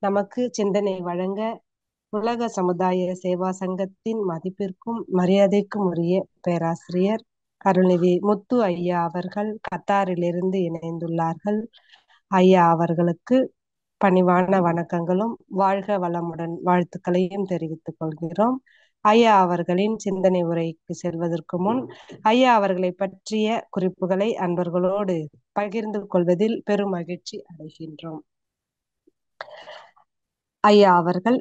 நமக்கு சிந்தனை வழங்க உலக சமுதாய சேவா சங்கத்தின் மதிப்பிற்கும் மரியாதைக்கும் உரிய பேராசிரியர் அருள்நிதி முத்து ஐயா அவர்கள் கத்தாரிலிருந்து இணைந்துள்ளார்கள். ஐயா அவர்களுக்கு பணிவான வணக்கங்களும் வாழ்க வளமுடன் வாழ்த்துக்களையும் தெரிவித்துக் கொள்கிறோம். ஐயா அவர்களின் சிந்தனை உரைக்கு செல்வதற்கு முன் ஐயா அவர்களை பற்றிய குறிப்புகளை அன்பர்களோடு பகிர்ந்து கொள்வதில் பெரும் மகிழ்ச்சி அடைகின்றோம். ஐயா அவர்கள்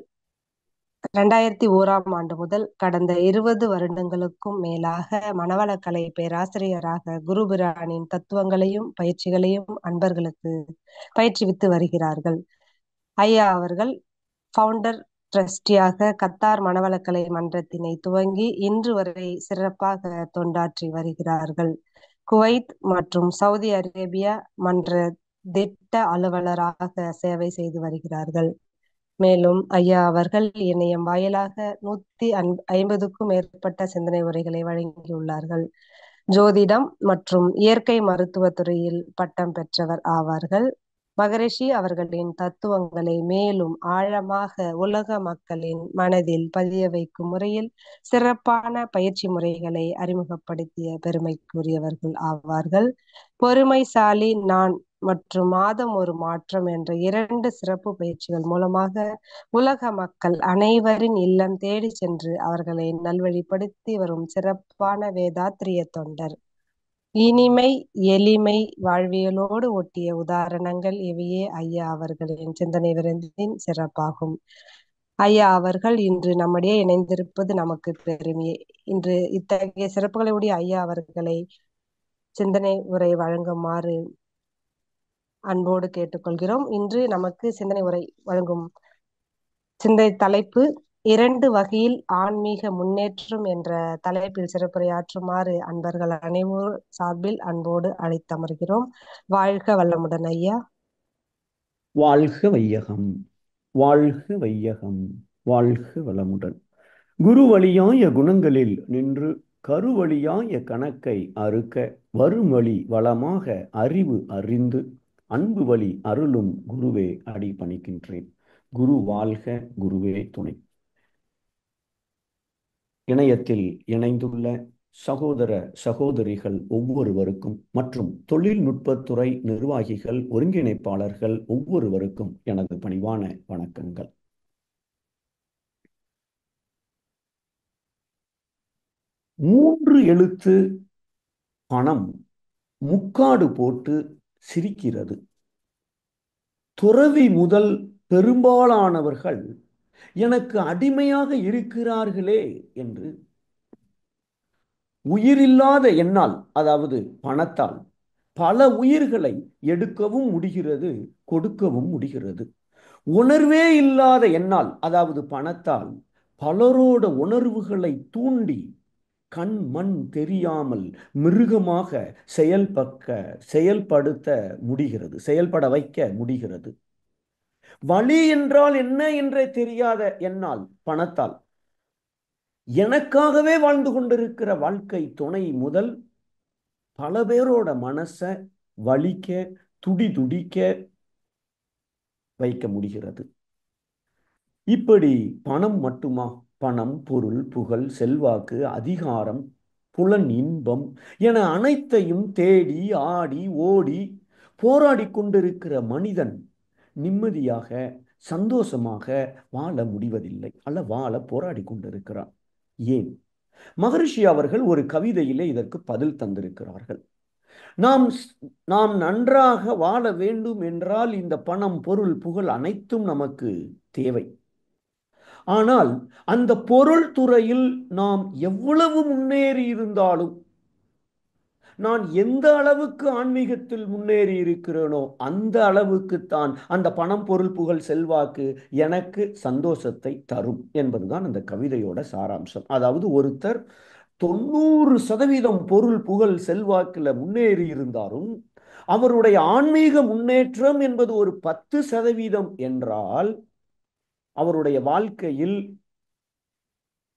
2001ஆம் ஆண்டு முதல் கடந்த 20 வருடங்களுக்கும் மேலாக மனவளக்கலை பேராசிரியராக குருபிரானின் தத்துவங்களையும் பயிற்சிகளையும் அன்பர்களுக்கு பயிற்றுவித்து வருகிறார்கள். ஐயா அவர்கள் ஃபவுண்டர் ட்ரஸ்டியாக கத்தார் மனவளக்கலை மன்றத்தினை துவங்கி இன்று வரை சிறப்பாக தொண்டாற்றி வருகிறார்கள். குவைத் மற்றும் சவுதி அரேபியா மன்ற திட்ட அலுவலராக சேவை செய்து வருகிறார்கள். மேலும் ஐயா அவர்கள் இணையம் வாயிலாக 150க்கும் மேற்பட்ட சிந்தனை உரைகளை வழங்கியுள்ளார்கள். ஜோதிடம் மற்றும் இயற்கை மருத்துவ துறையில் பட்டம் பெற்றவர் ஆவார்கள். மகரிஷி அவர்களின் தத்துவங்களை மேலும் ஆழமாக உலக மக்களின் மனதில் பதிய வைக்கும் முறையில் சிறப்பான பயிற்சி முறைகளை அறிமுகப்படுத்திய பெருமைக்குரியவர்கள் ஆவார்கள். பொறுமைசாலி நான் மற்றும் மாதம் ஒரு மாற்றம் என்ற 2 சிறப்பு பயிற்சிகள் மூலமாக உலக மக்கள் அனைவரின் இல்லம் தேடி சென்று அவர்களை நல்வழிப்படுத்தி வரும் சிறப்பான வேதாத்திரிய தொண்டர். இனிமை எளிமை வாழ்வியலோடு ஒட்டிய உதாரணங்கள் இவையே ஐயா அவர்களின் சிந்தனை விருந்தின் சிறப்பாகும். ஐயா அவர்கள் இன்று நம்முடைய இணைந்திருப்பது நமக்கு பெருமையே. இன்று இத்தகைய சிறப்புகளை உடைய ஐயா அவர்களை சிந்தனை உரை வழங்குமாறு அன்போடு கேட்டுக்கொள்கிறோம். இன்று நமக்கு சிந்தனை உரை வழங்கும் சிந்தனை தலைப்பு 2 வகையில் ஆன்மீக முன்னேற்றம் என்ற தலைப்பில் சிறப்புரையாற்றுமாறு அன்பர்கள் அனைவரும் சார்பில் அன்போடு அழைத்தமர்கிறோம். வாழ்க வளமுடன் ஐயா. வாழ்க வையகம், வாழ்க வையகம், வாழ்க வளமுடன். குருவழியாய குணங்களில் நின்று கருவழியாய கணக்கை அறுக்க வருமொழி வளமாக அறிவு அறிந்து அன்பு வழி அருளும் குருவே அடி பணிக்கின்றேன். குரு வாழ்க, குருவே துணை. இணையத்தில் இணைந்துள்ள சகோதர சகோதரிகள் ஒவ்வொருவருக்கும் மற்றும் தொழில்நுட்பத்துறை நிர்வாகிகள் ஒருங்கிணைப்பாளர்கள் ஒவ்வொருவருக்கும் எனது பணிவான வணக்கங்கள். மூன்று எழுத்து பணம் முக்காடு போட்டு சிரிக்கிறது. துறவி முதல் பெரும்பாலானவர்கள் எனக்கு அடிமையாக இருக்கிறார்களே என்று உயிரில்லாத எண்ணால், அதாவது பணத்தால் பல உயிர்களை எடுக்கவும் முடிகிறது, கொடுக்கவும் முடிகிறது. உணர்வே இல்லாத எண்ணால், அதாவது பணத்தால் பலரோட உணர்வுகளை தூண்டி கண் மண் தெரியாமல் மிருகமாக செயல்படுத்த முடிகிறது, செயல்பட வைக்க முடிகிறது. வலி என்றால் என்ன என்றே தெரியாத என்னால் பணத்தால் எனக்காகவே வாழ்ந்து கொண்டிருக்கிற வாழ்க்கை துணை முதல் பல பேரோட மனசை வலிக்க துடிக்க வைக்க முடிகிறது. இப்படி பணம் மட்டுமா? பணம், பொருள், புகழ், செல்வாக்கு, அதிகாரம், புலன் இன்பம் என அனைத்தையும் தேடி ஆடி ஓடி போராடி கொண்டிருக்கிற மனிதன் நிம்மதியாக சந்தோஷமாக வாழ முடிவதில்லை, அல்ல வாழ போராடி கொண்டிருக்கிறான். ஏன்? மகரிஷி அவர்கள் ஒரு கவிதையிலே இதற்கு பதில் தந்திருக்கிறார்கள். நாம் நன்றாக வாழ வேண்டும் என்றால் இந்த பணம், பொருள், புகழ் அனைத்தும் நமக்கு தேவை. ஆனால் அந்த பொருள் துறையில் நாம் எவ்வளவு முன்னேறி இருந்தாலும், நான் எந்த அளவுக்கு ஆன்மீகத்தில் முன்னேறி இருக்கிறேனோ அந்த அளவுக்குத்தான் அந்த பணம், பொருள், புகழ், செல்வாக்கு எனக்கு சந்தோஷத்தை தரும் என்பதுதான் அந்த கவிதையோட சாராம்சம். அதாவது ஒருத்தர் 90% பொருள், புகழ், செல்வாக்குல முன்னேறி இருந்தாலும் அவருடைய ஆன்மீக முன்னேற்றம் என்பது ஒரு 10% என்றால் அவருடைய வாழ்க்கையில்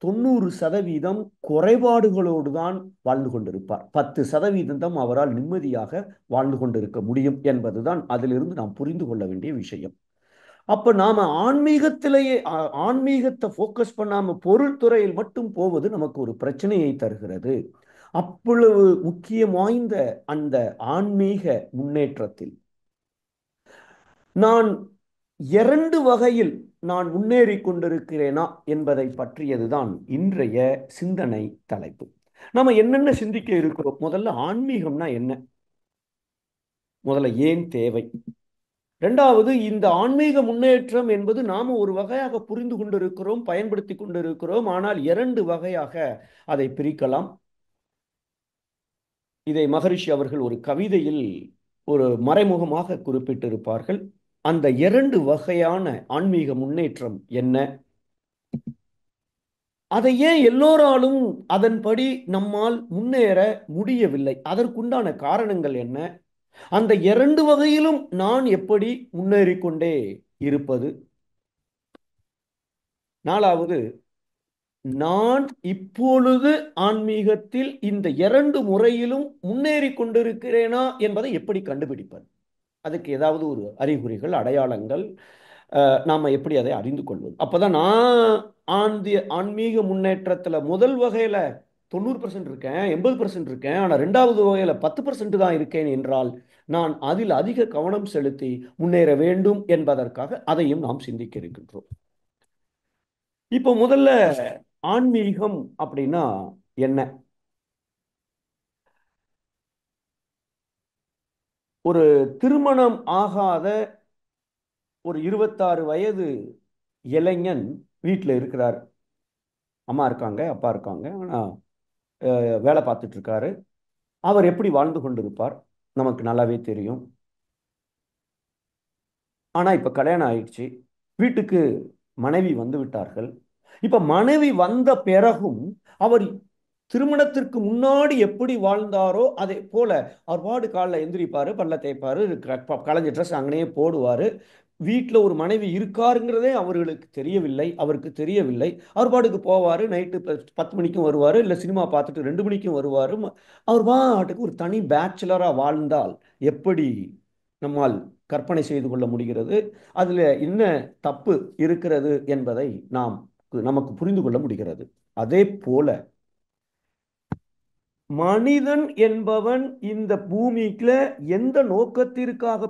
90% குறைபாடுகளோடு தான் வாழ்ந்து கொண்டிருப்பார். 10% அவரால் நிம்மதியாக வாழ்ந்து கொண்டிருக்க முடியும் என்பதுதான் அதிலிருந்து நாம் புரிந்து கொள்ள வேண்டிய விஷயம். அப்ப நாம ஆன்மீகத்திலேயே ஆன்மீகத்தை ஃபோக்கஸ் பண்ணாம பொருள் துறையில் மட்டும் போவது நமக்கு ஒரு பிரச்சனையை தருகிறது. அவ்வளவு முக்கியம் வாய்ந்த அந்த ஆன்மீக முன்னேற்றத்தில் நான் இரண்டு வகையில் நான் முன்னேறி கொண்டிருக்கிறேனா என்பதை பற்றியதுதான் இன்றைய சிந்தனை தலைப்பு. நாம என்னென்ன சிந்திக்க இருக்கிறோம்? முதல்ல ஆன்மீகம்னா என்ன? முதல்ல ஏன் தேவை? இரண்டாவது, இந்த ஆன்மீக முன்னேற்றம் என்பது நாம ஒரு வகையாக புரிந்து கொண்டிருக்கிறோம், பயன்படுத்தி கொண்டிருக்கிறோம். ஆனால் இரண்டு வகையாக அதை பிரிக்கலாம். இதை மகரிஷி அவர்கள் ஒரு கவிதையில் ஒரு மறைமுகமாக குறிப்பிட்டிருப்பார்கள். அந்த இரண்டு வகையான ஆன்மீக முன்னேற்றம் என்ன? அதை ஏன் எல்லோராலும் அதன்படி நம்மால் முன்னேற முடியவில்லை? அதற்குண்டான காரணங்கள் என்ன? அந்த இரண்டு வகையிலும் நான் எப்படி முன்னேறிக்கொண்டே இருப்பது? நாலாவது, நான் இப்பொழுது ஆன்மீகத்தில் இந்த இரண்டு முறையிலும் முன்னேறி கொண்டிருக்கிறேனா என்பதை எப்படி கண்டுபிடிப்பது? அதுக்கு ஏதாவது ஒரு அறிகுறிகள், அடையாளங்கள், நாம எப்படி அதை அறிந்து கொள்வது? அப்பதான் நான் ஆன்மீக முன்னேற்றத்துல முதல் வகையில 90% இருக்கேன், 80% இருக்கேன், ஆனா இரண்டாவது வகையில 10% தான் இருக்கேன் என்றால் நான் அதில் அதிக கவனம் செலுத்தி முன்னேற வேண்டும் என்பதற்காக அதையும் நாம் சிந்திக்க இருக்கின்றோம். இப்போ முதல்ல ஆன்மீகம் அப்படின்னா என்ன? ஒரு திருமணம் ஆகாத ஒரு 26 வயது இளைஞன் வீட்டில் இருக்கிறார். அம்மா இருக்காங்க, அப்பா இருக்காங்க, ஆனா வேலை பார்த்துட்டு இருக்காரு. அவர் எப்படி வாழ்ந்து கொண்டிருப்பார் நமக்கு நல்லாவே தெரியும். ஆனா இப்ப கல்யாணம் ஆயிடுச்சு, வீட்டுக்கு மனைவி வந்து விட்டார்கள். இப்ப மனைவி வந்த பிறகும் அவர் திருமணத்திற்கு முன்னாடி எப்படி வாழ்ந்தாரோ அதே போல அவர் பாடு காலில் எந்திரிப்பாரு, பல்ல தேய்ப்பாரு, களைஞ்ச ட்ரெஸ் அங்கனையே போடுவாரு. வீட்டில் ஒரு மனைவி இருக்காருங்கிறதே அவர்களுக்கு தெரியவில்லை, அவருக்கு தெரியவில்லை. அவர் பாட்டுக்கு போவார், நைட்டு 10 மணிக்கும் வருவார், இல்லை சினிமா பார்த்துட்டு 2 மணிக்கும் வருவார். அவர் பாட்டுக்கு ஒரு தனி பேச்சுலராக வாழ்ந்தால் எப்படி நம்மால் கற்பனை செய்து கொள்ள முடிகிறது? அதில் என்ன தப்பு இருக்கிறது என்பதை நமக்கு புரிந்து கொள்ள முடிகிறது. அதே போல மனிதன் என்பவன் இந்த பூமிக்குல எந்த நோக்கத்திற்காக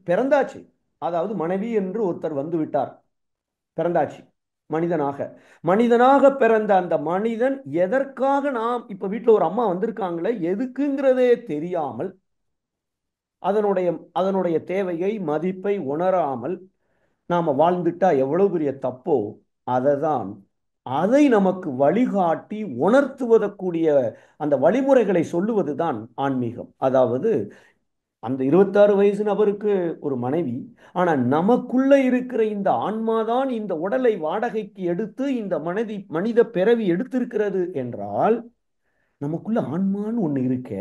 பிறந்தாச்சு. அதாவது மனைவி என்று ஒருத்தர் வந்து விட்டார், பிறந்தாச்சு. மனிதனாக மனிதனாக பிறந்த அந்த மனிதன் எதற்காக, நாம் இப்ப வீட்டுல ஒரு அம்மா வந்திருக்காங்களே எதுக்குங்கிறதே தெரியாமல், அதனுடைய அதனுடைய தேவையை மதிப்பை உணராமல் நாம வாழ்ந்துட்டா எவ்வளவு பெரிய தப்போ, அததான் அதை நமக்கு வழிகாட்டி உணர்த்துவதற்குரிய அந்த வழிமுறைகளை சொல்லுவதுதான் ஆன்மீகம். அதாவது அந்த 26 வயசு நபருக்கு ஒரு மனைவி, ஆனா நமக்குள்ள இருக்கிற இந்த ஆன்மாதான் இந்த உடலை வாடகைக்கு எடுத்து இந்த மனித பிறவி எடுத்திருக்கிறது என்றால், நமக்குள்ள ஆன்மான்னு ஒண்ணு இருக்க,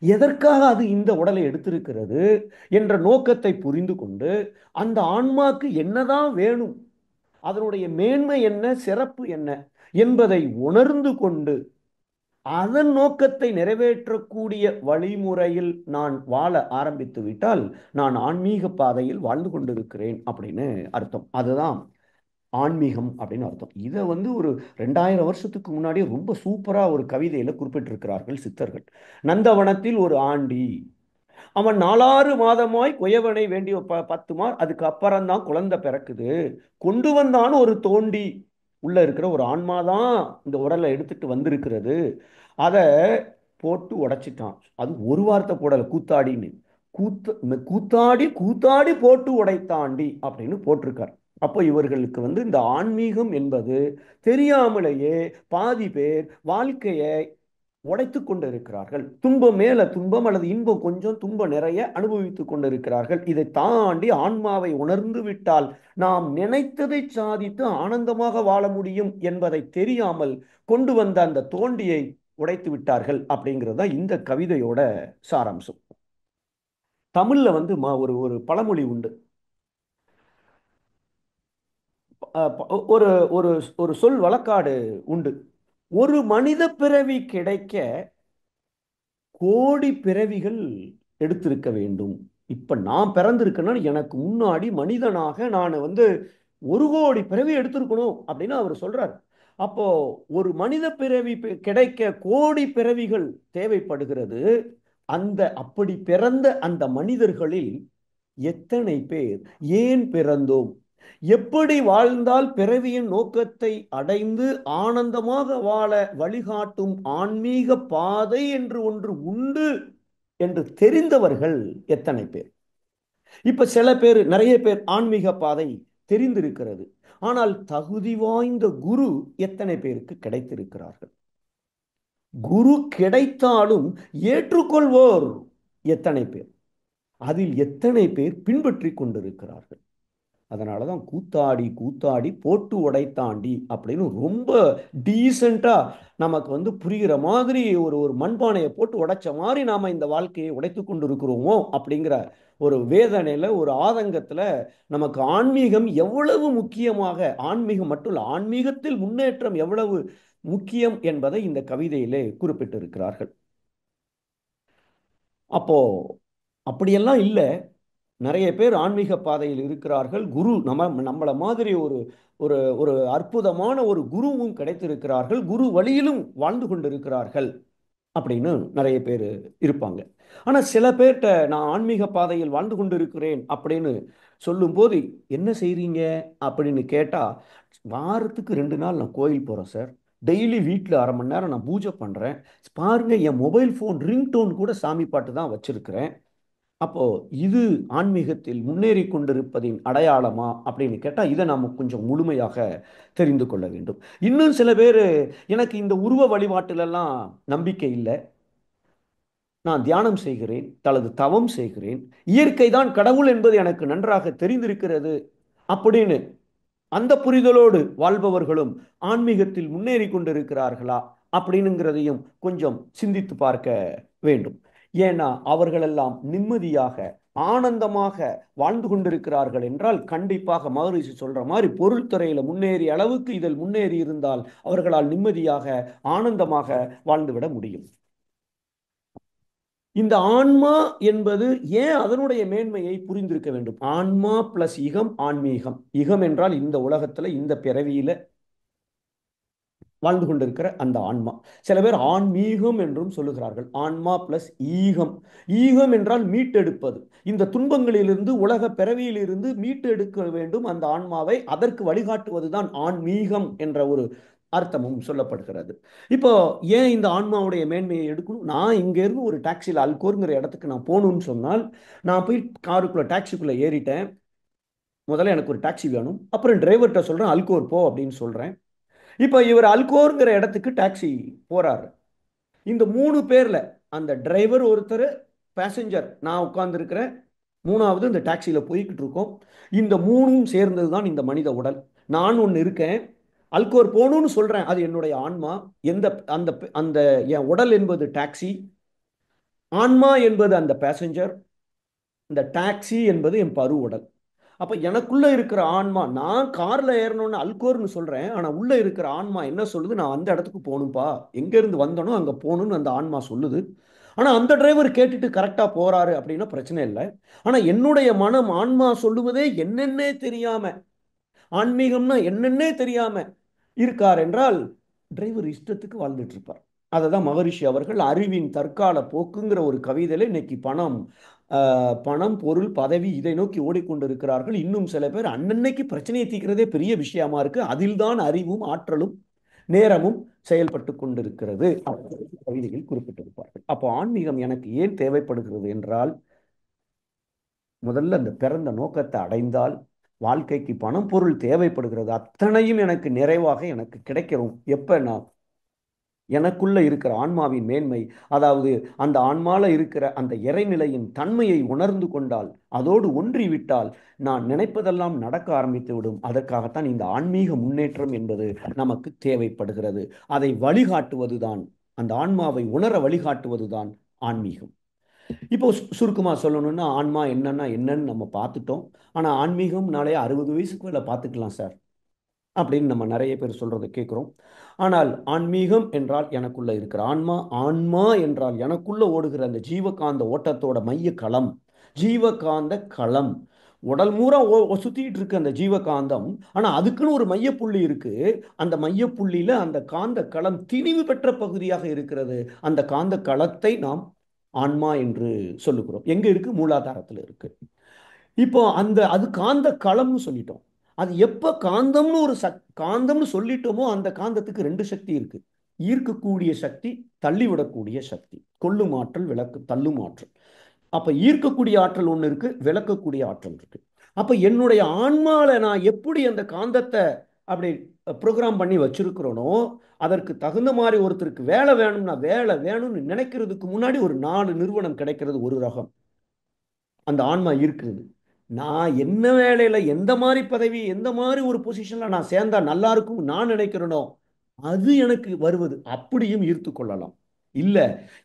எதற்காக அது இந்த உடலை எடுத்திருக்கிறது என்ற நோக்கத்தை புரிந்து கொண்டு, அந்த ஆன்மாக்கு என்னதான் வேணும், அதனுடைய மேன்மை என்ன, சிறப்பு என்ன என்பதை உணர்ந்து கொண்டு அதன் நோக்கத்தை நிறைவேற்றக்கூடிய வழிமுறையில் நான் வாழ ஆரம்பித்து விட்டால் நான் ஆன்மீக பாதையில் வாழ்ந்து கொண்டிருக்கிறேன் அப்படின்னு அர்த்தம். அதுதான் ஆன்மீகம் அப்படின்னு அர்த்தம். இதை ஒரு 2000 வருஷத்துக்கு முன்னாடி ரொம்ப சூப்பரா ஒரு கவிதையில குறிப்பிட்டிருக்கிறார்கள் சித்தர்கள். நந்தவனத்தில் ஒரு ஆண்டி, அவன் 4 6 மாதமாய் குயவனை வேண்டிய 10 மார், அதுக்கு அப்புறம்தான் குழந்தை பிறக்குது. கொண்டு வந்தான்னு ஒரு தோண்டி, உள்ள இருக்கிற ஒரு ஆன்மாதான் இந்த உடலை எடுத்துட்டு வந்திருக்கிறது. அதை போட்டு உடைச்சிட்டான். அது ஒரு வார்த்தை போடல, கூத்தாடின்னு. கூத்தாடி கூத்தாடி போட்டு உடைத்தாண்டி அப்படின்னு போட்டிருக்கார். அப்போ இவர்களுக்கு இந்த ஆன்மீகம் என்பது தெரியாமலேயே பாதி பேர் வாழ்க்கையை உடைத்துக் கொண்டிருக்கிறார்கள். துன்பம் மேல துன்பம் அல்லது இன்பம் கொஞ்சம் துன்பம் நிறைய அனுபவித்துக் கொண்டிருக்கிறார்கள். இதை தாண்டி ஆன்மாவை உணர்ந்து விட்டால் நாம் நினைத்ததை சாதித்து ஆனந்தமாக வாழ முடியும் என்பதை தெரியாமல் கொண்டு வந்த அந்த தோண்டியை உடைத்து விட்டார்கள் அப்படிங்கிறது தான் இந்த கவிதையோட சாராம்சம். தமிழ்ல ஒரு ஒரு பழமொழி உண்டு. ஒரு ஒரு ஒரு சொல் வழக்காடு உண்டு. ஒரு மனித பிறவி கிடைக்க கோடி பிறவிகள் எடுத்திருக்க வேண்டும். இப்ப நான் பிறந்திருக்கேன்னா எனக்கு முன்னாடி மனிதனாக நான் வந்து 1 கோடி பிறவி எடுத்திருக்கணும் அப்படின்னு அவர் சொல்றார். அப்போ ஒரு மனித பிறவி கிடைக்க கோடி பிறவிகள் தேவைப்படுகிறது. அந்த அப்படி பிறந்த அந்த மனிதர்களில் எத்தனை பேர் ஏன் பிறந்தோம், எப்படி வாழ்ந்தால் பிறவியின் நோக்கத்தை அடைந்து ஆனந்தமாக வாழ வழிகாட்டும் ஆன்மீக பாதை என்று ஒன்று உண்டு என்று தெரிந்தவர்கள் எத்தனை பேர்? இப்ப சில பேர், நிறைய பேர் ஆன்மீக பாதை தெரிந்திருக்கிறது, ஆனால் தகுதி வாய்ந்த குரு எத்தனை பேருக்கு கிடைத்திருக்கிறார்கள்? குரு கிடைத்தாலும் ஏற்றுக்கொள்வோர் எத்தனை பேர்? அதில் எத்தனை பேர் பின்பற்றி கொண்டிருக்கிறார்கள்? அதனாலதான் கூத்தாடி கூத்தாடி போட்டு உடைத்தாண்டி அப்படின்னு ரொம்ப டீசெண்டா நமக்கு வந்து புரிகிற மாதிரி ஒரு ஒரு மண்பானையை போட்டு உடைச்ச மாதிரி நாம இந்த வாழ்க்கையை உடைத்து கொண்டிருக்கிறோமோ அப்படிங்கிற ஒரு வேதனையில, ஒரு ஆதங்கத்துல, நமக்கு ஆன்மீகம் எவ்வளவு முக்கியமாக, ஆன்மீகம் மட்டும் இல்ல, ஆன்மீகத்தில் முன்னேற்றம் எவ்வளவு முக்கியம் என்பதை இந்த கவிதையிலே குறிப்பிட்டிருக்கிறார்கள். அப்போ அப்படியெல்லாம் இல்லை. நிறைய பேர் ஆன்மீக பாதையில் இருக்கிறார்கள். குரு நம்மளை மாதிரி ஒரு ஒரு ஒரு அற்புதமான ஒரு குருவும் கிடைத்திருக்கிறார்கள். குரு வழியிலும் வாழ்ந்து கொண்டிருக்கிறார்கள் அப்படின்னு நிறைய பேர் இருப்பாங்க. ஆனா சில பேர்கிட்ட நான் ஆன்மீக பாதையில் வாழ்ந்து கொண்டிருக்கிறேன் அப்படின்னு சொல்லும்போது, என்ன செய்றீங்க அப்படின்னு கேட்டா, வாரத்துக்கு 2 நாள் நான் கோயில் போறேன் சார். டெய்லி வீட்டில் 1/2 மணி நேரம் நான் பூஜை பண்றேன். பாருங்க, என் மொபைல் ஃபோன் ரிங்டோன் கூட சாமி பாட்டு தான் வச்சிருக்கிறேன். அப்போ இது ஆன்மீகத்தில் முன்னேறி கொண்டிருப்பதின் அடையாளமா அப்படின்னு கேட்டா, இதை நாம கொஞ்சம் முழுமையாக தெரிந்து கொள்ள வேண்டும். இன்னும் சில பேர், எனக்கு இந்த உருவ வழிபாட்டிலெல்லாம் நம்பிக்கை இல்லை, நான் தியானம் செய்கிறேன் அல்லது தவம் செய்கிறேன், இயற்கை தான் கடவுள் என்பது எனக்கு நன்றாக தெரிந்திருக்கிறது அப்படின்னு அந்த புரிதலோடு வாழ்பவர்களும் ஆன்மீகத்தில் முன்னேறி கொண்டிருக்கிறார்களா அப்படின்னுங்கிறதையும் கொஞ்சம் சிந்தித்து பார்க்க வேண்டும். ஏன்னா அவர்களெல்லாம் நிம்மதியாக ஆனந்தமாக வாழ்ந்து கொண்டிருக்கிறார்கள் என்றால், கண்டிப்பாக மகரிஷி சொல்ற மாதிரி பொருள் துறையில முன்னேறிய அளவுக்கு இதில் முன்னேறி இருந்தால் அவர்களால் நிம்மதியாக ஆனந்தமாக வாழ்ந்துவிட முடியும். இந்த ஆன்மா என்பது ஏன் அதனுடைய மேன்மையை புரிந்திருக்க வேண்டும். ஆன்மா பிளஸ் இகம் ஆன்மீகம். இகம் என்றால் இந்த உலகத்துல இந்த பிறவியில வாழ்ந்து கொண்டிருக்கிற அந்த ஆன்மா. சில பேர் ஆன்மீகம் என்றும் சொல்லுகிறார்கள். ஆன்மா பிளஸ் ஈகம். ஈகம் என்றால் மீட்டெடுப்பது. இந்த துன்பங்களிலிருந்து, உலக பிறவியிலிருந்து மீட்டெடுக்க வேண்டும் அந்த ஆன்மாவை. அதற்கு வழிகாட்டுவதுதான் ஆன்மீகம் என்ற ஒரு அர்த்தமும் சொல்லப்படுகிறது. இப்போ ஏன் இந்த ஆன்மாவுடைய மேன்மையை எடுக்கணும்? நான் இங்க இருந்து ஒரு டாக்ஸியில் அல்கோர்ங்கிற இடத்துக்கு நான் போகணும்னு சொன்னால், நான் போய் காருக்குள்ள டாக்ஸிக்குள்ள ஏறிட்டேன். முதல்ல எனக்கு ஒரு டாக்ஸி வேணும். அப்புறம் டிரைவர்கிட்ட சொல்றேன் அல்கோர் போ அப்படின்னு சொல்றேன். இப்போ இவர் அல்கோர்ங்கிற இடத்துக்கு டாக்ஸி போறாரு. இந்த 3 பேர்ல அந்த டிரைவர் ஒருத்தர், பேசஞ்சர் நான் உட்கார்ந்து இருக்கிறேன், 3வது இந்த டாக்ஸியில போய்கிட்டு இருக்கோம். இந்த 3ம் சேர்ந்தது தான் இந்த மனித உடல். நான் ஒன்று இருக்கேன், அல்கோர் போகணும்னு சொல்றேன், அது என்னுடைய ஆன்மா. எந்த அந்த அந்த என் உடல் என்பது டாக்ஸி, ஆன்மா என்பது அந்த பேசஞ்சர், இந்த டாக்ஸி என்பது என் பரு உடல். அப்ப எனக்குள்ள இருக்கிற ஆன்மா, நான் கார்ல ஏறணும்னு அல்கோர்னு சொல்றேன், ஆனா உள்ள இருக்கிற ஆன்மா என்ன சொல்லுது? நான் அந்த இடத்துக்கு போகணும்பா, எங்க இருந்து வந்தனோ அங்க போகணும்னு அந்த ஆன்மா சொல்லுது. ஆனா அந்த டிரைவர் கேட்டுட்டு கரெக்டா போறாரு அப்படின்னா பிரச்சனை இல்லை. ஆனா என்னுடைய மனம், ஆன்மா சொல்லுவதே என்னென்னே தெரியாம, ஆன்மீகம்னா என்னென்னே தெரியாம இருக்கார் என்றால், டிரைவர் இஷ்டத்துக்கு வாழ்ந்துட்டு இருப்பார். அதை தான் மகரிஷி அவர்கள் அறிவின் தற்கால போக்குங்கிற ஒரு கவிதையில, இன்னைக்கு பணம், பணம், பொருள், பதவி இதை நோக்கி ஓடிக்கொண்டிருக்கிறார்கள். இன்னும் சில பேர் அன்னன்னைக்கு பிரச்சனையை தீர்க்கிறதே பெரிய விஷயமா இருக்கு, அதில்தான் அறிவும் ஆற்றலும் நேரமும் செயல்பட்டு கொண்டிருக்கிறது கவிதையில் குறிப்பிட்டிருப்பார்கள். அப்போ ஆன்மீகம் எனக்கு ஏன் தேவைப்படுகிறது என்றால், முதல்ல அந்த பிறந்த நோக்கத்தை அடைந்தால் வாழ்க்கைக்கு பணம் பொருள் தேவைப்படுகிறது, அத்தனையும் எனக்கு நிறைவாக எனக்கு கிடைக்கிறோம். எப்ப நான் எனக்குள்ள இருக்கிற ஆன்மாவின் மேன்மை, அதாவது அந்த ஆன்மால இருக்கிற அந்த இறைநிலையின் தன்மையை உணர்ந்து கொண்டால், அதோடு ஒன்றிவிட்டால், நான் நினைப்பதெல்லாம் நடக்க ஆரம்பித்து விடும். அதற்காகத்தான் இந்த ஆன்மீக முன்னேற்றம் என்பது நமக்கு தேவைப்படுகிறது. அதை வழிகாட்டுவதுதான், அந்த ஆன்மாவை உணர வழிகாட்டுவதுதான் ஆன்மீகம். இப்போ சுருக்கமா சொல்லணும்னா, ஆன்மா என்னன்னா என்னன்னு நம்ம பார்த்துட்டோம். ஆனா ஆன்மீகம்னாலே 60 வயசுக்கு மேல பார்த்துக்கலாம் சார் அப்படின்னு நம்ம நிறைய பேர் சொல்றதை கேட்கிறோம். ஆனால் ஆன்மீகம் என்றால் எனக்குள்ள இருக்கிற ஆன்மா, ஆன்மா என்றால் எனக்குள்ள ஓடுகிற அந்த ஜீவகாந்த ஓட்டத்தோட மைய களம். ஜீவகாந்த களம். உடல் மூரா சுத்திட்டு இருக்கு அந்த ஜீவகாந்தம். ஆனா அதுக்குன்னு ஒரு மையப்புள்ளி இருக்கு. அந்த மையப்புள்ளியில அந்த காந்த களம் திணிவு பெற்ற பகுதியாக இருக்கிறது. அந்த காந்த களத்தை நாம் ஆன்மா என்று சொல்லுகிறோம். எங்க இருக்கு? மூலாதாரத்தில் இருக்கு. இப்போ அது காந்த களம்னு சொல்லிட்டோம். அது எப்ப காந்தம்னு காந்தம்னு சொல்லிட்டோமோ அந்த காந்தத்துக்கு ரெண்டு சக்தி இருக்கு. ஈர்க்கக்கூடிய சக்தி, தள்ளிவிடக்கூடிய சக்தி. கொள்ளும் ஆற்றல், தள்ளும் ஆற்றல். அப்ப ஈர்க்கக்கூடிய ஆற்றல் ஒண்ணு இருக்கு, விளக்கக்கூடிய ஆற்றல் இருக்கு. அப்ப என்னுடைய ஆன்மால நான் எப்படி அந்த காந்தத்தை அப்படி ப்ரோக்ராம் பண்ணி வச்சிருக்கிறோனோ, அதற்கு தகுந்த மாதிரி ஒருத்தருக்கு வேலை வேணும்னா வேலை வேணும்னு நினைக்கிறதுக்கு முன்னாடி ஒரு 4 நிறுவனம் கிடைக்கிறது ஒரு ரகம். அந்த ஆன்மா இருக்குது. நான் என்ன வேலையில எந்த மாதிரி பதவி, எந்த மாதிரி ஒரு பொசிஷன்ல நான் சேர்ந்தா நல்லா இருக்கும் நான் நினைக்கிறேனோ அது எனக்கு வருவது அப்படியும் ஈர்த்து கொள்ளலாம். இல்ல,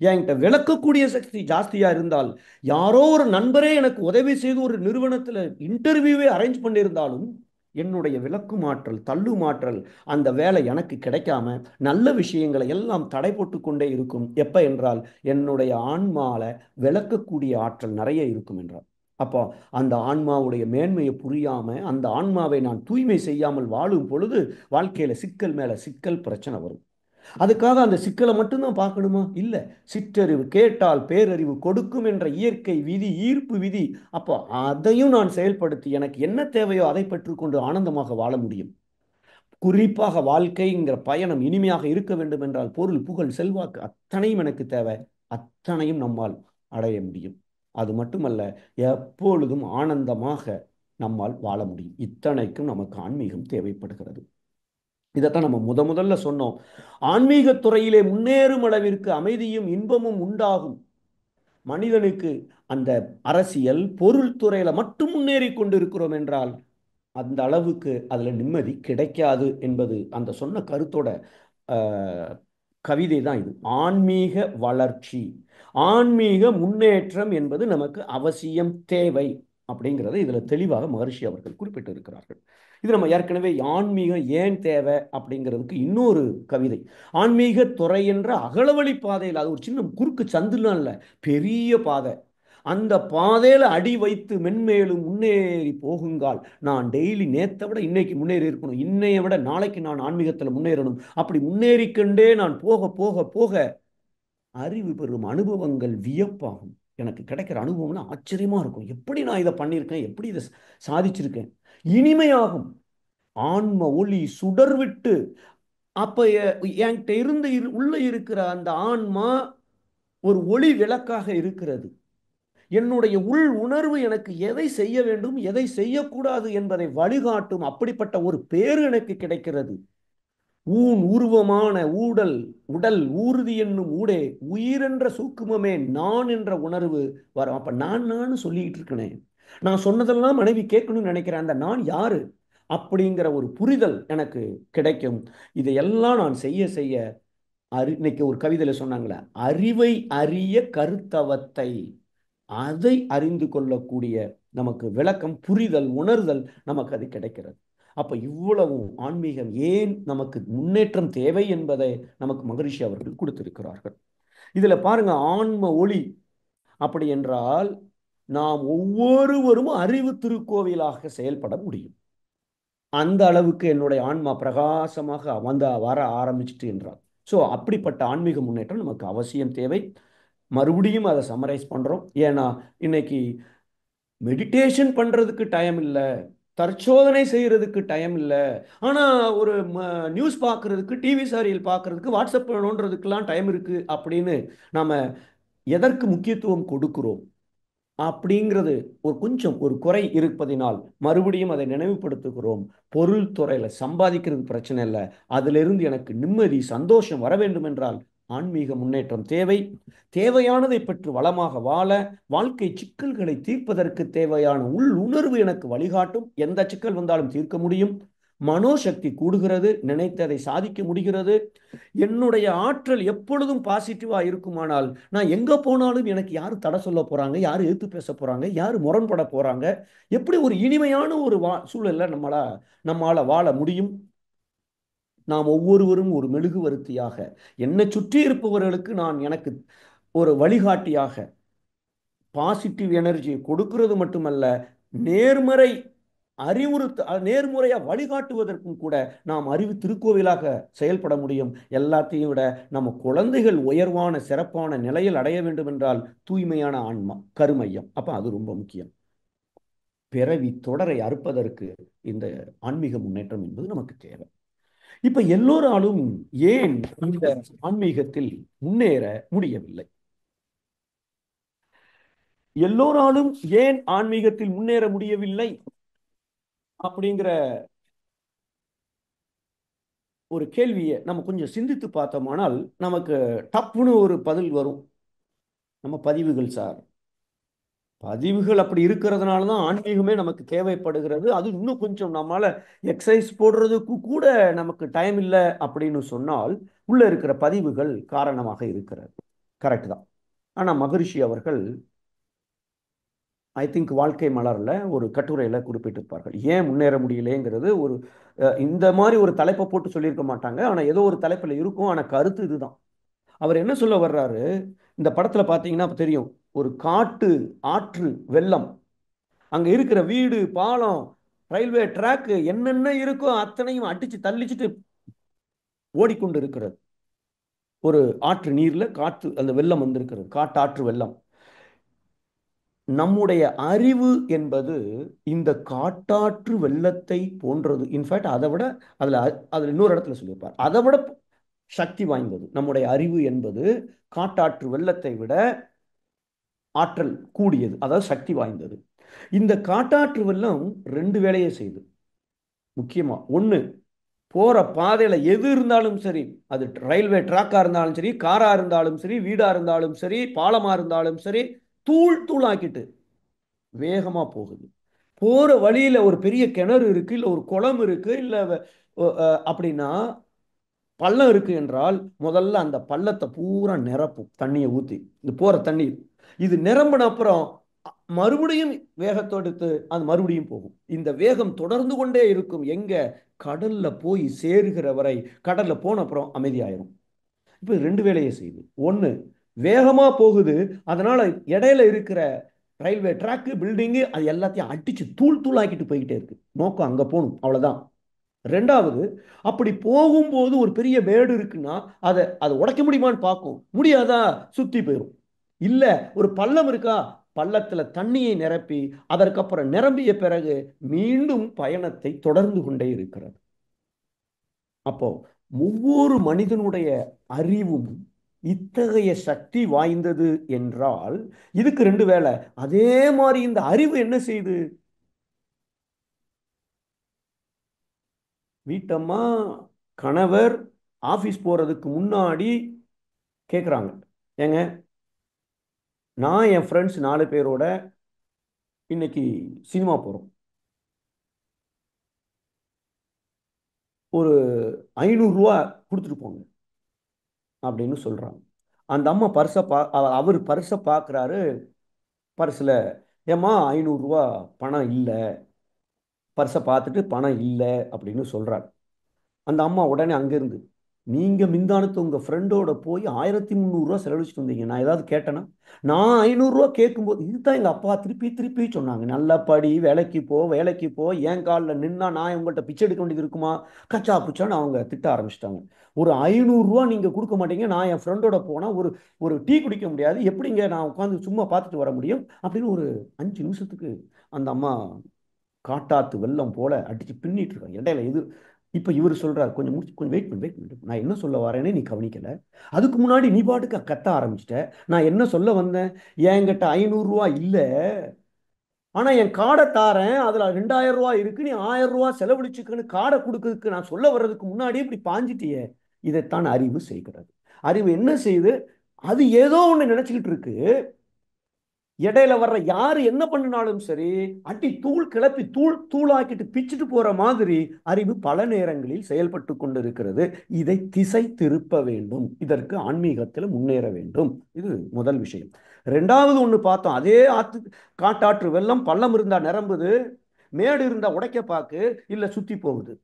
என்கிட்ட விளக்கக்கூடிய சக்தி ஜாஸ்தியா இருந்தால், யாரோ ஒரு நண்பரே எனக்கு உதவி செய்து ஒரு நிறுவனத்துல இன்டர்வியூவே அரேஞ்ச் பண்ணியிருந்தாலும் என்னுடைய விளக்கும் ஆற்றல், தள்ளும் ஆற்றல், அந்த வேலை எனக்கு கிடைக்காம நல்ல விஷயங்களை எல்லாம் தடை போட்டு கொண்டே இருக்கும். எப்ப என்றால் என்னுடைய ஆன்மால விளக்கக்கூடிய ஆற்றல் நிறைய இருக்கும் என்றால். அப்போ அந்த ஆன்மாவுடைய மேன்மையை புரியாம அந்த ஆன்மாவை நான் தூய்மை செய்யாமல் வாழும் பொழுது வாழ்க்கையில சிக்கல் மேல சிக்கல், பிரச்சனை வரும். அதுக்காக அந்த சிக்கலை மட்டும்தான் பார்க்கணுமா? இல்ல. சிற்றறிவு கேட்டால் பேரறிவு கொடுக்கும் என்ற இயற்கை விதி, ஈர்ப்பு விதி. அப்போ அதையும் நான் செயல்படுத்தி எனக்கு என்ன தேவையோ அதை பெற்றுக்கொண்டு ஆனந்தமாக வாழ முடியும். குறிப்பாக வாழ்க்கைங்கிற பயணம் இனிமையாக இருக்க வேண்டும் என்றால் பொருள், புகழ், செல்வாக்கு அத்தனையும் எனக்கு தேவை. அத்தனையும் நம்மால் அடைய முடியும். அது மட்டுமல்ல, எப்பொழுதும் ஆனந்தமாக நம்மால் வாழ முடியும். இத்தனைக்கும் நமக்கு ஆன்மீகம் தேவைப்படுகிறது. இதைத்தான் நம்ம முதல்ல சொன்னோம். ஆன்மீக துறையிலே முன்னேறும் அளவிற்கு அமைதியும் இன்பமும் உண்டாகும். மனிதனுக்கு அந்த அரசியல், பொருள் துறையில மட்டும் முன்னேறி கொண்டு இருக்கிறோம் என்றால் அந்த அளவுக்கு அதுல நிம்மதி கிடைக்காது என்பது அந்த சொன்ன கருத்தோட கவிதை தான் இது. ஆன்மீக வளர்ச்சி, ஆன்மீக முன்னேற்றம் என்பது நமக்கு அவசியம், தேவை அப்படிங்கிறத இதுல தெளிவாக மகர்ஷி அவர்கள் குறிப்பிட்டு இருக்கிறார்கள். இது நம்ம ஏற்கனவே ஆன்மீகம் ஏன் தேவை அப்படிங்கிறதுக்கு இன்னொரு கவிதை. ஆன்மீக துறை என்ற அகலவழி பாதையில், அது ஒரு சின்ன குறுக்கு சந்துலாம் இல்லை, பெரிய பாதை. அந்த பாதையில அடி வைத்து மென்மேலும் முன்னேறி போகுங்கால் நான் டெய்லி நேத்தை விட இன்னைக்கு முன்னேறி இருக்கணும், இன்னைய விட நாளைக்கு நான் ஆன்மீகத்தில் முன்னேறணும். அப்படி முன்னேறிக்கொண்டே நான் போக போக போக அறிவு பெறும் அனுபவங்கள் வியப்பாகும். எனக்கு கிடைக்கிற அனுபவம்னா ஆச்சரியமா இருக்கும். எப்படி நான் இதை பண்ணியிருக்கேன், எப்படி இதை சாதிச்சிருக்கேன், இனிமையாகும். ஆன்ம ஒளி சுடர் விட்டு அப்ப என்கிட்ட இருந்து உள்ள இருக்கிற அந்த ஆன்மா ஒரு ஒளி விளக்காக இருக்கிறது. என்னுடைய உள் உணர்வு எனக்கு எதை செய்ய வேண்டும், எதை செய்யக்கூடாது என்பதை வழிகாட்டும். அப்படிப்பட்ட ஒரு பேரு எனக்கு கிடைக்கிறது. ஊன் உருவமான ஊடல் உடல் ஊர்தி என்னும் ஊடே உயிரென்ற சூக்குமமே நான் என்ற உணர்வு வரும். அப்ப நான் சொல்லிட்டு இருக்கேன். நான் சொன்னதெல்லாம் மனைவி கேட்கணும்னு நினைக்கிறேன். அந்த நான் யாரு அப்படிங்கிற ஒரு புரிதல் எனக்கு கிடைக்கும். இதையெல்லாம் நான் செய்ய செய்ய இன்னைக்கு ஒரு கவிதையில சொன்னாங்களே, அறிவை அறிய கருத்தவத்தை, அதை அறிந்து கொள்ளக்கூடிய நமக்கு விளக்கம், புரிதல், உணர்தல் நமக்கு அது கிடைக்கிறது. அப்ப இவ்வளவு ஆன்மீகம் ஏன் நமக்கு முன்னேற்றம் தேவை என்பதை நமக்கு மகரிஷி அவர்கள் கொடுத்திருக்கிறார்கள். இதுல பாருங்க, ஆன்ம ஒளி அப்படி என்றால் நாம் ஒவ்வொருவரும் அறிவு திருக்கோவிலாக செயல்பட முடியும். அந்த அளவுக்கு என்னுடைய ஆன்மா பிரகாசமாக வர ஆரம்பிச்சிட்டு என்றால், ஸோ அப்படிப்பட்ட ஆன்மீக முன்னேற்றம் நமக்கு அவசியம் தேவை. மறுபடியும் அதை சம்மரைஸ் பண்றோம். ஏன்னா இன்னைக்கு மெடிடேஷன் பண்றதுக்கு டைம் இல்லை, தற்சோதனை செய்யறதுக்கு டைம் இல்லை, ஆனா ஒரு நியூஸ் பார்க்கறதுக்கு, டிவி சீரியல் பார்க்கறதுக்கு, வாட்ஸ்அப் நோண்டுறதுக்கெல்லாம் டைம் இருக்கு அப்படின்னு நாம எதற்கு முக்கியத்துவம் கொடுக்கிறோம் அப்படிங்கிறது ஒரு குறை இருப்பதினால் மறுபடியும் அதை நினைவுபடுத்துகிறோம். பொருள் துறையில சம்பாதிக்கிறது பிரச்சனை இல்லை, அதிலிருந்து எனக்கு நிம்மதி, சந்தோஷம் வர வேண்டும் என்றால் ஆன்மீக முன்னேற்றம் தேவை. தேவையானதை பெற்று வளமாக வாழ, வாழ்க்கை சிக்கல்களை தீர்ப்பதற்கு தேவையான உள் உணர்வு எனக்கு வழிகாட்டும். எந்த சிக்கல் வந்தாலும் தீர்க்க முடியும். மனோசக்தி கூடுகிறது, நினைத்ததை சாதிக்க முடிகிறது. என்னுடைய ஆற்றல் எப்பொழுதும் பாசிட்டிவா இருக்குமானால் நான் எங்க போனாலும் எனக்கு யாரு தடை சொல்ல போறாங்க, யாரு எதிர்த்து பேச போறாங்க, யாரு முரண்பட போறாங்க, எப்படி ஒரு இனிமையான ஒரு சூழல்ல நம்மால வாழ முடியும். நாம் ஒவ்வொருவரும் ஒரு மெழுகுவர்த்தியாக, என்னை சுற்றி இருப்பவர்களுக்கு நான் எனக்கு ஒரு வழிகாட்டியாக பாசிட்டிவ் எனர்ஜியை கொடுக்கிறது மட்டுமல்ல, நேர்மறை நேர்முறையா வழிகாட்டுவதற்கும் கூட நாம் அறிவு திருக்கோவிலாக செயல்பட முடியும். எல்லாத்தையும் விட நம்ம குழந்தைகள் உயர்வான சிறப்பான நிலையில் அடைய வேண்டும் என்றால் தூய்மையான ஆன்மா கருமையம். அப்ப அது ரொம்ப முக்கியம். பிறவி தொடரை அறுப்பதற்கு இந்த ஆன்மீக முன்னேற்றம் என்பது நமக்கு தேவை. இப்ப எல்லோராலும் ஏன் இந்த ஆன்மீகத்தில் முன்னேற முடியவில்லை? எல்லோராலும் ஏன் ஆன்மீகத்தில் முன்னேற முடியவில்லை அப்படிங்கிற ஒரு கேள்வியை நம்ம கொஞ்சம் சிந்தித்து பார்த்தோமானால் நமக்கு டப்புன்னு ஒரு பதில் வரும். நம்ம பதிவுகள் சார், பதிவுகள் அப்படி இருக்கிறதுனால தான் ஆன்மீகமே நமக்கு தேவைப்படுகிறது. அது இன்னும் கொஞ்சம் நம்மளால எக்ஸசைஸ் போடுறதுக்கு கூட நமக்கு டைம் இல்லை அப்படின்னு சொன்னால் உள்ள இருக்கிற பதிவுகள் காரணமாக இருக்கிறது. கரெக்ட் தான். ஆனா மகரிஷி அவர்கள் ஐ திங்க் வாழ்க்கை மலர்ல ஒரு கட்டுரையில குறிப்பிட்டிருப்பார்கள், ஏன் முன்னேற முடியலைங்கிறது. ஒரு இந்த மாதிரி ஒரு தலைப்பை போட்டு சொல்லியிருக்க மாட்டாங்க, ஆனா ஏதோ ஒரு தலைப்புல இருக்கும். ஆனா கருத்து இதுதான். அவர் என்ன சொல்ல வர்றாரு, இந்த படத்துல பாத்தீங்கன்னா தெரியும், ஒரு காட்டு ஆற்று வெள்ளம், அங்க இருக்கிற வீடு, பாலம், ரயில்வே ட்ராக், என்னென்ன இருக்கோ அத்தனையும் அடிச்சு தள்ளிச்சுட்டு ஓடிக்கொண்டு இருக்கிறது. ஒரு ஆற்று நீர்ல காற்று அந்த வெள்ளம் வந்திருக்கிறது, காட்டாற்று வெள்ளம். நம்முடைய அறிவு என்பது இந்த காட்டாற்று வெள்ளத்தை போன்றது. இன்ஃபேக்ட் அதை விட அதுல அதுல இன்னொரு இடத்துல சொல்லியிருப்பார், அதை விட சக்தி வாய்ந்தது. நம்முடைய அறிவு என்பது காட்டாற்று வெள்ளத்தை விட ஆற்றல் கூடியது, அதாவது சக்தி வாய்ந்தது. இந்த காட்டாற்று வெள்ளம் ரெண்டு வேலையை செய்யுது முக்கியமா. ஒண்ணு, போற பாதையில எது இருந்தாலும் சரி, அது ரயில்வே ட்ராக்கா இருந்தாலும் சரி, காரா இருந்தாலும் சரி, வீடா இருந்தாலும் சரி, பாலமா இருந்தாலும் சரி, தூள் தூளாக்கிட்டு வேகமா போகுது. போற வழியில ஒரு பெரிய கிணறு இருக்கு, இல்ல ஒரு குளம் இருக்கு, இல்ல அப்படின்னா பள்ளம் இருக்கு என்றால் முதல்ல அந்த பள்ளத்தை பூரா நிரப்பும் தண்ணியை ஊத்தி. இது போற தண்ணீர் இது நிரம்பின அப்புறம் மறுபடியும் வேகத்தோடுத்து அது மறுபடியும் போகும். இந்த வேகம் தொடர்ந்து கொண்டே இருக்கும். எங்க? கடல்ல போய் சேருகிற வரை. கடல்ல போன அப்புறம் அமைதியாயிரும். இப்ப ரெண்டு வேலையை செய்யுது. ஒண்ணு, வேகமா போகுது, அதனால இடையில இருக்கிற ரயில்வே ட்ராக்கு, பில்டிங்கு, அது எல்லாத்தையும் அடிச்சு தூள் தூளாக்கிட்டு போய்கிட்டே இருக்கு. நோக்கம் அங்க போகணும், அவ்வளவுதான். ரெண்டாவது, அப்படி போகும்போது ஒரு பெரிய மேடு இருக்குன்னா அதை அதை உடைக்க முடியுமான்னு பார்க்கும். முடியாதா? சுத்தி போயிடும். இல்ல, ஒரு பள்ளம் இருக்கா, பள்ளத்துல தண்ணியை நிரப்பி அதற்கப்புறம் நிரம்பிய பிறகு மீண்டும் பயணத்தை தொடர்ந்து கொண்டே இருக்கிறது. அப்போ ஒவ்வொரு மனிதனுடைய அறிவும் இத்தகைய சக்தி வாய்ந்தது என்றால் இதுக்கு ரெண்டு வேலை. அதே மாதிரி இந்த அறிவு என்ன செய்யுது? வீட்டம்மா, கணவர் ஆபீஸ் போறதுக்கு முன்னாடி கேட்குறாங்க, ஏங்க நான் என் ஃப்ரெண்ட்ஸ் 4 பேரோட இன்னைக்கு சினிமா போறோம், ஒரு 500 ரூபா கொடுத்துட்டு போங்க அப்படின்னு சொல்றாங்க. அந்த அம்மா பர்ஸை அவர் பர்ஸை பார்க்குறாரு. பர்ஸில், ஏம்மா 500 ரூபா பணம் இல்லை, பர்ஸை பார்த்துட்டு பணம் இல்லை அப்படின்னு சொல்றாரு. அந்த அம்மா உடனே அங்கிருந்து, நீங்க மிந்தானத்து உங்க ஃப்ரெண்டோட போய் 1300 ரூபா செலவழிச்சுட்டு வந்தீங்க, நான் ஏதாவது கேட்டேன்னா? நான் 500 ரூபா கேட்கும்போது இதுதான் எங்க அப்பா திருப்பி திருப்பி சொன்னாங்க, நல்லா படி, வேலைக்கு போ, வேலைக்கு போ, என் காலில் நின்னா நான் உங்கள்கிட்ட பிச்சை எடுக்க வேண்டியது இருக்குமா, கச்சா புச்சான்னு அவங்க திட்ட ஆரம்பிச்சிட்டாங்க. ஒரு 500 ரூபா நீங்க கொடுக்க மாட்டீங்க, நான் என் ஃப்ரெண்டோட போனா ஒரு ஒரு டீ குடிக்க முடியாது, எப்படிங்க நான் உட்காந்து சும்மா பார்த்துட்டு வர முடியும் அப்படின்னு ஒரு 5 நிமிஷத்துக்கு அந்த அம்மா காட்டாத்து வெள்ளம் போல அடிச்சு பின்னிட்டு இருக்காங்க. இடையில இது இப்ப இவர் சொல்றாரு, கொஞ்சம் முடிச்சு, கொஞ்சம் வெயிட் பண்ணு, நான் என்ன சொல்ல வரேன்னு நீ கவனிக்கல, அதுக்கு முன்னாடி நீ பாட்டுக்கு கத்த ஆரம்பிச்சிட்ட. நான் என்ன சொல்ல வந்தேன், என்கிட்ட 500 ரூபா இல்ல, ஆனா என் காடை தாரேன், அதுல 2000 ரூபா இருக்கு, நீ 1000 ரூபா செலவழிச்சுக்கன்னு காடை கொடுக்கறதுக்கு நான் சொல்ல வர்றதுக்கு முன்னாடி இப்படி பாஞ்சிட்டியே. இதைத்தான் அறிவு செய்கிறது. அறிவு என்ன செய்யுது? அது ஏதோ ஒண்ணு நினைச்சுக்கிட்டு இருக்கு. இடையில வர்ற யாரு என்ன பண்ணினாலும் சரி, அடி தூள் கிளப்பி தூள் தூளாக்கிட்டு பிச்சுட்டு போற மாதிரி அறிவு பல நேரங்களில் செயல்பட்டு கொண்டிருக்கிறது. இதை திசை திருப்ப வேண்டும். இதற்கு ஆன்மீகத்தில் முன்னேற வேண்டும். இது முதல் விஷயம். ரெண்டாவது ஒண்ணு பார்த்தோம், அதே காட்டாற்று வெள்ளம் பள்ளம் இருந்தா நிரம்புது, மேடு இருந்தா உடைக்க பாக்கு, இல்ல சுத்தி போகுது.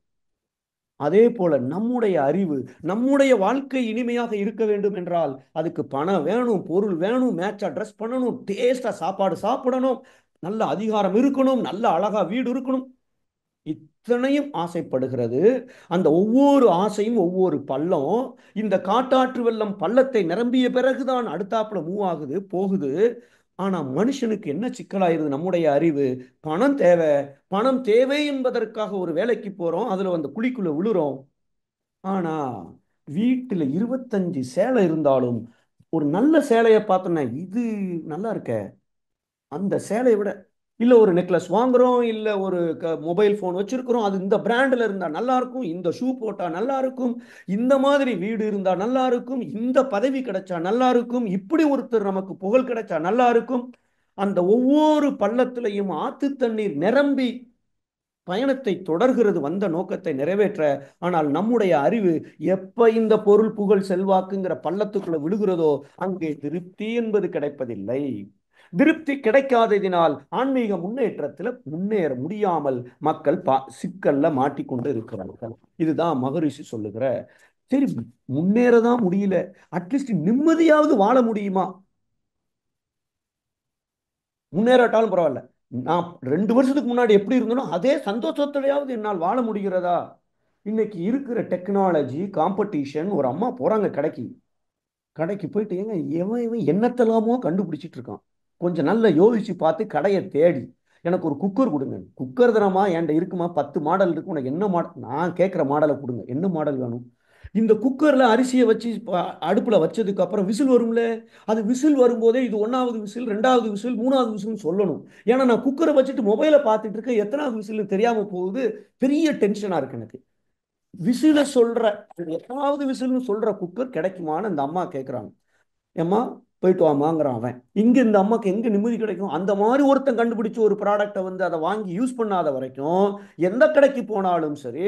அதே போல நம்முடைய அறிவு, நம்முடைய வாழ்க்கை இனிமையாக இருக்க வேண்டும் என்றால் அதுக்கு பணம் வேணும், பொருள் வேணும், மேட்சா ட்ரெஸ் பண்ணணும், டேஸ்டா சாப்பாடு சாப்பிடணும், நல்ல அதிகாரம் இருக்கணும், நல்ல அழகா வீடு இருக்கணும். இத்தனையும் ஆசைப்படுகிறது. அந்த ஒவ்வொரு ஆசையும் ஒவ்வொரு பள்ளம். இந்த காட்டாற்று வெள்ளம் பள்ளத்தை நிரம்பிய பிறகுதான் அடுத்தாப்புல மூவ் ஆகுது, போகுது. ஆனா மனுஷனுக்கு என்ன சிக்கலாயிருது? நம்முடைய அறிவு, பணம் தேவை, பணம் தேவை என்பதற்காக ஒரு வேலைக்கு போறோம், அதுல வந்து குழிக்குள்ள விழுறோம். ஆனா வீட்டுல 25 சேலை இருந்தாலும் ஒரு நல்ல சேலையை பார்த்தோன்னே இது நல்லா இருக்க, அந்த சேலையை விட, இல்ல ஒரு நெக்லஸ் வாங்குறோம், இல்ல ஒரு மொபைல் போன் வச்சிருக்கிறோம், அது இந்த பிராண்ட்ல இருந்தா நல்லா இருக்கும், இந்த ஷூ போட்டா நல்லா இருக்கும், இந்த மாதிரி வீடு இருந்தா நல்லா இருக்கும், இந்த பதவி கிடைச்சா நல்லா இருக்கும், இப்படி ஒருத்தர் நமக்கு புகழ் கிடைச்சா நல்லா இருக்கும். அந்த ஒவ்வொரு பள்ளத்திலையும் ஆத்து தண்ணீர் நிரம்பி பயணத்தை தொடர்கிறது வந்த நோக்கத்தை நிறைவேற்ற. ஆனால் நம்முடைய அறிவு எப்ப இந்த பொருள் புகழ் செல்வாக்குங்கிற பள்ளத்துக்குள்ள விழுகிறதோ அங்கே திருப்தி என்பது கிடைப்பதில்லை. திருப்தி கிடைக்காததினால் ஆன்மீக முன்னேற்றத்தில் முன்னேற முடியாமல் மக்கள் சிக்கல்ல மாட்டிக்கொண்டு இருக்கிறார்கள். இதுதான் மகரிஷி சொல்லுகிற. சரி, முன்னேறதான் முடியல, அட்லீஸ்ட் நிம்மதியாவது வாழ முடியுமா? முன்னேறாட்டாலும் பரவாயில்ல, நான் 2 வருஷத்துக்கு முன்னாடி எப்படி இருந்தனோ அதே சந்தோஷத்திலேயாவது என்னால் வாழ முடிகிறதா? இன்னைக்கு இருக்கிற டெக்னாலஜி காம்படிஷன். ஒரு அம்மா போறாங்க கடைக்கு, கடைக்கு போயிட்டு, ஏங்க இவன் இவன் என்னத்தெல்லாமோ கண்டுபிடிச்சிட்டு இருக்கான், கொஞ்சம் நல்லா யோசிச்சு பார்த்து கடையை தேடி எனக்கு ஒரு குக்கர் கொடுங்க. குக்கர் தானம்மா என்கிட்ட இருக்குமா, 10 மாடல் இருக்கு, உனக்கு என்ன மாடல், நான் கேட்குற மாடலை கொடுங்க, என்ன மாடல் வேணும்? இந்த குக்கர்ல அரிசியை வச்சு அடுப்புல வச்சதுக்கு அப்புறம் விசில் வரும்ல, அது விசில் வரும்போதே இது 1வது விசில், 2வது விசில், 3வது விசில் சொல்லணும். ஏன்னா நான் குக்கரை வச்சுட்டு மொபைலை பார்த்துட்டு இருக்கேன், எத்தனாவது விசில் தெரியாம போகுது. பெரிய டென்ஷனா இருக்கு எனக்கு. விசில சொல்ற, எத்தனாவது விசில்னு சொல்ற குக்கர் கிடைக்குமான்னு அந்த அம்மா கேட்குறாங்க. ஏம்மா போயிட்டு வாமாங்கிறான் அவன். இங்க இந்த அம்மாக்கு எங்க நிம்மதி கிடைக்கும்? அந்த மாதிரி ஒருத்தன் கண்டுபிடிச்சு ஒரு ப்ராடக்டை வந்து அதை வாங்கி யூஸ் பண்ணாத வரைக்கும் எந்த கடைக்கு போனாலும் சரி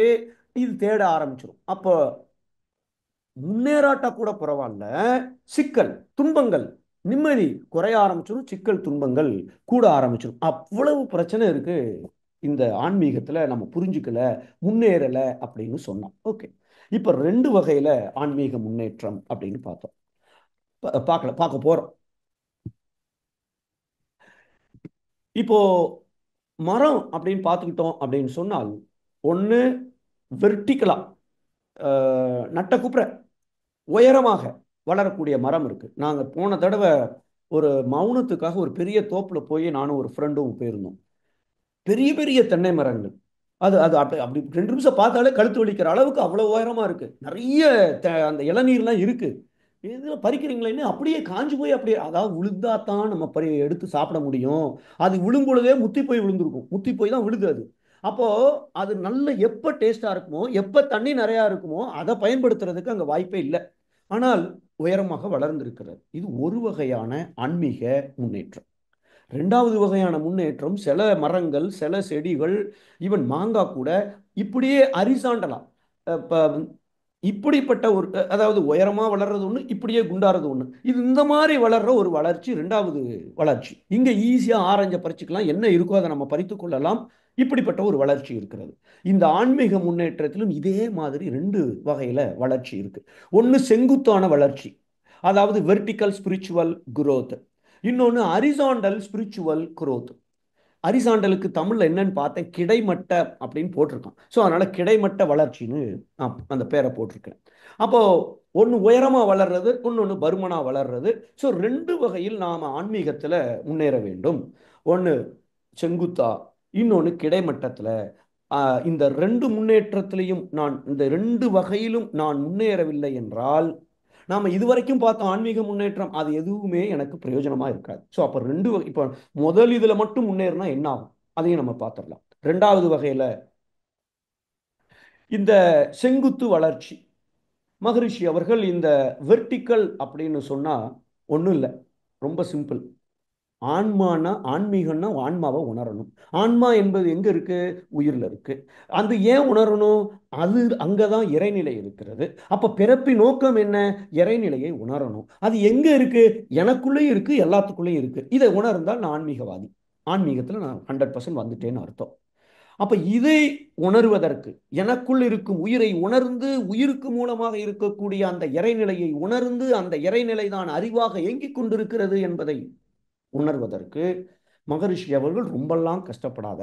இது தேட ஆரம்பிச்சிடும். அப்போ முன்னேறாட்டா கூட பரவாயில்ல, சிக்கல் துன்பங்கள், நிம்மதி குறைய ஆரம்பிச்சிடும், சிக்கல் துன்பங்கள் கூட ஆரம்பிச்சிடும். அவ்வளவு பிரச்சனை இருக்கு இந்த ஆன்மீகத்துல, நம்ம புரிஞ்சுக்கல, முன்னேறல அப்படின்னு சொன்னோம். ஓகே, இப்ப 2 வகையில ஆன்மீக முன்னேற்றம் அப்படின்னு பார்த்தோம், பார்க்க போறோம். இப்போ மரம் அப்படின்னு பார்த்துக்கிட்டோம் அப்படின்னு சொன்னால், ஒன்று வெர்டிக்கலா நட்ட குப்புற உயரமாக வளரக்கூடிய மரம் இருக்கு. நாங்க போன தடவை ஒரு மௌனத்துக்காக ஒரு பெரிய தோப்புல போய் நானும் ஒரு ஃப்ரெண்டும் போயிருந்தோம். பெரிய பெரிய தென்னை மரங்கள். அது அது அப்படி அப்படி 2 நிமிஷம் பார்த்தாலே கழுத்து வலிக்கிற அளவுக்கு அவ்வளவு உயரமா இருக்கு. நிறைய அந்த இளநீர்லாம் இருக்கு. இதுல பறிக்கிறீங்களேன்னு அப்படியே காஞ்சு போய் அப்படியே, அதாவது விழுந்தாதான் நம்ம எடுத்து சாப்பிட முடியும். அது விழும் பொழுதே முத்தி போய் விழுந்திருக்கும், முத்தி போய் தான் விழுது அது. அப்போ அது நல்ல எப்ப டேஸ்டா இருக்குமோ, எப்ப தண்ணி நிறையா இருக்குமோ அதை பயன்படுத்துறதுக்கு அங்க வாய்ப்பே இல்லை. ஆனால் உயரமாக வளர்ந்திருக்கிறது. இது ஒரு வகையான ஆன்மீக முன்னேற்றம். 2வது வகையான முன்னேற்றம், சில மரங்கள், சில செடிகள், ஈவன் மாங்காய் கூட இப்படியே அரிசாண்டலாம். இப்போ இப்படிப்பட்ட ஒரு, அதாவது உயரமா வளர்றது ஒண்ணு, இப்படியே குண்டாறது ஒண்ணு. இது இந்த மாதிரி வளர்ற ஒரு வளர்ச்சி 2வது வளர்ச்சி. இங்க ஈஸியா ஆரஞ்சை பறிச்சுக்கலாம், என்ன இருக்கோ அதை நம்ம பறித்துக் கொள்ளலாம். இப்படிப்பட்ட ஒரு வளர்ச்சி இருக்கிறது. இந்த ஆன்மீக முன்னேற்றத்திலும் இதே மாதிரி 2 வகையில வளர்ச்சி இருக்கு. ஒன்னு செங்குத்தான வளர்ச்சி, அதாவது வெர்டிக்கல் ஸ்பிரிச்சுவல் குரோத். இன்னொன்னு ஹரிசாண்டல் ஸ்பிரிச்சுவல் குரோத். ஹரிசாண்டலுக்கு தமிழ்ல என்னன்னு பார்த்தேன், கிடைமட்ட அப்படின்னு போட்டிருக்கான். ஸோ அதனால கிடைமட்ட வளர்ச்சின்னு அந்த பேரை போட்டிருக்கேன். அப்போ ஒன்று உயரமா வளர்றது, இன்னொன்று பருமனா வளர்றது. ஸோ 2 வகையில் நாம ஆன்மீகத்துல முன்னேற வேண்டும். ஒன்று செங்குத்தா, இன்னொன்று கிடைமட்டத்துல. இந்த 2 முன்னேற்றத்திலையும் நான், இந்த 2 வகையிலும் நான் முன்னேறவில்லை என்றால், நாம இதுவரைக்கும் பார்த்த ஆன்மீக முன்னேற்றம் அது எதுவுமே எனக்கு பிரயோஜனமா இருக்காது. ஸோ அப்போ 2 வகை. இப்போ முதல் இதுல மட்டும் முன்னேறினா என்ன ஆகும், அதையும் நம்ம பார்த்துடலாம். 2வது வகையில இந்த செங்குத்து வளர்ச்சி, மகரிஷி அவர்கள் இந்த வெர்டிக்கல் அப்படின்னு சொன்னா ஒன்றும் இல்லை, ரொம்ப சிம்பிள். ஆன்மானா, ஆன்மீகம்னா ஆன்மாவை உணரணும். ஆன்மா என்பது எங்க இருக்கு? உயிர்ல இருக்கு. அது ஏன் உணரணும்? அது அங்கதான் இறைநிலை இருக்கிறது. அப்ப பிறப்பின் நோக்கம் என்ன? இறைநிலையை உணரணும். அது எங்க இருக்கு? எனக்குள்ளேயும் இருக்கு, எல்லாத்துக்குள்ளேயும் இருக்கு. இதை உணர்ந்தால் நான் ஆன்மீகவாதி. ஆன்மீகத்துல நான் 100% வந்துட்டேன்னு அர்த்தம். அப்ப இதை உணர்வதற்கு, எனக்குள் இருக்கும் உயிரை உணர்ந்து உயிருக்கு மூலமாக இருக்கக்கூடிய அந்த இறைநிலையை உணர்ந்து அந்த இறைநிலை தான் அறிவாக இயங்கிக் கொண்டிருக்கிறது என்பதை உணர்வதற்கு மகரிஷி அவர்கள் ரொம்பலாம் கஷ்டப்படாத,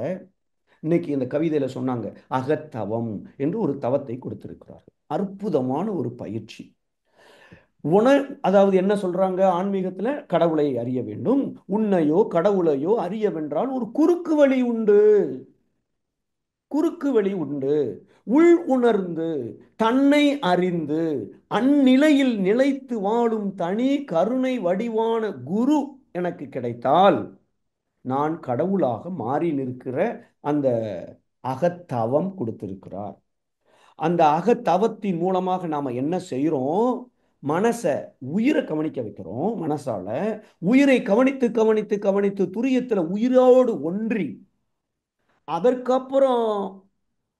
இன்னைக்கு இந்த கவிதையில சொன்னாங்க, அகத்தவம் என்று ஒரு தவத்தை கொடுத்திருக்கிறார்கள். அற்புதமான ஒரு பயிற்சி. உண அதாவது என்ன சொல்றாங்க ஆன்மீகத்துல, கடவுளை அறிய வேண்டும், உன்னையோ கடவுளையோ அறியவென்றால் ஒரு குறுக்கு வழி உண்டு. குறுக்கு வழி உண்டு. உள் உணர்ந்து தன்னை அறிந்து அந்நிலையில் நிலைத்து வாழும் தனி கருணை வடிவான குரு எனக்கு கிடைத்தால் நான் கடவுளாக மாறி நிற்கிற அந்த அகத்தவம் கொடுத்திருக்கிறார். அந்த அகத்தவத்தின் மூலமாக நாம என்ன செய்யறோம்? மனச, உயிரை கவனிக்க வைக்கிறோம். மனசால உயிரை கவனித்து கவனித்து கவனித்து துரியத்துல உயிரோடு ஒன்றி, அதற்கப்புறம்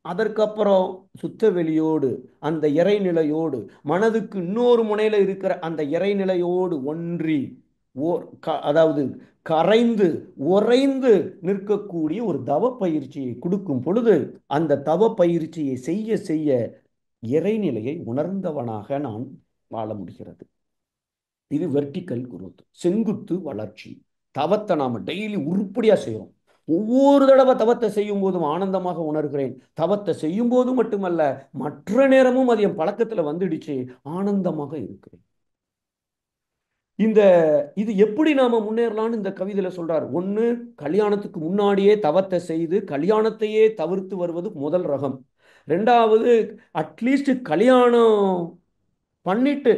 அதற்கப்புறம் சுத்த வெளியோடு அந்த இறைநிலையோடு, மனதுக்கு இன்னொரு முனையில இருக்கிற அந்த இறைநிலையோடு ஒன்றி, அதாவது கரைந்து உறைந்து நிற்கக்கூடிய ஒரு தவ பயிற்சியை கொடுக்கும் பொழுது, அந்த தவ பயிற்சியை செய்ய செய்ய இறைநிலையை உணர்ந்தவனாக நான் வாழ முடிகிறது. இது வெர்டிக்கல் குரோத், செங்குத்து வளர்ச்சி. தவத்தை நாம டெய்லி உருப்படியா செய்யறோம். ஒவ்வொரு தடவை தவத்தை செய்யும் போதும் ஆனந்தமாக உணர்கிறேன். தவத்தை செய்யும் போது மட்டுமல்ல, மற்ற நேரமும் அது என் பழக்கத்துல வந்துடுச்சு, ஆனந்தமாக இருக்கிறேன். இந்த இது எப்படி நாம முன்னேறலாம்னு இந்த கவிதையில சொல்றார். ஒண்ணு, கல்யாணத்துக்கு முன்னாடியே தவத்தை செய்து கல்யாணத்தையே தவிர்த்து வருவது முதல் ரகம். ரெண்டாவது, அட்லீஸ்ட் கல்யாணம் பண்ணிட்டு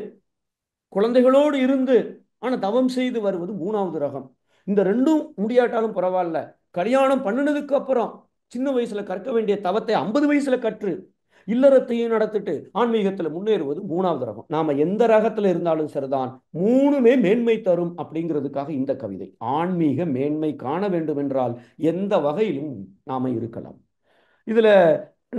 குழந்தைகளோடு இருந்து ஆனா தவம் செய்து வருவது மூணாவது ரகம். இந்த ரெண்டும் முடியாட்டாலும் பரவாயில்ல, கல்யாணம் பண்ணினதுக்கு அப்புறம் சின்ன வயசுல கற்க வேண்டிய தவத்தை 50 வயசுல கற்று இல்லறத்தையும் நடத்திட்டு ஆன்மீகத்துல முன்னேறுவது மூணாவது ரகம். நாம எந்த ரகத்துல இருந்தாலும் சரிதான், மூணுமே மேன்மை தரும். அப்படிங்கிறதுக்காக இந்த கவிதை. ஆன்மீக மேன்மை காண வேண்டும் என்றால் எந்த வகையிலும் நாம இருக்கலாம். இதுல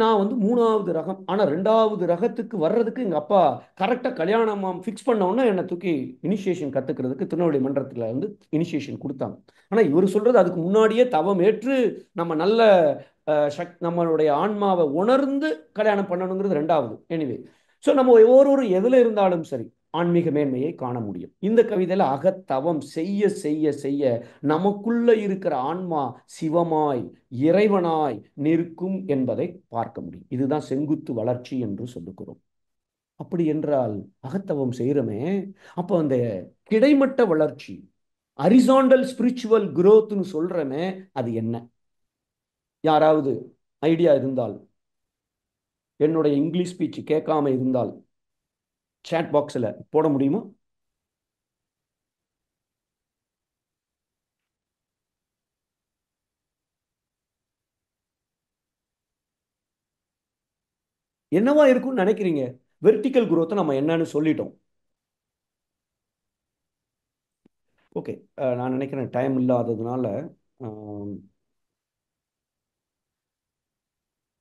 நான் வந்து மூணாவது ரகம். ஆனா ரெண்டாவது ரகத்துக்கு வர்றதுக்கு எங்க அப்பா கரெக்டா கல்யாணம் ஃபிக்ஸ் பண்ண உடனே என்னை தூக்கி இனிஷியேஷன் கத்துக்கிறதுக்கு திருநெல்வேலி மன்றத்துல வந்து இனிஷியேஷன் கொடுத்தாங்க. ஆனா இவர் சொல்றது அதுக்கு முன்னாடியே தவம் ஏற்று நம்ம நல்ல நம்மளுடைய ஆன்மாவை உணர்ந்து கல்யாணம் பண்ணணுங்கிறது ரெண்டாவது. எனிவே, ஸோ நம்ம ஒவ்வொரு எதுல இருந்தாலும் சரி ஆன்மீக மேன்மையை காண முடியும். இந்த கவிதையில அகத்தவம் செய்ய செய்ய செய்ய நமக்குள்ள இருக்கிற ஆன்மா சிவமாய் இறைவனாய் நிற்கும் என்பதை பார்க்க முடியும். இதுதான் செங்குத்து வளர்ச்சி என்று சொல்லுகிறோம். அப்படி என்றால் அகத்தவம் செய்யறமே, அப்போ அந்த கிடைமட்ட வளர்ச்சி, ஹரிசாண்டல் ஸ்பிரிச்சுவல் குரோத்னு சொல்றமே, அது என்ன? யாராவது ஐடியா இருந்தால், என்னுடைய இங்கிலீஷ் ஸ்பீச் கேட்காம இருந்தால் சாட் பாக்ஸில் போட முடியுமா? என்னவா இருக்கும்னு நினைக்கிறீங்க? வெர்டிக்கல் குரோத்தை நம்ம என்னன்னு சொல்லிட்டோம். ஓகே, நான் நினைக்கிறேன் டைம் இல்லாததுனால,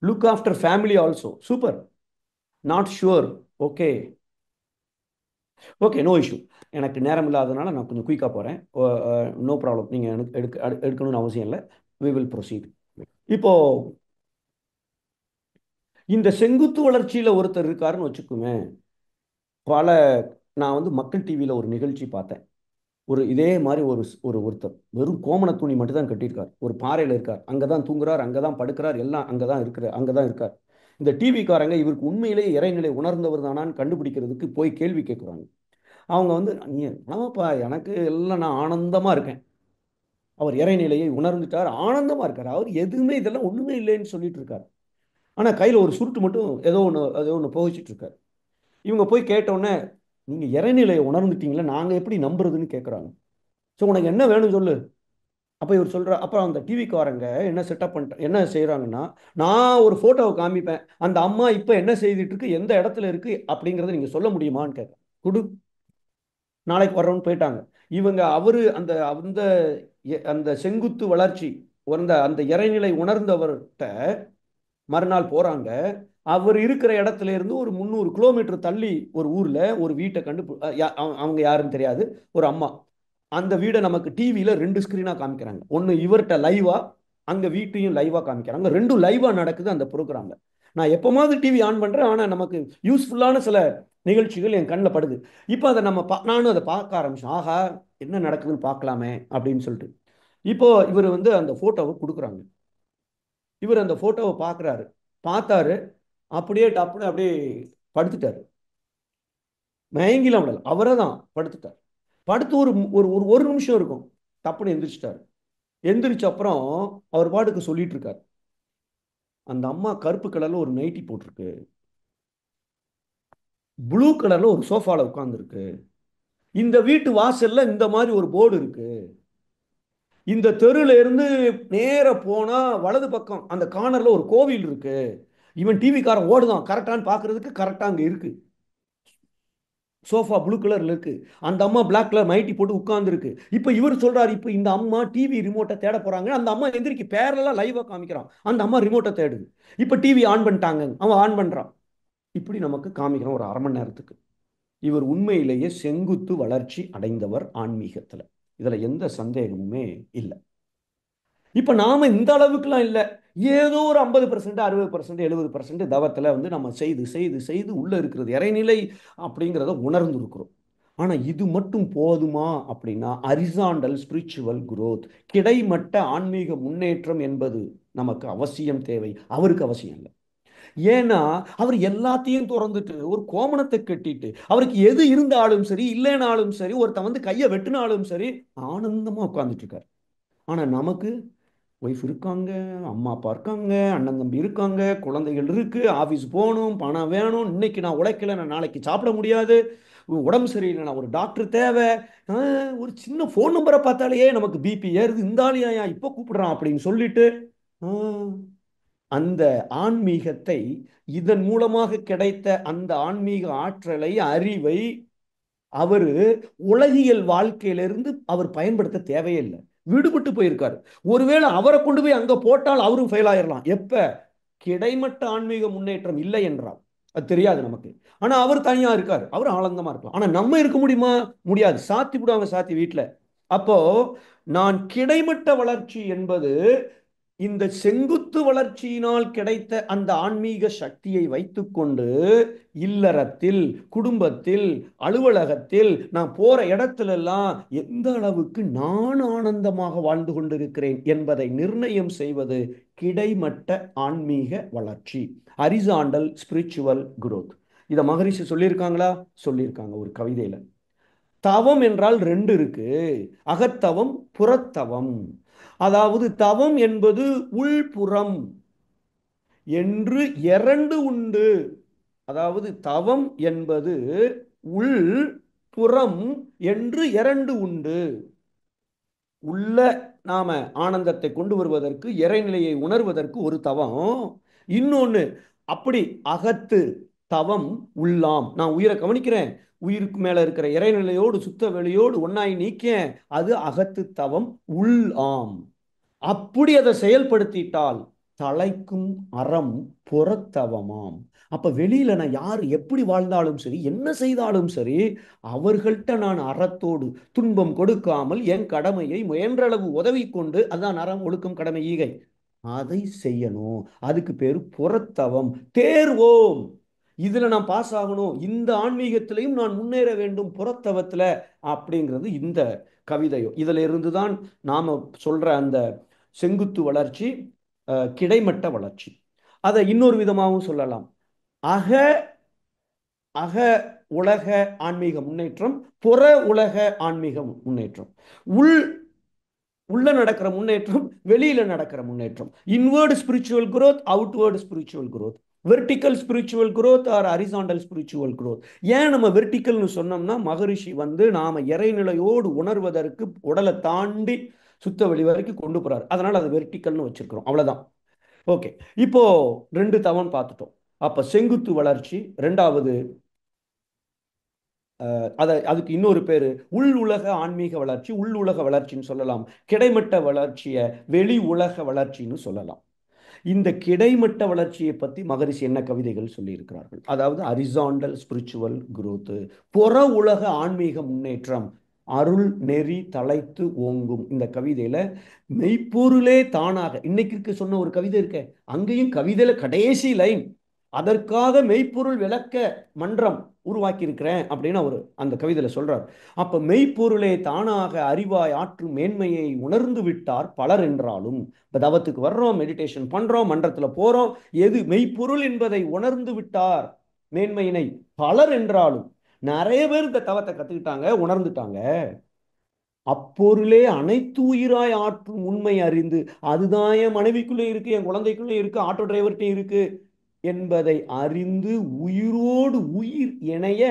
look after family also. Super. Not sure. Okay okay, no issue. எனக்கு நேரம் இல்லாததுனால நான் கொஞ்சம் குயிக்காக போகிறேன். No problem. நீங்கள் எனக்கு எடுக்கணும்னு அவசியம் இல்லை. We will proceed. இப்போ இந்த செங்குத்து வளர்ச்சியில் ஒருத்தர் இருக்காருன்னு வச்சுக்குமே. பல நான் வந்து மக்கள் டிவியில் ஒரு நிகழ்ச்சி பார்த்தேன். ஒரு இதே மாதிரி ஒருத்தர் வெறும் கோமண துணி மட்டும் தான் கட்டியிருக்கார். ஒரு பாறையில் இருக்கார். அங்கே தான் தூங்குறார், அங்கே தான் படுக்கிறார், எல்லாம் அங்கே தான் இருக்கிற, அங்கே தான் இருக்கார். இந்த டிவிக்காரங்க இவருக்கு உண்மையிலேயே இறைநிலை உணர்ந்தவர் தானான்னு கண்டுபிடிக்கிறதுக்கு போய் கேள்வி கேட்குறாங்க. அவங்க வந்து, நீ ஆமாப்பா, எனக்கு எல்லாம் நான் ஆனந்தமாக இருக்கேன். அவர் இறைநிலையை உணர்ந்துட்டார், ஆனந்தமாக இருக்கார். அவர் எதுவுமே இதெல்லாம் ஒன்றுமே இல்லைன்னு சொல்லிட்டு இருக்கார். ஆனால் கையில் ஒரு சுருட்டு மட்டும் ஏதோ ஒன்று புகைச்சிட்டு இருக்கார். இவங்க போய் கேட்டோன்னே, நீங்கள் இறைநிலையை உணர்ந்துட்டீங்களா, நாங்கள் எப்படி நம்புறதுன்னு கேட்குறாங்க. ஸோ உனக்கு என்ன வேணும் சொல்லு. அப்போ இவர் சொல்கிறார். அப்புறம் அந்த டிவிக்காரங்க என்ன செட்டப் பண்ணிட்டு என்ன செய்கிறாங்கன்னா, நான் ஒரு ஃபோட்டோவை காமிப்பேன், அந்த அம்மா இப்போ என்ன செய்துட்டு இருக்கு, எந்த இடத்துல இருக்கு அப்படிங்கிறத நீங்கள் சொல்ல முடியுமான்னு கேட்க கொடு, நாளைக்கு வர்றோன்னு போயிட்டாங்க. இவங்க அவரு அந்த அந்த அந்த செங்குத்து வளர்ச்சி அந்த இறைநிலை உணர்ந்தவர்கிட்ட மறுநாள் போறாங்க. அவர் இருக்கிற இடத்துல இருந்து ஒரு 300 கிலோமீட்டர் தள்ளி ஒரு ஊர்ல ஒரு வீட்டை கண்டு, அவங்க யாருன்னு தெரியாது, ஒரு அம்மா. அந்த வீடை நமக்கு டிவியில 2 ஸ்கிரீனா காமிக்கிறாங்க. ஒன்னு இவர்கிட்ட லைவா, அங்க வீட்டையும் லைவா காமிக்கிறாங்க. ரெண்டும் லைவா நடக்குது அந்த ப்ரோக்ராம்ல. நான் எப்போமாவது டிவி ஆன் பண்றேன், ஆனா நமக்கு யூஸ்ஃபுல்லான சில நிகழ்ச்சிகள் என் கண்ணில் படுது. இப்போ அதை நானும் அதை பார்க்க ஆரம்பிச்சேன். ஆஹா, என்ன நடக்குதுன்னு பார்க்கலாமே அப்படின்னு சொல்லிட்டு. இப்போ இவர் வந்து அந்த போட்டோவை கொடுக்குறாங்க. இவர் அந்த போட்டோவை பார்க்குறாரு. பார்த்தாரு. அப்படியே டப்புன்னு அப்படியே படுத்துட்டாரு. மயங்கிலாம் விடல, அவரை தான் படுத்துட்டார். படுத்து ஒரு ஒரு ஒரு ஒரு நிமிஷம் இருக்கும். டப்புன்னு எந்திரிச்சிட்டாரு. எந்திரிச்ச அப்புறம் அவர் பாட்டுக்கு சொல்லிட்டு இருக்காரு, அந்த அம்மா கருப்பு கலர்ல ஒரு நைட்டி போட்டிருக்கு, ப்ளூ கலர்ல ஒரு சோஃபால உட்கார்ந்துருக்கு, இந்த வீட்டு வாசல்ல இந்த மாதிரி ஒரு போர்டு இருக்கு, இந்த தெருல இருந்து நேர போனா வலது பக்கம் அந்த கார்னர்ல ஒரு கோவில் இருக்கு, இவன் டிவி காரன் ஓடுதான் கரெக்டான்னு பாக்குறதுக்கு கரெக்டா அங்க இருக்கு, சோஃபா ப்ளூ கலர்ல இருக்கு, அந்த அம்மா பிளாக் கலர் நைட்டி போட்டு உட்கார்ந்து இருக்கு. இப்ப இவர் சொல்றாரு, இப்ப இந்த அம்மா டிவி ரிமோட்டை தேட போறாங்க. அந்த அம்மா எந்திரிக்கு பேரலாம் லைவா காமிக்கிறான். அந்த அம்மா ரிமோட்டை தேடுது. இப்ப டிவி ஆன் பண்ணிட்டாங்க, அவன் ஆன் பண்றான். இப்படி நமக்கு காமிக்கிறான் ஒரு அரை மணி நேரத்துக்கு. இவர் உண்மையிலேயே செங்குத்து வளர்ச்சி அடைந்தவர் ஆன்மீகத்துல. இதுல எந்த சந்தேகமுமே இல்லை. இப்ப நாம இந்த அளவுக்குலாம் இல்லை. ஏதோ ஒரு 50%, 60%, 70% தவத்துல வந்து நம்ம செய்து செய்து செய்து உள்ள இருக்கிறது இறைநிலை அப்படிங்கிறத உணர்ந்து இருக்கிறோம். ஆனா இது மட்டும் போதுமா அப்படின்னா, அரிசாண்டல் ஸ்பிரிச்சுவல் குரோத், கிடைமட்ட ஆன்மீக முன்னேற்றம் என்பது நமக்கு அவசியம் தேவை. அவருக்கு அவசியம் இல்லை. ஏன்னா அவர் எல்லாத்தையும் திறந்துட்டு ஒரு கோமணத்தை கட்டிட்டு, அவருக்கு எது இருந்தாலும் சரி இல்லைனாலும் சரி, ஒருத்தன் வந்து கையை வெட்டினாலும் சரி ஆனந்தமா உட்கார்ந்துட்டு இருக்காரு. ஆனா நமக்கு ஒய்ஃப் இருக்காங்க, அம்மா அப்பா இருக்காங்க, அண்ணன் தம்பி இருக்காங்க, குழந்தைகள் இருக்கு, ஆஃபீஸ் போகணும், பணம் வேணும், இன்னைக்கு நான் உழைக்கல நான் நாளைக்கு சாப்பிட முடியாது, உடம்பு சரியில்லை நான் ஒரு டாக்டர் தேவை, ஒரு சின்ன ஃபோன் நம்பரை பார்த்தாலேயே நமக்கு பிபி ஏறுது, இந்த ஆளியா இப்போ கூப்பிடுறான் அப்படின்னு சொல்லிட்டு அந்த ஆன்மீகத்தை, இதன் மூலமாக கிடைத்த அந்த ஆன்மீக ஆற்றலை அறிவை அவரு உலகியல் வாழ்க்கையிலிருந்து அவர் பயன்படுத்த தேவையில்லை, விடுபட்டு போயிருக்காரு. ஒருவேளை அவரை கொண்டு போய் அங்க போட்டால் அவரும் ஃபெயில் ஆயிடலாம். எப்ப கிடைமட்ட ஆன்மீக முன்னேற்றம் இல்லை என்றால் அது தெரியாது நமக்கு. ஆனா அவர் தனியா இருக்காரு, அவர் ஆனந்தமா இருக்கலாம். ஆனா நம்ம இருக்க முடியுமா? முடியாது. சாத்தி விடுவாங்க, சாத்தி வீட்டுல. அப்போ நான் கிடைமட்ட வளர்ச்சி என்பது இந்த செங்குத்து வளர்ச்சியினால் கிடைத்த அந்த ஆன்மீக சக்தியை வைத்துக்கொண்டு இல்லறத்தில், குடும்பத்தில், அலுவலகத்தில், நான் போற இடத்துல எல்லாம் எந்த அளவுக்கு நான் ஆனந்தமாக வாழ்ந்து கொண்டிருக்கிறேன் என்பதை நிர்ணயம் செய்வது கிடைமட்ட ஆன்மீக வளர்ச்சி, ஹரிசாண்டல் ஸ்பிரிச்சுவல் குரோத். இத மகரிஷி சொல்லியிருக்காங்களா? சொல்லியிருக்காங்க ஒரு கவிதையில. தவம் என்றால் ரெண்டு இருக்கு, அகத்தவம், புறத்தவம். அதாவது தவம் என்பது உள்புறம் என்று இரண்டு உண்டு. அதாவது தவம் என்பது உள் புறம் என்று இரண்டு உண்டு. உள்ள நாம ஆனந்தத்தை கொண்டு வருவதற்கு, இறைநிலையை உணர்வதற்கு ஒரு தவம். இன்னொன்னு அப்படி அகத்து தவம் உள்ளாம். நான் உயிரை கவனிக்கிறேன், உயிருக்கு மேல இருக்கிற இறைநிலையோடு சுத்த வெளியோடு ஒன்னாய் நீக்க, அது அகத்து தவம் உள் ஆம். அப்படி அதை செயல்படுத்திட்டால் தலைக்கும் அறம் புறத்தவமாம். அப்ப வெளியில நான் யார் எப்படி வாழ்ந்தாலும் சரி, என்ன செய்தாலும் சரி, அவர்கள்ட்ட நான் அறத்தோடு துன்பம் கொடுக்காமல் என் கடமையை முயன்றளவு உதவி கொண்டு, அதான் அறம் ஒழுக்கம் கடமை ஈகை, அதை செய்யணும். அதுக்கு பேரு புறத்தவம். தேர்வோம், இதுல நான் பாஸ் ஆகணும், இந்த ஆன்மீகத்திலையும் நான் முன்னேற வேண்டும் புறத்தவத்துல, அப்படிங்கிறது இந்த கவிதையோ. இதுல இருந்துதான் நாம சொல்ற அந்த செங்குத்து வளர்ச்சி கிடைமட்ட வளர்ச்சி. அதை இன்னொரு விதமாகவும் சொல்லலாம். அக அக உலக ஆன்மீக முன்னேற்றம், புற உலக ஆன்மீக முன்னேற்றம். உள் உள்ள நடக்கிற முன்னேற்றம், வெளியில நடக்கிற முன்னேற்றம். Inward spiritual growth, outward spiritual growth, vertical spiritual growth or horizontal spiritual growth. ஏன் நம்ம வெர்டிக்கல்னு சொன்னோம்னா, மகரிஷி வந்து நாம இறைநிலையோடு உணர்வதற்கு உடலை தாண்டி சுத்த வெளி வரைக்கும் கொண்டு போறாரு. அதனால அது வெர்டிக்கல்னு வச்சிருக்கிறோம், அவ்வளவுதான். ஓகே. இப்போ ரெண்டு தவம் பார்த்துட்டோம். அப்ப செங்குத்து வளர்ச்சி ரெண்டாவது, அதுக்கு இன்னொரு பேரு உள் உலக ஆன்மீக வளர்ச்சி, உள் உலக வளர்ச்சின்னு சொல்லலாம். கிடைமட்ட வளர்ச்சியை வெளி உலக வளர்ச்சின்னு சொல்லலாம். இந்த கிடைமட்ட வளர்ச்சியை பத்தி மகரிஷி என்ன கவிதைகள் சொல்லி இருக்கிறார்கள்? அதாவது ஹரிசாண்டல் ஸ்பிரிச்சுவல் growth, புற உலக ஆன்மீக முன்னேற்றம். அருள் நெறி தழைத்து ஓங்கும். இந்த கவிதையில மெய்ப்பொருளே தானாக இன்னைக்கு இருக்க சொன்ன ஒரு கவிதை இருக்க, அங்கேயும் கவிதையில கடைசி லைன், அதற்காக மெய்ப்பொருள் விளக்க மன்றம் உருவாக்கி இருக்கிறேன் அப்படின்னு அவர் அந்த கவிதையில சொல்றார். அப்ப மெய்ப்பொருளே தானாக அறிவாய் ஆற்றும் மேன்மையை உணர்ந்து விட்டார் பலர் என்றாலும். இப்ப தவத்துக்கு வர்றோம், மெடிடேஷன் பண்றோம், மன்றத்துல போறோம், எது மெய்ப்பொருள் என்பதை உணர்ந்து விட்டார் மேன்மையினை பலர் என்றாலும். நிறைய பேர் இந்த தவத்தை கத்துக்கிட்டாங்க, உணர்ந்துட்டாங்க. அப்பொருளே அனைத்து உயிராய் ஆற்றும் உண்மை அறிந்து, அதுதான் என் மனைவிக்குள்ளே இருக்கு, என் குழந்தைக்குள்ளே இருக்கு, ஆட்டோ டிரைவர்கிட்ட இருக்கு என்பதை அறிந்து உயிரோடு உயிர் இணைய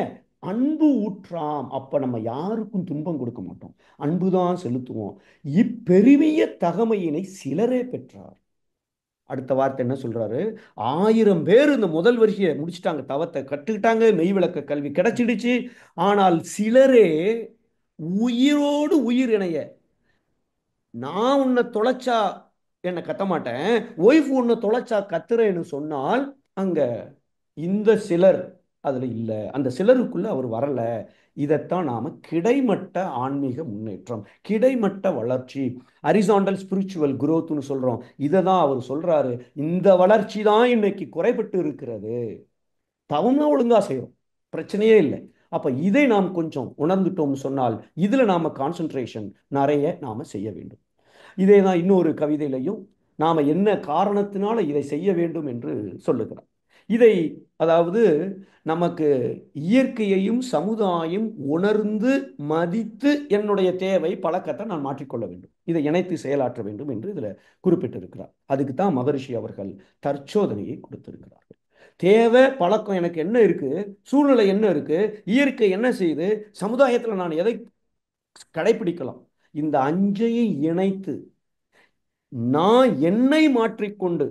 அன்பு ஊற்றாம். அப்ப நம்ம யாருக்கும் துன்பம் கொடுக்க மாட்டோம், அன்புதான் செலுத்துவோம். இப்பெருமைய தகமையினை சிலரே பெற்றார். அடுத்த வார்த்தை என்ன சொல்றாரு? 1000 பேர் இந்த முதல் வரிசையை முடிச்சிட்டாங்க, தவத்தை கற்றுக்கிட்டாங்க, மெய் விளக்க கல்வி கிடைச்சிடுச்சு. ஆனால் சிலரே உயிரோடு உயிர் இணைய, நான் உன்னை தொலைச்சா என்னை கத்த மாட்டேன், ஒய்ஃப் உன்னை தொலைச்சா கத்துறேன்னு சொன்னால் அங்க இந்த சிலர் அதுல இல்ல, அந்த சிலருக்குள்ள அவர் வரல. இதைத்தான் நாம கிடைமட்ட ஆன்மீக முன்னேற்றம், கிடைமட்ட வளர்ச்சி, ஹரிசாண்டல் ஸ்பிரிச்சுவல் குரோத்னு சொல்றோம். இதை தான் அவர் சொல்றாரு. இந்த வளர்ச்சி தான் இன்னைக்கு குறைபட்டு இருக்கிறது. தவம்னா ஒழுங்கா செய்யும், பிரச்சனையே இல்லை. அப்ப இதை நாம் கொஞ்சம் உணர்ந்துட்டோம்னு சொன்னால் இதுல நாம கான்சென்ட்ரேஷன் நிறைய நாம செய்ய வேண்டும். இதே தான் இன்னொரு கவிதையிலையும் நாம என்ன காரணத்தினால இதை செய்ய வேண்டும் என்று சொல்லுகிறார். இதை, அதாவது நமக்கு இயற்கையையும் சமுதாயம் உணர்ந்து மதித்து என்னுடைய தேவை பழக்கத்தை நான் மாற்றிக்கொள்ள வேண்டும், இதை இணைத்து செயலாற்ற வேண்டும் என்று இதுல குறிப்பிட்டிருக்கிறார். அதுக்கு தான் மகரிஷி அவர்கள் தற்சோதனையை கொடுத்திருக்கிறார்கள். தேவை பழக்கம் எனக்கு என்ன இருக்கு, சூழ்நிலை என்ன இருக்கு, இயற்கை என்ன செய்யுது, சமுதாயத்தில் நான் எதை கடைபிடிக்கலாம், இந்த அஞ்சையை இணைத்து நான் என்னை மாற்றிக்கொண்டு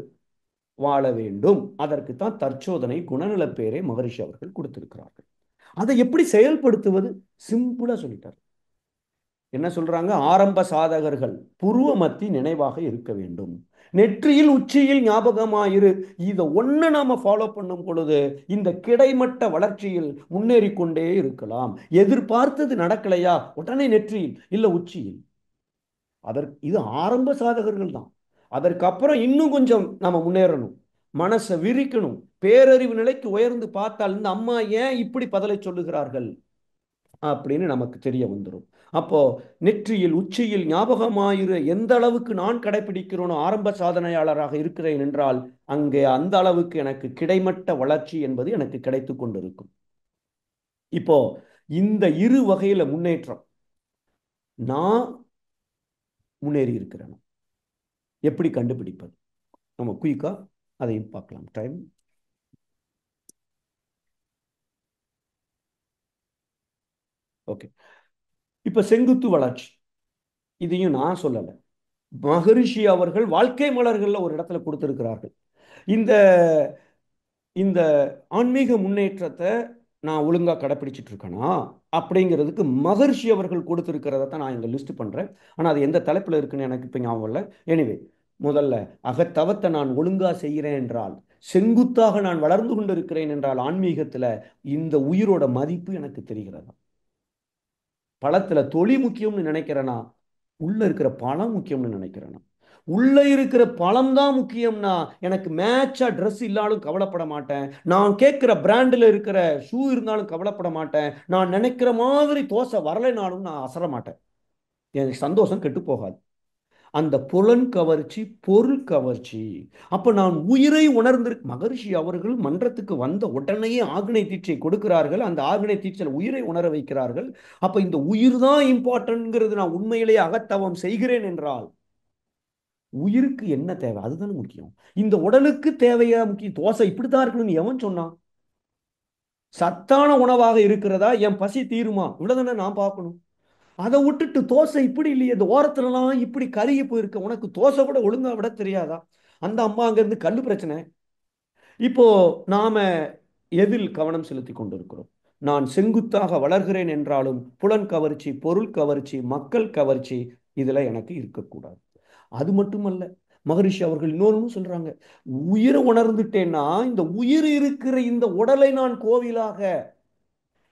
வாழ வேண்டும். அதற்குத்தான் தற்சோதனை குணநலப் பேரை மகரிஷி அவர்கள் கொடுத்திருக்கிறார்கள். அதை எப்படி செயல்படுத்துவது? சிம்பிளா சொல்லிட்டார். என்ன சொல்றாங்க? ஆரம்ப சாதகர்கள் புருவ மத்தி நினைவாக இருக்க வேண்டும், நெற்றியில் உச்சியில் ஞாபகமாயிரு. இதை ஒண்ணு நாம ஃபாலோ பண்ணும் பொழுது இந்த கிடைமட்ட வளர்ச்சியில் முன்னேறி கொண்டே இருக்கலாம். எதிர்பார்த்தது நடக்கலையா, உடனே நெற்றியில் இல்ல உச்சியில். அதற்கு இது ஆரம்ப சாதகர்கள் தான். அதற்கப்புறம் இன்னும் கொஞ்சம் நம்ம முன்னேறணும், மனசை விரிக்கணும், பேரறிவு நிலைக்கு உயர்ந்து பார்த்தால் இந்த அம்மா ஏன் இப்படி பதிலை சொல்லுகிறார்கள் அப்படின்னு நமக்கு தெரிய வந்துடும். அப்போ நெற்றியில் உச்சியில் ஞாபகமாயிரு எந்த அளவுக்கு நான் கடைபிடிக்கிறோனோ, ஆரம்ப சாதனையாளராக இருக்கிறேன் என்றால் அங்கே அந்த அளவுக்கு எனக்கு கிடைமட்ட வளர்ச்சி என்பது எனக்கு கிடைத்து கொண்டிருக்கும். இப்போ இந்த இரு வகையில முன்னேற்றம் நான் முன்னேறி இருக்கிறேன், எப்படி கண்டுபிடிப்பது? நம்ம குயிக்கா அதையும் பார்க்கலாம். Time okay. இப்ப செங்குத்து வளர்ச்சி, இதையும் நான் சொல்லல, மகரிஷி அவர்கள் வாழ்க்கை மலர்கள்ல ஒரு இடத்துல கொடுத்திருக்கிறார்கள். இந்த இந்த ஆன்மீக முன்னேற்றத்தை நான் ஒழுங்கா கடைப்பிடிச்சிட்டு இருக்கேனா அப்படிங்கிறதுக்கு மகரிஷி அவர்கள் கொடுத்திருக்கிறத தான் நான் இங்க லிஸ்ட் பண்றேன். ஆனா அது எந்த தலைப்புல இருக்குன்னு எனக்கு இப்ப ஞாபகம் இல்லை. எனிவே, முதல்ல அகத்தவத்தை நான் ஒழுங்கா செய்கிறேன் என்றால், செங்குத்தாக நான் வளர்ந்து கொண்டிருக்கிறேன் என்றால், ஆன்மீகத்துல இந்த உயிரோட மதிப்பு எனக்கு தெரிகிறதா? பழத்துல தொழில் முக்கியம்னு நினைக்கிறேனா, உள்ள இருக்கிற பழம் முக்கியம்னு நினைக்கிறேனா? உள்ள இருக்கிற பழம் தான் முக்கியம்னா எனக்கு மேட்சா ட்ரெஸ் இல்லாலும் கவலைப்பட மாட்டேன், நான் கேட்கிற பிராண்டில் இருக்கிற ஷூ இருந்தாலும் கவலைப்பட மாட்டேன், நான் நினைக்கிற மாதிரி தோசை வரலைனாலும் நான் அசர மாட்டேன், எனக்கு சந்தோஷம் கெட்டு போகாது. அந்த புலன் கவர்ச்சி பொருள் கவர்ச்சி. அப்ப நான் உயிரை உணர்ந்து, மகரிஷி அவர்கள் மன்றத்துக்கு வந்த உடனேயே ஆக்னை தீட்சை கொடுக்கிறார்கள், அந்த ஆக்னை தீட்சையில் உயிரை உணர வைக்கிறார்கள். அப்ப இந்த உயிர் தான் இம்பார்ட்டன்ட்ங்கிறது நான் உண்மையிலேயே அகத்தவம் செய்கிறேன் என்றால் உயிருக்கு என்ன தேவை அதுதானே முக்கியம். இந்த உடலுக்கு தேவையா முக்கியம்? தோசை இப்படித்தான் இருக்கணும்னு எவன் சொன்னான்? சத்தான உணவாக இருக்கிறதா, என் பசி தீருமா, இவ்வளவுதானே நான் பார்க்கணும். அதை விட்டுட்டு தோசை இப்படி இல்லையே, இந்த ஓரத்துலலாம் இப்படி கருகி போயிருக்க, உனக்கு தோசை கூட ஒழுங்கா விட தெரியாதா? அந்த அம்மா அங்க இருந்து கல்லு பிரச்சனை. இப்போ நாம எதில் கவனம் செலுத்தி கொண்டிருக்கிறோம்? நான் செங்குத்தாக வளர்கிறேன் என்றாலும் புலன் கவர்ச்சி பொருள் கவர்ச்சி மக்கள் கவர்ச்சி இதுல எனக்கு இருக்கக்கூடாது. அது மட்டுமல்ல, மகரிஷி அவர்கள் இன்னொன்னு சொல்றாங்க, உயிரை உணர்ந்துட்டேன்னா இந்த உயிர் இருக்கிற இந்த உடலை நான் கோவிலாக,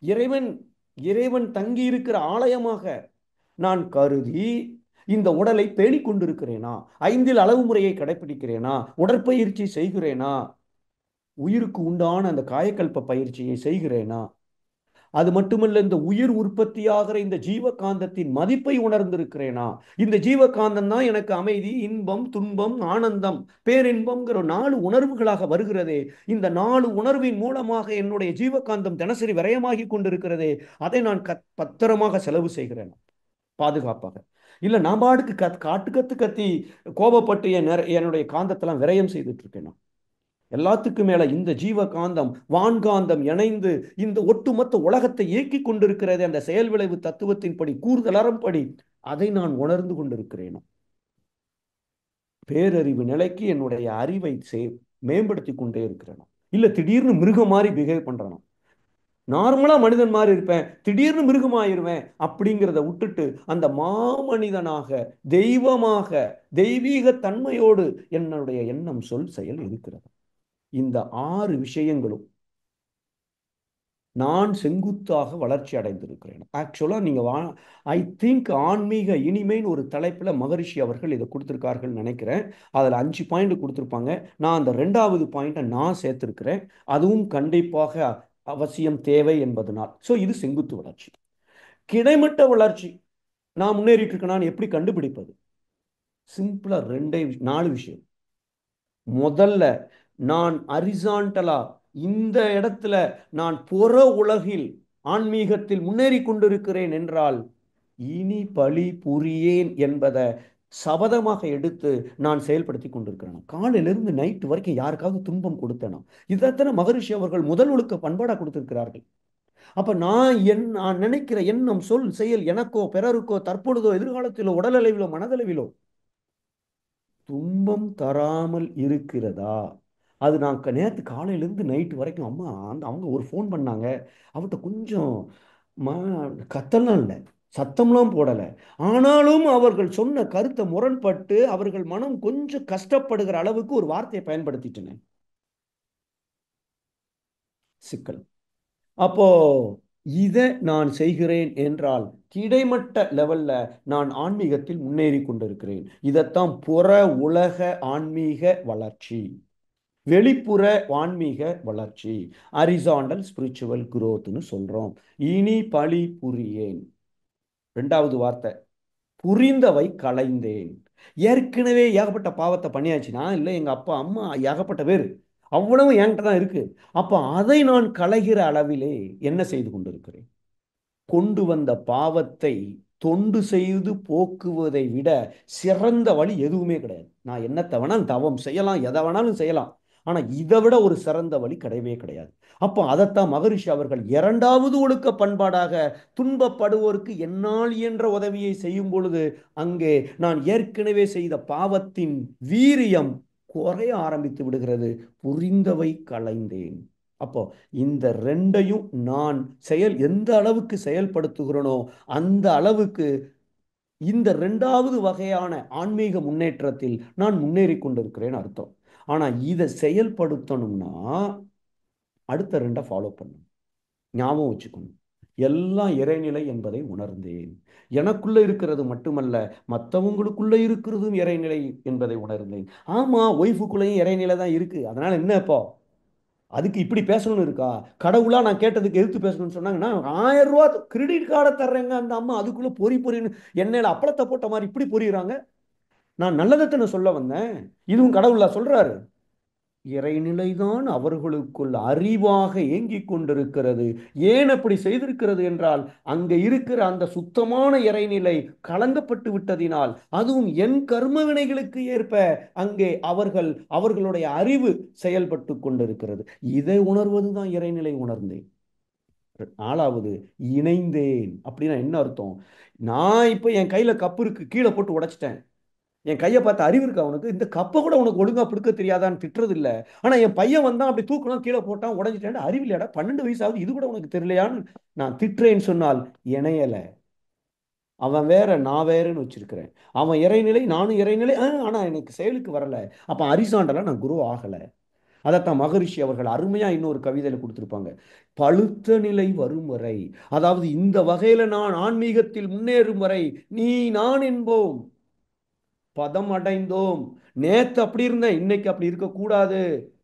இறைவன் இறைவன் தங்கி இருக்கிற ஆலயமாக நான் கருதி இந்த உடலை பேணிக் கொண்டிருக்கிறேனா, ஐந்தில் அளவு முறையை கடைபிடிக்கிறேனா, உடற்பயிற்சி செய்கிறேனா, உயிருக்கு உண்டான அந்த காயக்கல்ப பயிற்சியை செய்கிறேனா, அது மட்டுமல்ல, இந்த உயிர் உற்பத்தியாகிற இந்த ஜீவகாந்தத்தின் மதிப்பை உணர்ந்திருக்கிறேனா, இந்த ஜீவகாந்தம் தான் எனக்கு அமைதி, இன்பம், துன்பம், ஆனந்தம், பேரின்பம்ங்கிற 4 உணர்வுகளாக வருகிறதே, இந்த 4 உணர்வின் மூலமாக என்னுடைய ஜீவகாந்தம் தினசரி விரயமாகி கொண்டிருக்கிறதே, அதை நான் பத்திரமாக செலவு செய்கிறேன் பாதுகாப்பாக. இல்ல நான் பாட்டுக்கு காட்டு கத்து கத்தி கோபப்பட்டு என்னுடைய காந்தத்தெல்லாம் விரயம் செய்துட்டு இருக்கேன். எல்லாத்துக்கும் மேல இந்த ஜீவகாந்தம் வான்காந்தம் இணைந்து இந்த ஒட்டுமொத்த உலகத்தை இயக்கி கொண்டிருக்கிறது. அந்த செயல் விளைவு தத்துவத்தின்படி கூறுதலறம்படி அதை நான் உணர்ந்து கொண்டிருக்கிறேன். பேரறிவு நிலைக்கு என்னுடைய அறிவை மேம்படுத்தி கொண்டே இருக்கிறேன். இல்ல திடீர்னு மிருகம் மாதிரி பிஹேவ் பண்றேன். நார்மலா மனிதன் மாதிரி இருப்பேன், திடீர்னு மிருகமாயிருவேன் அப்படிங்கிறத விட்டுட்டு அந்த மாமனிதனாக, தெய்வமாக, தெய்வீக தன்மையோடு என்னுடைய எண்ணம், சொல், செயல் இருக்கிறது. இந்த 6 விஷயங்களும் நான் செங்குத்தாக வளர்ச்சி அடைந்திருக்கிறேன். ஆக்சுவலா நீங்க ஐ திங்க் ஆன்மீக இனிமைன்னு ஒரு தலைப்புல மகரிஷி அவர்கள் இதை கொடுத்திருக்கார்கள் நினைக்கிறேன். அதுல 5 பாயிண்ட் கொடுத்திருப்பாங்க. நான் அந்த 2வது பாயிண்ட்டை நான் சேர்த்திருக்கிறேன். அதுவும் கண்டிப்பாக அவசியம், தேவை என்பதனால். ஸோ இது செங்குத்து வளர்ச்சி. கிடைமட்ட வளர்ச்சி நான் முன்னேறிட்டு இருக்கேன் எப்படி கண்டுபிடிப்பது? சிம்பிளா 4 விஷயம். முதல்ல, நான் அரிசாண்டலா இந்த இடத்துல நான் புற உலகில் ஆன்மீகத்தில் முன்னேறி கொண்டிருக்கிறேன் என்றால் இனி பழி புரியேன் என்பதை சபதமாக எடுத்து நான் செயல்படுத்தி கொண்டிருக்கிறேன். காலையிலிருந்து நைட்டு வரைக்கும் யாருக்காவது துன்பம் கொடுத்தேனா? இதைத்தானே மகரிஷி அவர்கள் முதல் ஒழுக்க பண்பாடா கொடுத்திருக்கிறார்கள். அப்ப நான் நினைக்கிற எண்ணம், சொல், செயல் எனக்கோ பிறருக்கோ தற்பொழுதோ எதிர்காலத்திலோ உடலளவிலோ மனதளவிலோ துன்பம் தராமல் இருக்கிறதா? அது நான் நேற்று காலையிலேருந்து நைட்டு வரைக்கும் அம்மா அவங்க ஒரு ஃபோன் பண்ணாங்க. அவர்கிட்ட கொஞ்சம் மா கத்தலாம் இல்லை, சத்தம்லாம் போடலை. ஆனாலும் அவர்கள் சொன்ன கருத்தை முரண்பட்டு அவர்கள் மனம் கொஞ்சம் கஷ்டப்படுகிற அளவுக்கு ஒரு வார்த்தையை பயன்படுத்திட்டேன். சிக்கல். அப்போ இதை நான் செய்கிறேன் என்றால் கிடைமட்ட லெவல்ல நான் ஆன்மீகத்தில் முன்னேறி கொண்டிருக்கிறேன். இதைத்தான் புற உலக ஆன்மீக வளர்ச்சி, வெளிப்புற ஆன்மீக வளர்ச்சி, ஹரிசாண்டல் ஸ்பிரிச்சுவல் குரோத்னு சொல்றோம். இனி பழி புரியேன். 2வது வார்த்தை, புரிந்தவை களைந்தேன். ஏற்கனவே ஏகப்பட்ட பாவத்தை பண்ணியாச்சுன்னா, இல்லை எங்க அப்பா அம்மா ஏகப்பட்ட பேர் அவ்வளவு என்கிட்ட தான் இருக்கு. அப்ப அதை நான் களைகிற அளவிலே என்ன செய்து கொண்டிருக்கிறேன்? கொண்டு வந்த பாவத்தை தொண்டு செய்து போக்குவதை விட சிறந்த வழி எதுவுமே கிடையாது. நான் என்னத்தை வேணாலும் தவம் செய்யலாம், எதை வேணாலும் செய்யலாம். ஆனா இதை விட ஒரு சிறந்த வழி கிடையவே கிடையாது. அப்போ அதைத்தான் மகரிஷி அவர்கள் 2வது ஒழுக்க பண்பாடாக, துன்பப்படுவோருக்கு என்னால் இயன்ற உதவியை செய்யும் பொழுது அங்கே நான் ஏற்கனவே செய்த பாவத்தின் வீரியம் குறைய ஆரம்பித்து விடுகிறது. புரிந்தவை களைந்தேன். அப்போ இந்த 2ஐயும் நான் எந்த அளவுக்கு செயல்படுத்துகிறனோ அந்த அளவுக்கு இந்த 2வது வகையான ஆன்மீக முன்னேற்றத்தில் நான் முன்னேறி கொண்டிருக்கிறேன் அர்த்தம். ஆனா இதை செயல்படுத்தணும்னா அடுத்த 2 ஃபாலோ பண்ணணும். ஞாபகம் வச்சுக்கணும். எல்லாம் இறைநிலை என்பதை உணர்ந்தேன். எனக்குள்ள இருக்கிறது மட்டுமல்ல, மற்றவங்களுக்குள்ள இருக்கிறதும் இறைநிலை என்பதை உணர்ந்தேன். ஆமா, ஒய்ஃபுக்குள்ளேயும் இறைநிலை தான் இருக்கு. அதனால என்ன இப்போ அதுக்கு இப்படி பேசணும்னு இருக்கா? கடவுளா நான் கேட்டதுக்கு எதிர்த்து பேசணும்னு சொன்னாங்கன்னா 1000 ரூபா கிரெடிட் கார்டை தர்றேங்க அந்த அம்மா, அதுக்குள்ள பொறின்னு எண்ணெயில அப்பளத்தை போட்ட மாதிரி இப்படி பொறிகிறாங்க. நான் நல்லதத்தை சொல்ல வந்தேன். இதுவும் கடவுளா சொல்றாரு? இறைநிலைதான் அவர்களுக்குள் அறிவாக ஏங்கிக் கொண்டிருக்கிறது. ஏன் அப்படி செய்திருக்கிறது என்றால் அங்க இருக்கிற அந்த சுத்தமான இறைநிலை கலங்கப்பட்டு விட்டதினால், அதுவும் என் கர்ம வினைகளுக்கு ஏற்ப அங்கே அவர்களுடைய அறிவு செயல்பட்டு கொண்டிருக்கிறது. இதை உணர்வதுதான் இறைநிலை. உணர்ந்தேன். 4வது, இணைந்தேன். அப்படின்னா என்ன அர்த்தம்? நான் இப்ப என் கையில கப்பு இருக்கு, கீழே போட்டு உடைச்சிட்டேன். என் கையை பார்த்து அறிவு இருக்கு அவனுக்கு, இந்த கப்பை கூட உனக்கு ஒழுங்கா பிடிக்க தெரியாதான்னு திட்டுறது இல்லை. ஆனா என் பையன் வந்தான், அப்படி தூக்கணும், கீழே போட்டான், உடஞ்சிட்டேன். அறிவு இல்லையாடா, 12 வயசாவது, இது கூட உனக்கு தெரியலையான்னு நான் திட்டுறேன்னு சொன்னால் இணையல. அவன் வேற, நான் வேறன்னு வச்சிருக்கிறேன். அவன் இறைநிலை, நானும் இறைநிலை. ஆனா எனக்கு செயலுக்கு வரல. அப்ப அரிசாண்டலா நான் குரு ஆகல. அதைத்தான் மகரிஷி அவர்கள் அருமையா இன்னொரு கவிதையில கொடுத்திருப்பாங்க. பழுத்த நிலை வரும் வரை, அதாவது இந்த வகையில நான் ஆன்மீகத்தில் முன்னேறும் வரை நீ நான் என்போம், பதம் அடைந்தோம். நேத்து அப்படி இருந்தேன், இன்னைக்கு அப்படி இருக்கக்கூடாது,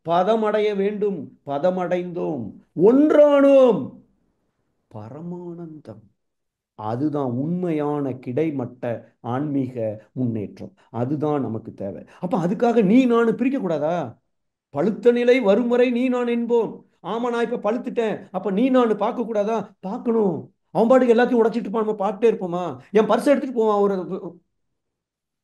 பதம் அடைய வேண்டும், பதம் அடைந்தோம், ஒன்றானோம், பரமானந்தம். அதுதான் உண்மையான கிடைமட்ட ஆன்மீக முன்னேற்றம். அதுதான் நமக்கு தேவை. அப்ப அதுக்காக நீ நான் பிரிக்க கூடாதா? பழுத்த நிலை வரும் வரை நீ நான் என்போம். ஆமா, நான் இப்ப பழுத்துட்டேன், அப்ப நீ நான் பார்க்க கூடாதா? பார்க்கணும். அவன் பாட்டுக்கு எல்லாத்தையும் உடைச்சிட்டு இருப்பான், நம்ம பார்த்துட்டே இருப்போமா? என் பர்ஸ் எடுத்துட்டு போவான், ஒரு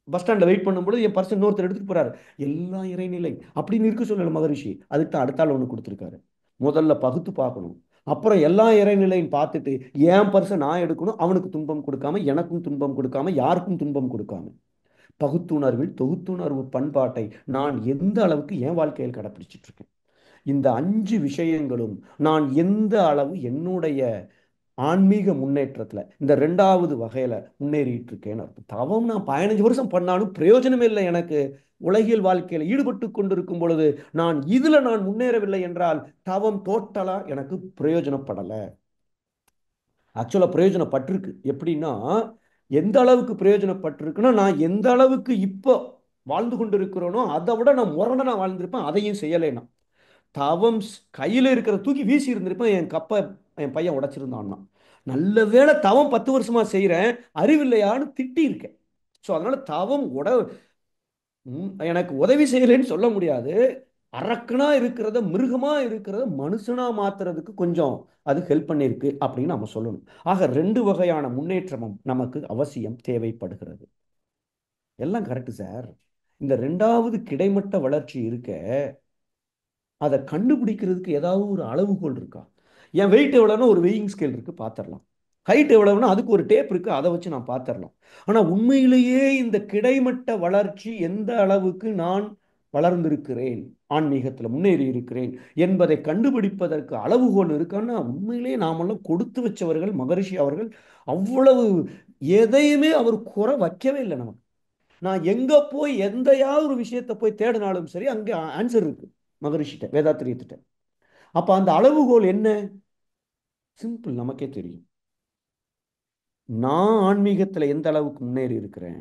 பஸ் ஸ்டாண்ட்ல வெயிட் பண்ணும்போது என் பர்சன் இன்னொருத்தர் எடுத்துட்டு போறாரு. எல்லாம் இறைநிலை அப்படின்னு இருக்க சொல்லல மகரிஷி. அதுக்கு தான் அடுத்தாள் ஒண்ணு கொடுத்துருக்காரு. முதல்ல பகுத்து பார்க்கணும், அப்புறம் எல்லா இறைநிலையும் பார்த்துட்டு என் பர்சன் நான் எடுக்கணும், அவனுக்கு துன்பம் கொடுக்காம, எனக்கும் துன்பம் கொடுக்காம, யாருக்கும் துன்பம் கொடுக்காம. பகுத்துணர்வில் தொகுத்துணர்வு பண்பாட்டை நான் எந்த அளவுக்கு என் வாழ்க்கையில் கடைப்பிடிச்சிட்டு இருக்கேன், இந்த 5 விஷயங்களும் நான் எந்த அளவு என்னுடைய ஆன்மீக முன்னேற்றத்துல இந்த 2வது வகையில முன்னேறிட்டு இருக்கேன்னு அர்த்தம். தவம் நான் 15 வருஷம் பண்ணாலும் பிரயோஜனமே இல்லை எனக்கு. உலகியல் வாழ்க்கையில ஈடுபட்டு கொண்டிருக்கும் பொழுது நான் முன்னேறவில்லை என்றால் தவம் டோட்டலா எனக்கு பிரயோஜனப்படலை. ஆக்சுவலா பிரயோஜனப்பட்டிருக்கு. எப்படின்னா, எந்த அளவுக்கு பிரயோஜனப்பட்டிருக்குன்னா, நான் எந்த அளவுக்கு இப்போ வாழ்ந்து கொண்டிருக்கிறோனோ அதை விட நான் முரண நான் வாழ்ந்திருப்பேன், அதையும் செய்யலைன்னா. தவம் கையில இருக்கிற தூக்கி வீசி இருந்திருப்பேன், என் கப்பை என் பையன் உடைச்சிருந்தான்னா. நல்ல வேளை தவம் 10 வருஷமா செய்யறேன், அறிவில்லையான்னு திட்டி இருக்கேன். ஸோ அதனால தவம் எனக்கு உதவி செய்யலைன்னு சொல்ல முடியாது. அரக்கனா இருக்கிறத மிருகமா இருக்கிறத மனுஷனா மாத்துறதுக்கு கொஞ்சம் அது ஹெல்ப் பண்ணியிருக்கு அப்படின்னு நம்ம சொல்லணும். ஆக 2 வகையான முன்னேற்றமும் நமக்கு அவசியம் தேவைப்படுகிறது. எல்லாம் கரெக்ட் சார். இந்த 2வது கிடைமட்ட வளர்ச்சி இருக்க, அதை கண்டுபிடிக்கிறதுக்கு ஏதாவது ஒரு அளவுகோல் இருக்கா? என் வெயிட் எவ்வளோன்னா ஒரு வெயிங் ஸ்கேல் இருக்கு, பார்த்துடலாம். ஹைட் எவ்வளவுன்னா அதுக்கு ஒரு டேப் இருக்கு, அதை வச்சு நான் பார்த்துடலாம். ஆனா உண்மையிலேயே இந்த கிடைமட்ட வளர்ச்சி எந்த அளவுக்கு நான் வளர்ந்திருக்கிறேன், ஆன்மீகத்தில் முன்னேறி இருக்கிறேன் என்பதை கண்டுபிடிப்பதற்கு அளவுகோல் இருக்கான்னா, உண்மையிலேயே நாமெல்லாம் கொடுத்து வச்சவர்கள். மகரிஷி அவர்கள் அவ்வளவு எதையுமே அவர் குறை வைக்கவே இல்லை நமக்கு. நான் எங்க போய் எந்தையாவது ஒரு விஷயத்தை போய் தேடினாலும் சரி, அங்கே ஆன்சர் இருக்கு மகரிஷிட்ட, வேதாத்திரியத்திட்ட. அப்ப அந்த அளவுகோல் என்ன? சிம்பிள், நமக்கே தெரியும். நான் ஆன்மீகத்துல எந்த அளவுக்கு முன்னேறி இருக்கிறேன்,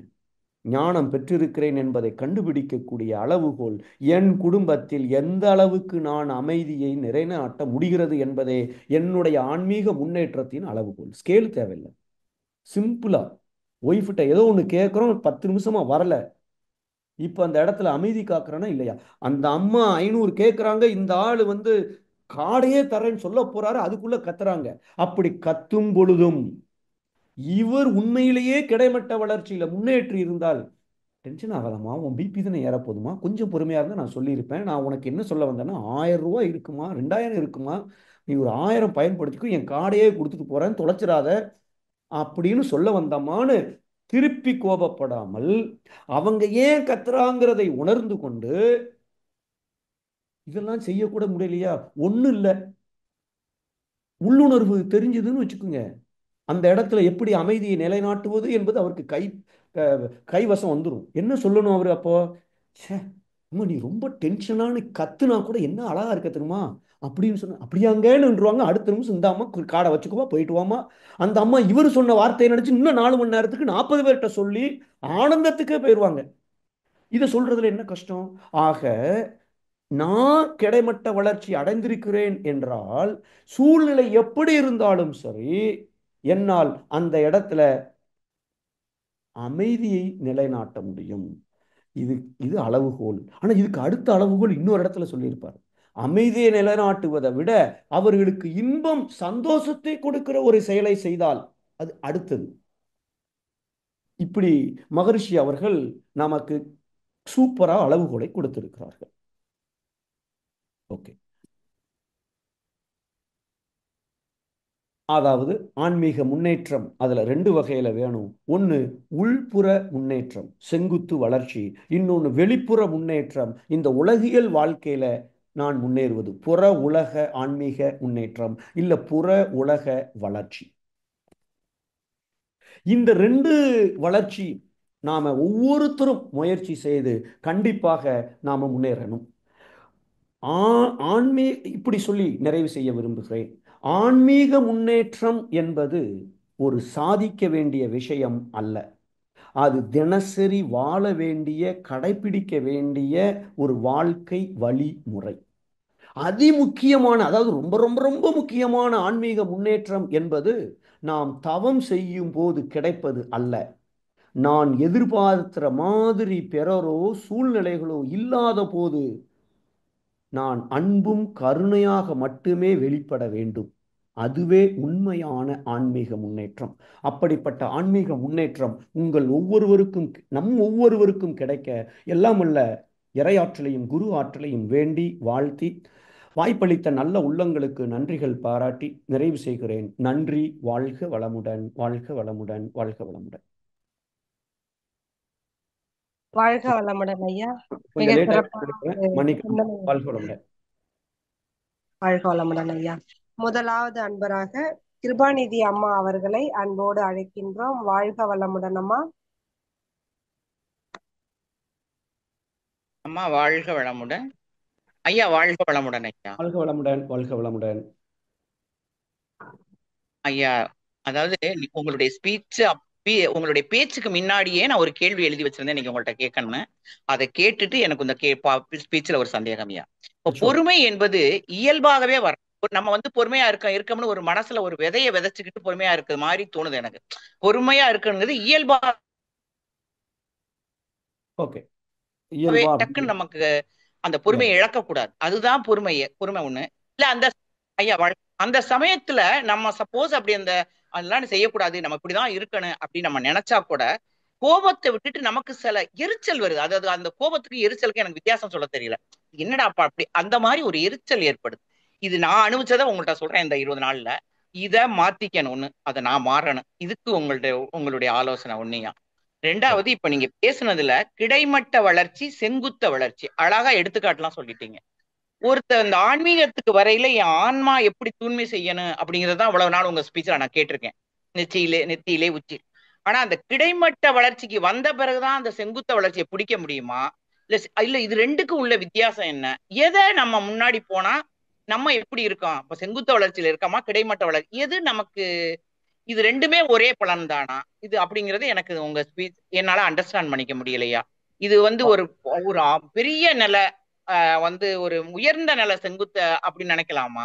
ஞானம் பெற்றிருக்கிறேன் என்பதை கண்டுபிடிக்கக்கூடிய அளவுகோல் என் குடும்பத்தில் எந்த அளவுக்கு நான் அமைதியை நிலைநாட்ட முடிகிறது என்பதே என்னுடைய ஆன்மீக முன்னேற்றத்தின் அளவுகோல். ஸ்கேல் தேவையில்லை. சிம்பிளா ஒய்ஃப்கிட்ட ஏதோ ஒன்று கேட்குறோம், 10 நிமிஷமா வரல, இப்ப அந்த இடத்துல அமைதி காக்குறானா இல்லையா? அந்த அம்மா 500 கேட்குறாங்க, இந்த ஆள் காடையே தரேன்னு சொல்ல போறாரு, அதுக்குள்ள கத்துறாங்க. அப்படி கத்தும் பொழுதும் இவர் உண்மையிலேயே கிடைமட்ட வளர்ச்சியில முன்னேற்றி இருந்தால் டென்ஷன் ஆகாதம்மா, உன் பிபி தானே ஏற போதுமா, கொஞ்சம் பொறுமையா இருந்தா நான் சொல்லியிருப்பேன். நான் உனக்கு என்ன சொல்ல வந்தேன்னா, 1000 ரூபாய் இருக்குமா, 2000 இருக்குமா, நீ ஒரு 1000 பயன்படுத்திக்கோ, என் காடையே கொடுத்துட்டு போறேன், தொலைச்சிடாத அப்படின்னு சொல்ல வந்தம்மான்னு திருப்பி கோபப்படாமல், அவங்க ஏன் கத்துறாங்கிறதை உணர்ந்து கொண்டு, இதெல்லாம் செய்யக்கூட முடியலையா, ஒண்ணும் இல்ல, உள்ளுணர்வு தெரிஞ்சதுன்னு வச்சுக்கோங்க, அந்த இடத்துல எப்படி அமைதியை நிலைநாட்டுவது என்பது அவருக்கு கைவசம் வந்துடும். என்ன சொல்லணும் அவரு அப்போ? ச்சே, அம்மா நீ ரொம்ப டென்ஷனானு கத்துனா கூட என்ன அழகா இருக்க தெரியுமா அப்படின்னு சொன்ன, அப்படியாங்கன்னுருவாங்க. அடுத்த நிமிஷம் இந்த அம்மா காடை வச்சுக்குவா, போயிட்டு வாமா. அந்த அம்மா இவர் சொன்ன வார்த்தையை நினைச்சு இன்னும் 4 மணி நேரத்துக்கு 40 பேர்கிட்ட சொல்லி ஆனந்தத்துக்கே போயிடுவாங்க. இதை சொல்றதுல என்ன கஷ்டம்? ஆக நான் கிடைமட்ட வளர்ச்சி அடைந்திருக்கிறேன் என்றால் சூழ்நிலை எப்படி இருந்தாலும் சரி, என்னால் அந்த இடத்துல அமைதியை நிலைநாட்ட முடியும். இது இது அளவுகோல். ஆனா இதுக்கு அடுத்த அளவுகோல் இன்னொரு இடத்துல சொல்லியிருப்பார். அமைதியை நிலைநாட்டுவதை விட அவர்களுக்கு இன்பம் சந்தோஷத்தை கொடுக்கிற ஒரு செயலை செய்தால் அது அடுத்தது. இப்படி மகரிஷி அவர்கள் நமக்கு சூப்பரா அளவுகோலை கொடுத்திருக்கிறார்கள். ஓகே. அதாவது ஆன்மீக முன்னேற்றம் அதுல 2 வகையில வேணும். ஒன்னு உள்புற முன்னேற்றம், செங்குத்து வளர்ச்சி. இன்னொன்னு வெளிப்புற முன்னேற்றம், இந்த உலகியல் வாழ்க்கையில நான் முன்னேறுவது, புற உலக ஆன்மீக முன்னேற்றம் இல்ல புற உலக வளர்ச்சி. இந்த 2 வளர்ச்சி நாம ஒவ்வொருத்தரும் முயற்சி செய்து கண்டிப்பாக நாம முன்னேறணும். ஆன்மீக இப்படி சொல்லி நிறைவு செய்ய விரும்புகிறேன். ஆன்மீக முன்னேற்றம் என்பது ஒரு சாதிக்க வேண்டிய விஷயம் அல்ல. அது தினசரி வாழ வேண்டிய, கடைபிடிக்க வேண்டிய ஒரு வாழ்க்கை வழிமுறை. அதிமுக்கியமான, அதாவது ரொம்ப ரொம்ப ரொம்ப முக்கியமான ஆன்மீக முன்னேற்றம் என்பது நாம் தவம் செய்யும் போது கிடைப்பது அல்ல. நான் எதிர்பார்க்கிற மாதிரி பிறரோ சூழ்நிலைகளோ இல்லாத போது நான் அன்பும் கருணையாக மட்டுமே வெளிப்பட வேண்டும். அதுவே உண்மையான ஆன்மீக முன்னேற்றம். அப்படிப்பட்ட ஆன்மீக முன்னேற்றம் உங்கள் ஒவ்வொருவருக்கும், நம் ஒவ்வொருவருக்கும் கிடைக்க எல்லாம் வல்ல இறையாற்றலையும் குரு ஆற்றலையும் வேண்டி வாழ்த்தி, வாய்ப்பளித்த நல்ல உள்ளங்களுக்கு நன்றிகள் பாராட்டி நிறைவு செய்கிறேன். நன்றி. வாழ்க வளமுடன், வாழ்க வளமுடன், வாழ்க வளமுடன். வாழ்க வளமுடன் ஐயா. மிக கொஞ்சம் லேட் சிறப்பான ஆகிட்டு ஒரு மன்னிக்கணும். சிந்தனை. வாழ்க வளமுடன். வாழ்க வளமுடன் ஐயா. முதலாவது அன்பராக கிருபாநிதி அம்மா அவர்களை அன்போடு அழைக்கின்றோம். வாழ்க வளமுடன் அம்மா. அம்மா வாழ்க வளமுடன். ஐயா வாழ்க வளமுடன் ஐயா. வாழ்க வளமுடன், வாழ்க வளமுடன். ஐயா, அதாவது உங்களுடைய ஸ்பீச் உங்களுடைய பேச்சுக்கு முன்னாடியே நான் ஒரு கேள்வி எழுதி வச்சிருந்தேன், நீங்க உங்கள்ட்ட கேட்கணும்னு. அதை கேட்டுட்டு எனக்கு இந்த ஸ்பீச்ல ஒரு சந்தேகம் ஐயா. இப்போ ஷூர். பொறுமை என்பது இயல்பாகவே வர, நம்ம வந்து பொறுமையா இருக்கோம்னு ஒரு மனசுல ஒரு விதைய விதைச்சுக்கிட்டு பொறுமையா இருக்கிற மாதிரி தோணுது எனக்கு. பொறுமையா இருக்குங்கிறது இயல்பாகவே ஓகே. இயல்பா டக்குன்னு அப்படி நமக்கு அந்த பொறுமையை வரும். இழக்கக்கூடாது. அதுதான் பொறுமை ஒண்ணு. இல்ல அந்த ஐயா அந்த சமயத்துல நம்ம சப்போஸ் அப்படி அதெல்லாம் செய்யக்கூடாது, நம்ம இப்படிதான் இருக்கணும் அப்படின்னு நம்ம நினைச்சா கூட கோபத்தை விட்டுட்டு நமக்கு சில எரிச்சல் வருது. அதாவது அந்த கோபத்துக்கு எரிச்சலுக்கு எனக்கு வித்தியாசம் சொல்ல தெரியல. என்னடா அப்பா அப்படி அந்த மாதிரி ஒரு எரிச்சல் ஏற்படுது. இது நான் அனுபவிச்சதை உங்கள்கிட்ட சொல்றேன். இந்த 20 நாள்ல இதை மாத்திக்கணும். ஒண்ணு, அதை நான் மாறணும். இதுக்கு உங்களுடைய ஆலோசனை ஒண்ணுயா. சரி. ரெண்டாவது, இப்ப நீங்க பேசுனதுல கிடைமட்ட வளர்ச்சி, செங்குத்த வளர்ச்சி அழகா எடுத்துக்காட்டுலாம் சொல்லிட்டீங்க. இந்த ஆன்மீகத்துக்கு வரையில என் ஆன்மா எப்படி தூய்மை செய்யணும் அப்படிங்கறதான் அவ்வளவு நாள் உங்க ஸ்பீச்ல நான் கேட்டிருக்கேன். நெத்தியிலே உச்சி. ஆனா அந்த கிடைமட்ட வளர்ச்சிக்கு வந்த பிறகுதான் அந்த செங்குத்த வளர்ச்சியை பிடிக்க முடியுமா? இல்ல இது ரெண்டுக்கும் உள்ள வித்தியாசம் என்ன? எதை நம்ம முன்னாடி போனா நம்ம எப்படி இருக்கோம்? இப்ப செங்குத்த வளர்ச்சியில இருக்கோமா, கிடைமட்ட வளர்ச்சி, எது நமக்கு? இது ரெண்டுமே ஒரே பலன் தானா இது அப்படிங்கறது எனக்கு உங்க ஸ்பீச் என்னால அண்டர்ஸ்டாண்ட் பண்ணிக்க முடியலையா. இது ஒரு ஒரு பெரிய நில, ஒரு உயர்ந்த நில செங்குத்த அப்படின்னு நினைக்கலாமா?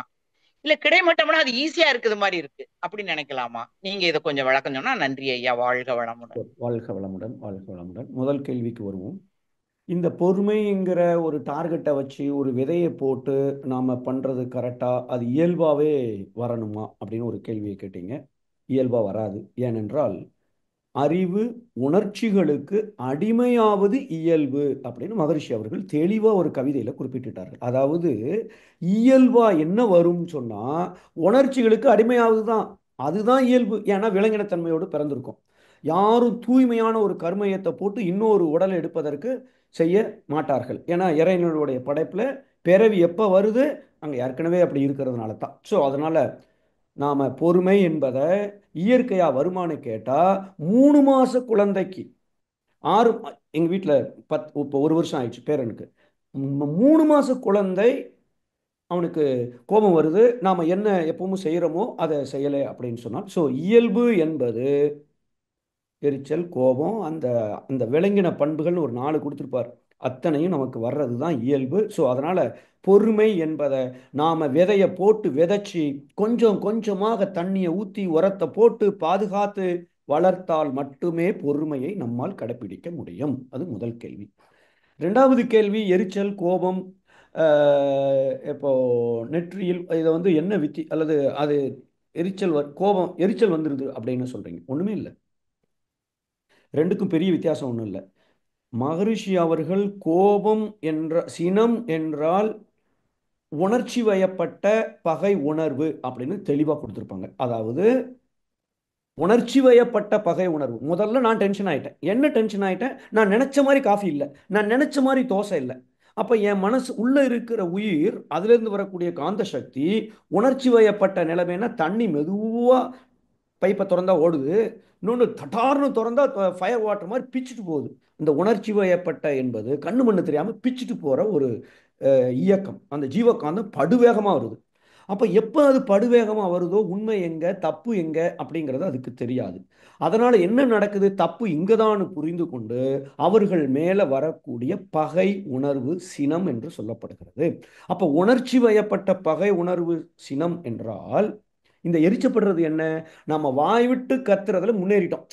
இல்ல கிடைமட்டம்னா அது ஈஸியா இருக்குது மாதிரி இருக்கு அப்படின்னு நினைக்கலாமா? நீங்க இதை கொஞ்சம் விளக்கம் சொன்னா நன்றி ஐயா. வாழ்க வளமுடன். வாழ்க வளமுடன், வாழ்க வளமுடன். முதல் கேள்விக்கு வருவோம். இந்த பொறுமைங்கிற ஒரு டார்கெட்டை வச்சு ஒரு விதையை போட்டு நாம பண்றது கரெக்டா, அது இயல்பாவே வரணுமா அப்படின்னு ஒரு கேள்வியை கேட்டீங்க. இயல்பா வராது. ஏனென்றால் அறிவு உணர்ச்சிகளுக்கு அடிமையாவது இயல்பு அப்படின்னு மகரிஷி அவர்கள் தெளிவா ஒரு கவிதையில குறிப்பிட்டுட்டார்கள். அதாவது இயல்பா என்ன வரும்னு சொன்னா உணர்ச்சிகளுக்கு அடிமையாவது தான். அதுதான் இயல்பு. ஏன்னா விலங்கினத்தன்மையோடு பிறந்திருக்கும். யாரும் தூய்மையான ஒரு கர்மயத்தை போட்டு இன்னொரு உடலை எடுப்பதற்கு செய்ய மாட்டார்கள். ஏன்னா இறைவனுடைய படைப்புல பிறவி எப்ப வருது, அங்க ஏற்கனவே அப்படி இருக்கிறதுனால தான். ஸோ அதனால நாம பொறுமை என்பதை இயற்கையா வருமானு கேட்டா 3 மாச குழந்தைக்கு ஆறு, எங்க வீட்டில் இப்போ 1 வருஷம் ஆயிடுச்சு பேரனுக்கு. 3 மாச குழந்தை அவனுக்கு கோபம் வருது, நாம என்ன எப்பவும் செய்யறோமோ அதை செய்யலை அப்படின்னு சொன்னால், ஸோ இயல்பு என்பது எரிச்சல், கோபம், அந்த அந்த விலங்கின பண்புகள்னு ஒரு 4 கொடுத்துருப்பார். அத்தனையும் நமக்கு வர்றது தான் இயல்பு. ஸோ அதனால பொறுமை என்பதை நாம விதைய போட்டு விதைச்சி கொஞ்சம் கொஞ்சமாக தண்ணியை ஊற்றி உரத்தை போட்டு பாதுகாத்து வளர்த்தால் மட்டுமே பொறுமையை நம்மால் கடைப்பிடிக்க முடியும். அது முதல் கேள்வி. ரெண்டாவது கேள்வி எரிச்சல், கோபம், இப்போ நெற்றியில் இதை என்ன வித்தி அல்லது அது எரிச்சல் கோபம் எரிச்சல் வந்துருது அப்படின்னு சொல்றீங்க. ஒண்ணுமே இல்லை. ரெண்டுக்கும் பெரிய வித்தியாசம் ஒன்றும் இல்லை. மகரிஷி அவர்கள் கோபம் என்ற சினம் என்றால் உணர்ச்சி வயப்பட்ட பகை உணர்வு அப்படின்னு தெளிவாக கொடுத்துருப்பாங்க. அதாவது உணர்ச்சி வயப்பட்ட பகை உணர்வு. முதல்ல நான் டென்ஷன் ஆயிட்டேன். என்ன டென்ஷன் ஆயிட்டேன்? நான் நினைச்ச மாதிரி காஃபி இல்லை, நான் நினைச்ச மாதிரி தோசை இல்லை. அப்ப என் மனசு உள்ள இருக்கிற உயிர், அதுல இருந்து வரக்கூடிய காந்த சக்தி உணர்ச்சி வயப்பட்ட நிலைமைன்னா தண்ணி மெதுவா பைப்பை திறந்தா ஓடுது, இன்னொன்று தட்டார்னு திறந்தா ஃபயர் வாட்டர் மாதிரி பிச்சுட்டு போகுது. இந்த உணர்ச்சி வயப்பட்ட என்பது கண்ணு மண்ணு தெரியாம பிச்சுட்டு போற ஒரு இயக்கம், அந்த ஜீவகாந்தம் படுவேகமா வருது. அப்ப எப்ப அது படுவேகமா வருதோ உண்மை எங்க தப்பு எங்க அப்படிங்கிறது அதுக்கு தெரியாது. அதனால என்ன நடக்குது, தப்பு இங்கதான் புரிந்து கொண்டு அவர்கள் மேல வரக்கூடிய பகை உணர்வு சினம் என்று சொல்லப்படுகிறது. அப்ப உணர்ச்சி வயப்பட்ட பகை உணர்வு சினம் என்றால் இந்த எரிச்சப்படுறது என்ன, நம்ம வாய் விட்டு கத்துறதுல முன்னேறிட்டோம்.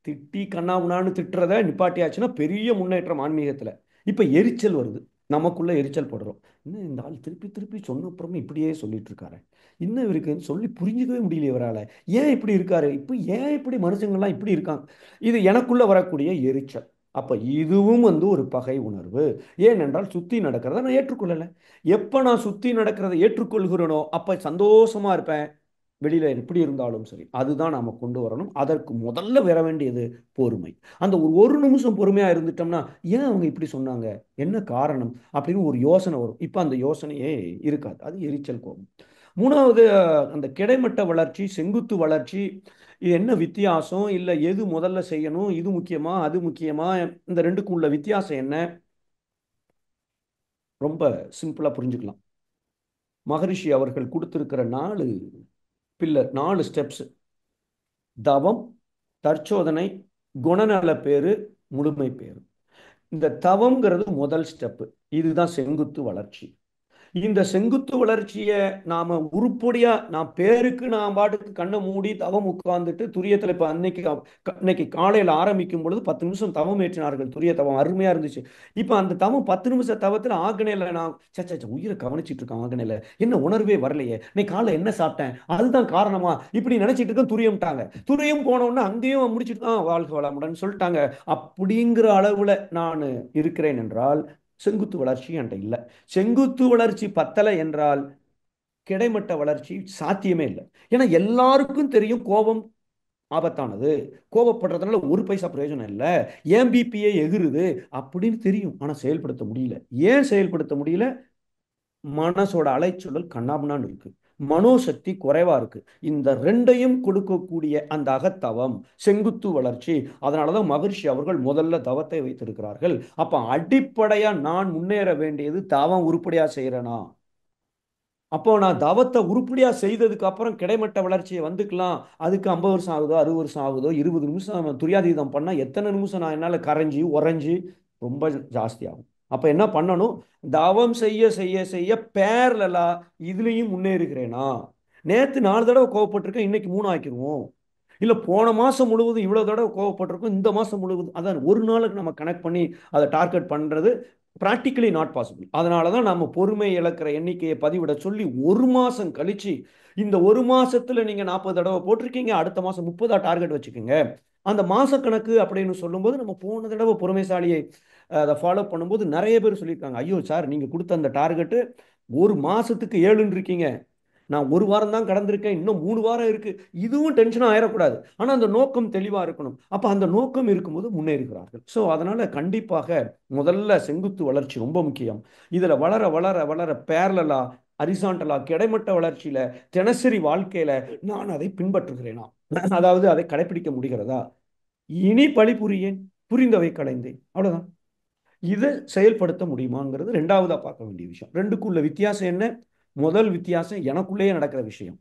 திட்டி கண்ணாமுனான்னு திட்டுறத நிப்பாட்டியாச்சுன்னா பெரிய முன்னேற்றம் ஆன்மீகத்துல. இப்ப எரிச்சல் வருது, நமக்குள்ள எரிச்சல் படுறோம். இன்னும் இந்த ஆள் திருப்பி திருப்பி சொன்ன அப்புறமே இப்படியே சொல்லிட்டு இருக்காரு, இன்னும் இவருக்கு சொல்லி புரிஞ்சுக்கவே முடியல இவரால, ஏன் இப்படி இருக்காரு, இப்போ ஏன் இப்படி மனுஷங்கள்லாம் இப்படி இருக்காங்க. இது எனக்குள்ள வரக்கூடிய எரிச்சல். அப்ப இதுவும் ஒரு பகை உணர்வு. ஏனென்றால் சுத்தி நடக்கிறத நான் ஏற்றுக்கொள்ளல. எப்ப நான் சுத்தி நடக்கிறத ஏற்றுக்கொள்கிறேனோ அப்ப சந்தோஷமா இருப்பேன். வெளியில எப்படி இருந்தாலும் சரி, அதுதான் நாம கொண்டு வரணும். அதற்கு முதல்ல வர வேண்டியது பொறுமை. அந்த ஒரு நிமிஷம் பொறுமையா இருந்துட்டோம்னா, ஏன் அவங்க இப்படி சொன்னாங்க, என்ன காரணம் அப்படின்னு ஒரு யோசனை வரும். இப்ப அந்த யோசனையே இருக்காது, அது எரிச்சல் கோபம். மூணாவது, அந்த கிடைமட்ட வளர்ச்சி செங்குத்து வளர்ச்சி, இது என்ன வித்தியாசம், இல்லை எது முதல்ல செய்யணும், இது முக்கியமா அது முக்கியமா, இந்த ரெண்டுக்கும் உள்ள வித்தியாசம் என்ன, ரொம்ப சிம்பிளா புரிஞ்சுக்கலாம். மகரிஷி அவர்கள் கொடுத்திருக்கிற 4 பில்லர், 4 ஸ்டெப்ஸ்: தவம், தற்சோதனை, குணநல பேரு, முழுமை பேரு. இந்த தவம்ங்கிறது முதல் ஸ்டெப். இதுதான் செங்குத்து வளர்ச்சி. இந்த செங்குத்து வளர்ச்சியை நாம உருப்படியா, நான் பேருக்கு நான் பாட்டுக்கு கண்ணை மூடி தவம் உட்கார்ந்துட்டு துரியத்துல, இப்ப அன்னைக்கு காலையில ஆரம்பிக்கும் பொழுது 10 நிமிஷம் தவம் ஏற்றினார்கள். துரிய தவம் அருமையா இருந்துச்சு. இப்ப அந்த தவம் 10 நிமிஷம் தவத்துல ஆகணையில நான் உயிரை கவனிச்சிட்டு இருக்கேன். ஆகணையில என்ன உணர்வே வரலையே, நீ காலைல என்ன சாப்பிட்டேன், அதுதான் காரணமா இப்படி நினைச்சிட்டு இருக்கேன். துரியம்ட்டாங்க. துரியம் போனோம்னா அங்கேயும் முடிச்சுட்டு தான் வாழ்க வளமுடன் சொல்லிட்டாங்க. அப்படிங்கிற அளவுல நான் இருக்கிறேன் என்றால் செங்குத்து வளர்ச்சி என்கிட்ட இல்லை. செங்குத்து வளர்ச்சி பத்தலை என்றால் கிடைமட்ட வளர்ச்சி சாத்தியமே இல்லை. ஏன்னா எல்லாருக்கும் தெரியும் கோபம் ஆபத்தானது, கோபப்படுறதுனால ஒரு பைசா பிரயோஜனம் இல்லை, ஏன் பிபிஏ எகிருது அப்படின்னு தெரியும். ஆனா செயல்படுத்த முடியல. ஏன் செயல்படுத்த முடியல, மனசோட அலைச்சூழல் கண்ணாபுண்ணான்னு இருக்கு, மனோசக்தி குறைவா இருக்கு. இந்த ரெண்டையும் கொடுக்கக்கூடிய அந்த அகத்தவம் செங்குத்து வளர்ச்சி. அதனாலதான் மகர்ஷி அவர்கள் முதல்ல தவத்தை வைத்திருக்கிறார்கள். அப்ப அடிப்படையா நான் முன்னேற வேண்டியது தவம் உருப்படியா செய்யறேனா. அப்போ நான் தவத்தை உருப்படியா செய்ததுக்கு அப்புறம் கிடைமட்ட வளர்ச்சியை வந்துக்கலாம். அதுக்கு 50 வருஷம் ஆகுதோ 60 வருஷம் ஆகுதோ, 20 நிமிஷம் துரியாதீதம் பண்ணா எத்தனை நிமிஷம் நான் என்னால கரைஞ்சி உறைஞ்சி ரொம்ப ஜாஸ்தி ஆகும். அப்ப என்ன பண்ணணும், தவம் செய்ய செய்ய செய்ய பேரலா இதுலயும் முன்னேறுகிறேனா. நேத்து 4 தடவை கோவப்பட்டிருக்கேன், இன்னைக்கு 3 ஆக்கிடுவோம். இல்ல போன மாசம் முழுவதும் இவ்வளவு தடவை கோவப்பட்டிருக்கோம், இந்த மாசம் முழுவதும். அதான் ஒரு நாளுக்கு நம்ம கனெக்ட் பண்ணி அதை டார்கெட் பண்றது பிராக்டிகலி நாட் பாசிபிள். அதனாலதான் நம்ம பொறுமை இழக்கிற எண்ணிக்கையை பதிவிட சொல்லி ஒரு மாசம் கழிச்சு, இந்த ஒரு மாசத்துல நீங்க 40 தடவை போட்டிருக்கீங்க, அடுத்த மாசம் 30 டார்கெட் வச்சுக்கோங்க. அந்த மாச கணக்கு அப்படின்னு சொல்லும்போது நம்ம போன தடவை பொறுமைசாலியை அதை ஃபாலோ பண்ணும்போது நிறைய பேர் சொல்லியிருக்காங்க, ஐயோ சார் நீங்க கொடுத்த அந்த டார்கெட்டு ஒரு மாசத்துக்கு 7ன்னு இருக்கீங்க, நான் ஒரு வாரம் தான் கடந்திருக்கேன், இன்னும் 3 வாரம் இருக்கு. இதுவும் டென்ஷனாக ஆயிடக்கூடாது. ஆனா அந்த நோக்கம் தெளிவா இருக்கணும். அப்ப அந்த நோக்கம் இருக்கும்போது முன்னேறுகிறார்கள். ஸோ அதனால கண்டிப்பாக முதல்ல செங்குத்து வளர்ச்சி ரொம்ப முக்கியம். இதுல வளர வளர வளர பேரலா அரிசாண்டலா கிடைமட்ட வளர்ச்சியில தினசரி வாழ்க்கையில நான் அதை பின்பற்றுகிறேனா, அதாவது அதை கடைபிடிக்க முடிகிறதா, இனி பழி புரியேன், புரிந்தவை களைந்தேன், அவ்வளவுதான். இதை செயல்படுத்த முடியுமாங்கிறது ரெண்டாவதா பார்க்க வேண்டிய விஷயம். ரெண்டுக்குள்ள வித்தியாசம் என்ன, முதல் வித்தியாசம் எனக்குள்ளேயே நடக்கிற விஷயம்.